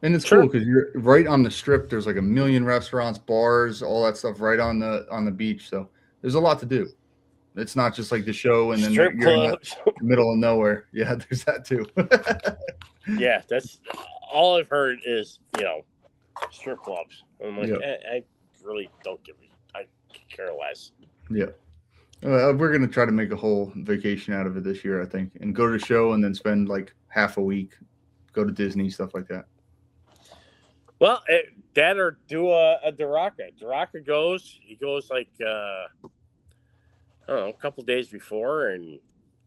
And it's Sure. cool because you're right on the strip. There's like a million restaurants, bars, all that stuff right on the beach. So there's a lot to do. It's not just like the show and then Strip you're in clubs. the middle of nowhere. Yeah, there's that too. Yeah, that's all I've heard is, strip clubs. I'm like, Yeah. I really don't give I care less. Yeah. We're going to try to make a whole vacation out of it this year, I think, and go to the show and then spend like half a week, go to Disney, stuff like that. Well, that or do a Daraka. Daraka he goes like, I don't know, a couple days before and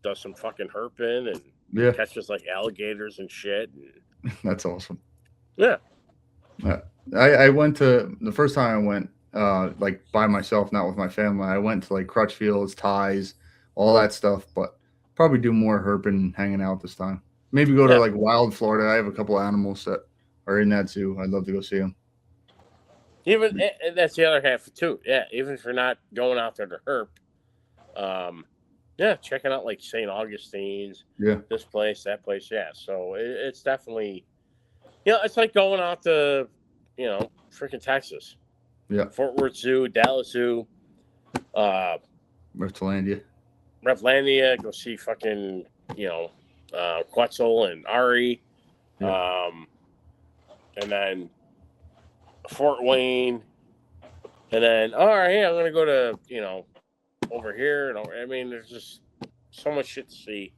does some fucking herping and Yeah, catches like alligators and shit. And, that's awesome. yeah. I went to the first time I went, like by myself, not with my family. I went to like Crutchfields, Ties, all that stuff, but probably do more herping and hanging out this time. Maybe go to like Wild Florida. I have a couple animals that are in that zoo. I'd love to go see them. Even that's the other half too. Yeah, even if you're not going out there to herp, checking out like St. Augustine's, this place, that place. Yeah, so it's definitely, it's like going out to, freaking Texas. Yeah, Fort Worth Zoo, Dallas Zoo, Reptilandia. Reptilandia. Go see fucking, Quetzal and Ari, and then Fort Wayne, and then all right, hey, I'm gonna go to over here, and I mean, there's just so much shit to see.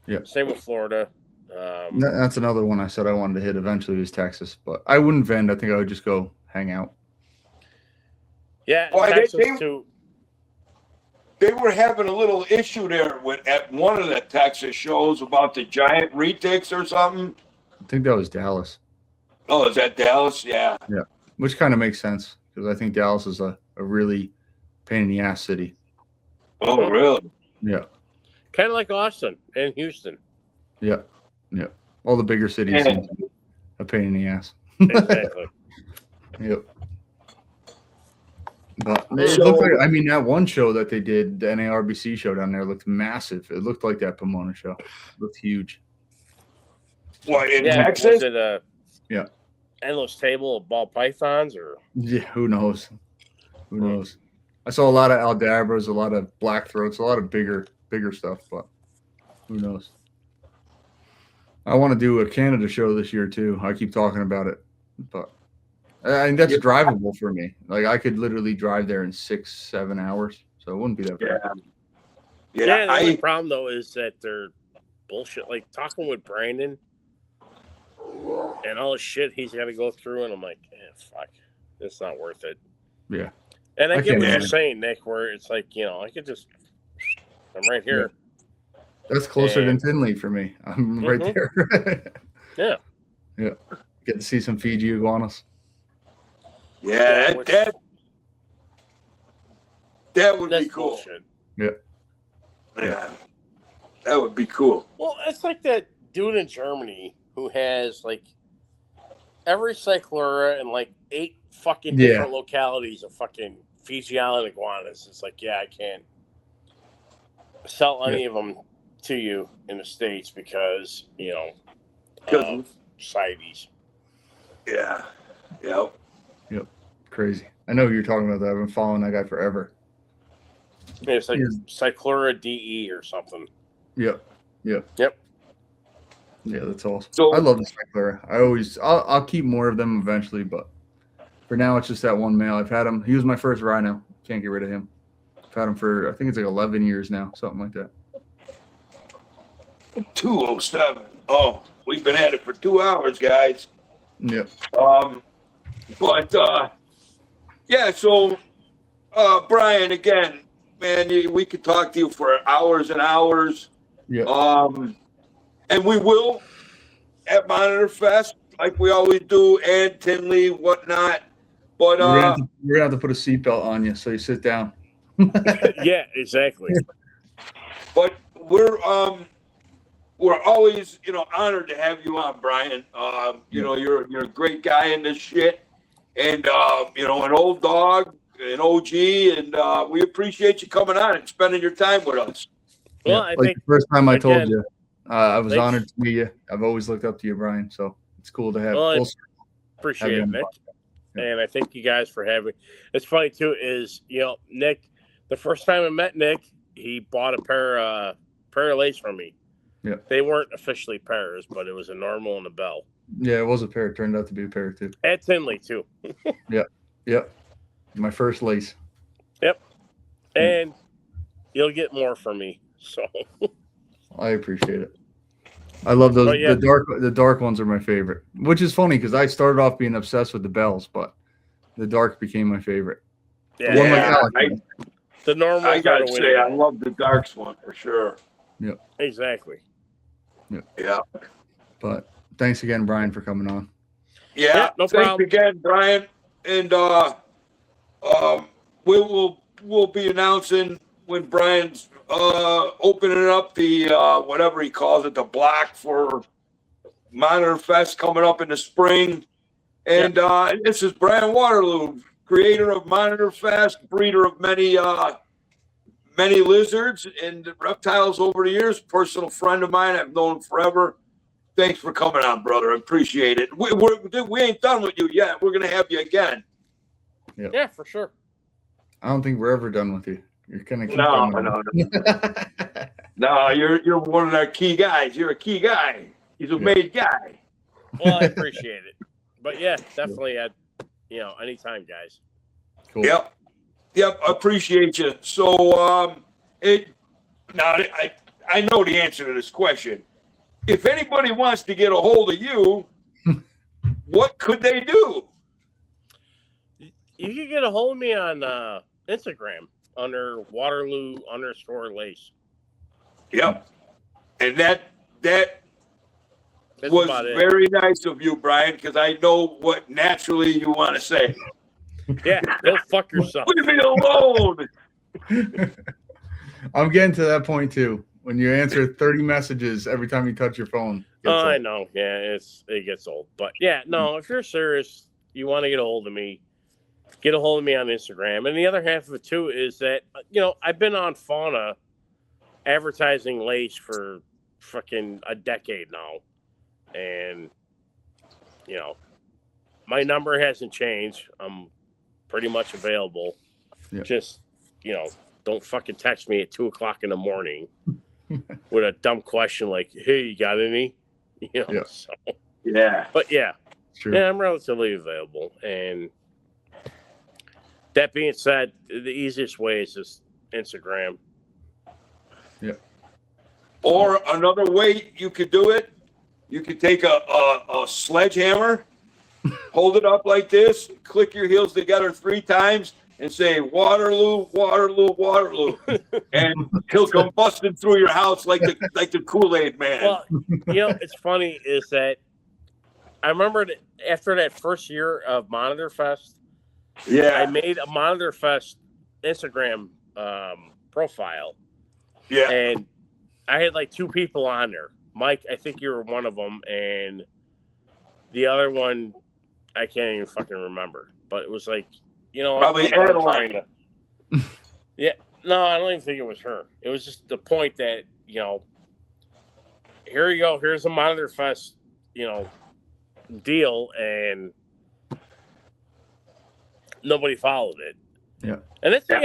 Yeah. Same with Florida. That's another one I said I wanted to hit eventually was Texas, but I wouldn't vend. I think I would just go hang out. Yeah, Well, Texas too. They were having a little issue there at one of the Texas shows about the giant retics or something. I think that was Dallas. Oh, is that Dallas? Yeah. Yeah, which kind of makes sense because I think Dallas is a really pain in the ass city. Oh, really? Yeah. Kind of like Austin and Houston. Yeah. Yeah. All the bigger cities seem to be a pain in the ass. Exactly. Yep. But it looked like, I mean, that one show that they did, the NARBC show down there, looked massive. It looked like that Pomona show. It looked huge. What, in Texas? Was it Yeah. endless table of ball pythons or? Yeah, who knows? Who knows? I saw a lot of aldabras, a lot of black throats, a lot of bigger stuff, but who knows? I want to do a Canada show this year too. I keep talking about it, but I think that's drivable for me. Like I could literally drive there in 6-7 hours, so it wouldn't be that bad. Yeah. The only problem though is that they're bullshit. Like talking with Brandon and all the shit he's got to go through, and I'm like, fuck, it's not worth it. Yeah. And I get what you're saying, Nick, where it's like, I could just, I'm right here. Yeah. That's closer than Tinley for me. I'm right there. Yeah. Yeah. Get to see some Fiji iguanas. Yeah, that would be cool. Bullshit. Yeah. That would be cool. Well, it's like that dude in Germany who has like every cyclura and like 8 fucking different localities of fucking Fiji Island iguanas. It's like, I can't sell any of them to you in the States because, of CITES. Yeah. Yep. Crazy. I know who you're talking about that. I've been following that guy forever. Yeah, it's like Cyclura DE or something. Yep. Yeah, that's awesome. So, I love the Cyclura. I'll keep more of them eventually, but for now it's just that one male. I've had him. He was my first rhino. Can't get rid of him. I've had him for I think it's like 11 years now, something like that. 207. Oh, we've been at it for 2 hours, guys. Yep. So Bryan, again, man, we could talk to you for hours and hours. Yeah. And we will at Monitorfest, like we always do, and Tinley, whatnot. But we're gonna have to put a seatbelt on you so you sit down. Yeah, exactly. But we're we're always, honored to have you on, Bryan. You're a great guy in this shit, and an old dog, an OG, and we appreciate you coming on and spending your time with us. Well, I like think the first time I told again, you, I was thanks. honored to meet you. I've always looked up to you, Bryan. So it's cool to have. Well, I full appreciate have you it, on the Nick. Yeah. And I thank you guys for having. It's funny too. Is Nick? The first time I met Nick, he bought a pair of lace from me. Yeah. They weren't officially pairs, but it was a normal and a bell. Yeah, it was a pair. It turned out to be a pair too. At Tinley too. Yep. My first lace. Yep. And you'll get more from me. So I appreciate it. I love those. But yeah. The dark ones are my favorite, which is funny because I started off being obsessed with the bells, but the dark became my favorite. yeah, The one like Yeah, Alex. the normal. I gotta say, I love the darks one for sure. Exactly. Yeah. But thanks again, Bryan, for coming on. Yeah, no thanks problem. again, Bryan. And we'll be announcing when Bryan's opening up the whatever he calls it, the block for Monitorfest coming up in the spring. And this is Bryan Waterloo, creator of Monitorfest, breeder of many lizards and reptiles over the years. Personal friend of mine, I've known him forever. Thanks for coming on, brother. I appreciate it. We ain't done with you yet. We're gonna have you again. Yeah, for sure. I don't think we're ever done with you. You're gonna keep No, coming. No, you're one of our key guys. You're a key guy. He's a made guy. Well, I appreciate it. But yeah, definitely anytime, guys. Cool. Yep. I appreciate you. So I know the answer to this question. If anybody wants to get a hold of you, what could they do? You can get a hold of me on Instagram under Waterloo_lace. Yep. And that That's was about it. very nice of you, Bryan, because I know what naturally you want to say. Yeah, go fuck yourself. Leave me alone. I'm getting to that point too. When you answer 30 messages every time you touch your phone. I know. Yeah, it gets old. But yeah, no, if you're serious, you want to get a hold of me, get a hold of me on Instagram. And the other half of it too is that, I've been on Fauna advertising lace for fucking a decade now. And, my number hasn't changed. I'm pretty much available. Yeah. Just, don't fucking text me at 2:00 in the morning with a dumb question like, "Hey, you got any?" Yeah. So, Yeah. but yeah, True. yeah, I'm relatively available. And that being said, the easiest way is just Instagram. Yeah. Or another way you could do it, you could take a sledgehammer, hold it up like this, click your heels together 3 times, and say, Waterloo, Waterloo, Waterloo. And he'll come busting through your house like the Kool-Aid man. Well, it's funny is that I remember that after that first year of Monitorfest, I made a Monitorfest Instagram profile. Yeah. And I had like 2 people on there. Mike, I think you were one of them, and the other one, I can't even fucking remember. But it was like, probably Adeline. Yeah, no, I don't even think it was her. It was just the point that here you go. Here's a Monitorfest, deal, and nobody followed it. Yeah. And that's I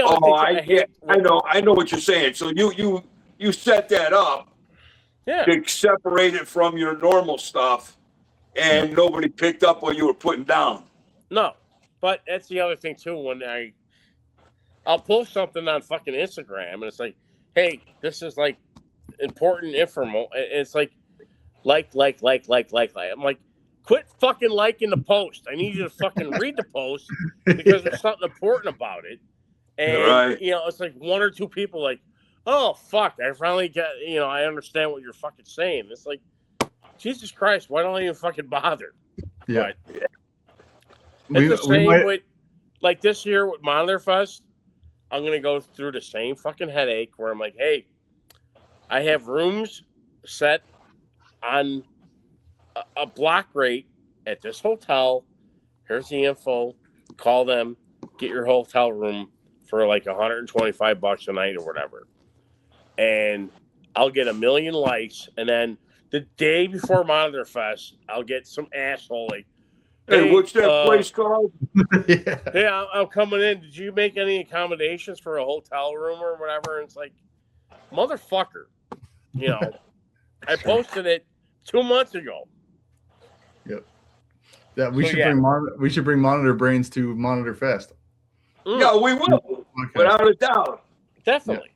know what you're saying. So you set that up to separate it from your normal stuff, and nobody picked up what you were putting down. No, but that's the other thing too. When I'll post something on fucking Instagram, and it's like, hey, this is like important info. It's like. I'm like, quit fucking liking the post. I need you to fucking read the post because there's something important about it. And it's like 1 or 2 people like, oh fuck, I finally get, I understand what you're fucking saying. It's like, Jesus Christ, why don't I even fucking bother? Yeah. But it's the same with like this year with Monitorfest. I'm gonna go through the same fucking headache where I'm like, hey, I have rooms set on a block rate at this hotel. Here's the info. Call them. Get your hotel room for like $125 a night or whatever. And I'll get 1 million likes. And then the day before Monitorfest, I'll get some asshole like, Hey, what's that place called? Yeah. hey, I'm coming in. Did you make any accommodations for a hotel room or whatever? And it's like, motherfucker. You know, I posted it 2 months ago. Yep. Yeah, we So, should bring Monitor Brains to Monitorfest. Yeah, we will. Okay. Without a doubt. Definitely.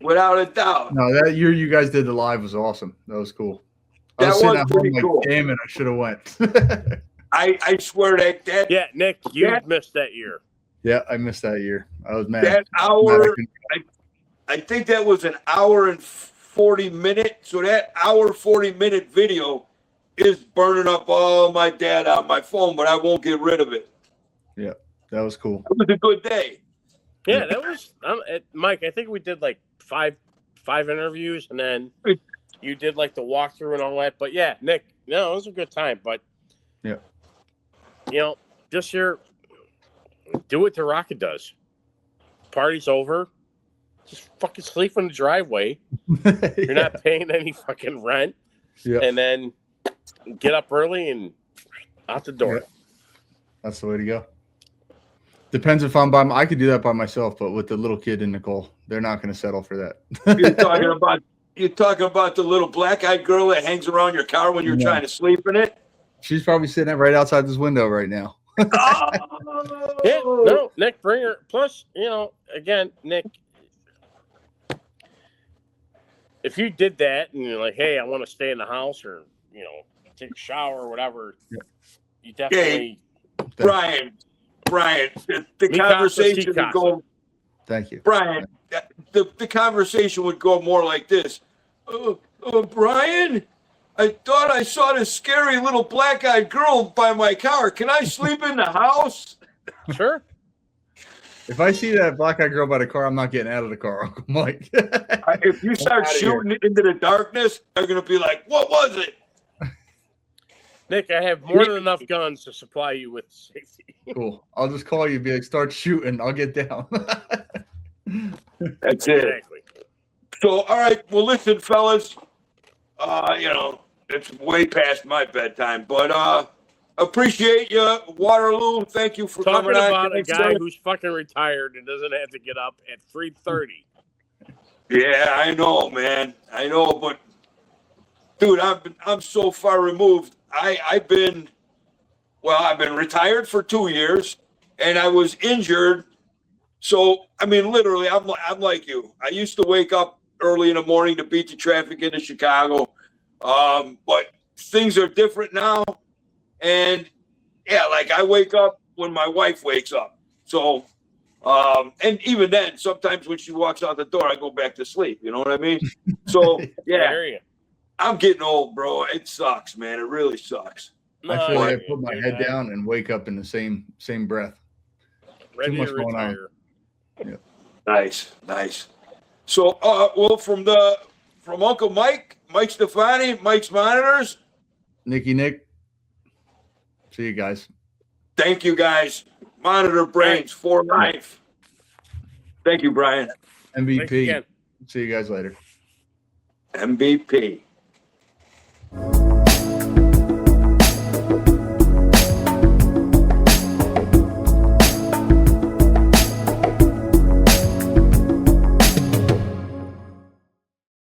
Without a doubt. No, that year you guys did the live was awesome. That was cool. I That was sitting was at pretty home like, cool. damn it, I should have went. I swear that Yeah, Nick, you missed that year. Yeah, I missed that year. I was mad. that hour, I think that was an hour and 40 minutes. So that hour 40-minute video is burning up all my data on my phone, but I won't get rid of it. Yeah, that was cool. It was a good day. Yeah, that was Mike. I think we did like five interviews, and then you did like the walkthrough and all that. But yeah, Nick, no, it was a good time. But yeah, you know, this year, do what the Rocket does. Party's over. Just fucking sleep in the driveway. You're not paying any fucking rent. Yeah, And then get up early and out the door. Yeah. That's the way to go. Depends if I'm by. I could do that by myself, but with the little kid and Nicole, they're not going to settle for that. You're talking about the little black-eyed girl that hangs around your car when you're trying to sleep in it? She's probably sitting right outside this window right now. Oh! Yeah, no, Nick, bring her. Plus, you know, again, Nick, if you did that and you're like, hey, I want to stay in the house or, you know, take a shower or whatever, you definitely. Hey, Bryan, the conversation would go. Thank you, Bryan. The conversation would go more like this. Bryan, I thought I saw this scary little black-eyed girl by my car. Can I sleep in the house? Sure. If I see that black-eyed girl by the car, I'm not getting out of the car, Uncle Mike. If you start shooting it into the darkness, they're going to be like, what was it? Nick, I have more than enough guns to supply you with safety. Cool. I'll just call you, be like, start shooting. I'll get down. That's it. Exactly. So, all right. Well, listen, fellas, you know, it's way past my bedtime, but appreciate you, Waterloo. Thank you for Talking coming on. about a guy who's fucking retired and doesn't have to get up at 3:30. Yeah, I know, man. I know, but dude, I'm so far removed. I've been retired for 2 years, and I was injured. So I mean, literally, I'm like you. I used to wake up early in the morning to beat the traffic into Chicago, but things are different now. And yeah, like I wake up when my wife wakes up. So, and even then, sometimes when she walks out the door, I go back to sleep. You know what I mean? So yeah. I'm getting old, bro. It sucks, man. It really sucks. I feel like I put my head down and wake up in the same breath. Ready Too much to going on. retire. Yeah. Nice. So, well, from Uncle Mike Stefani, Mike's Monitors. Nicky Nick. See you guys. Thank you, guys. Monitor Brains for life. Thank you, Bryan. MVP. See you guys later. MVP.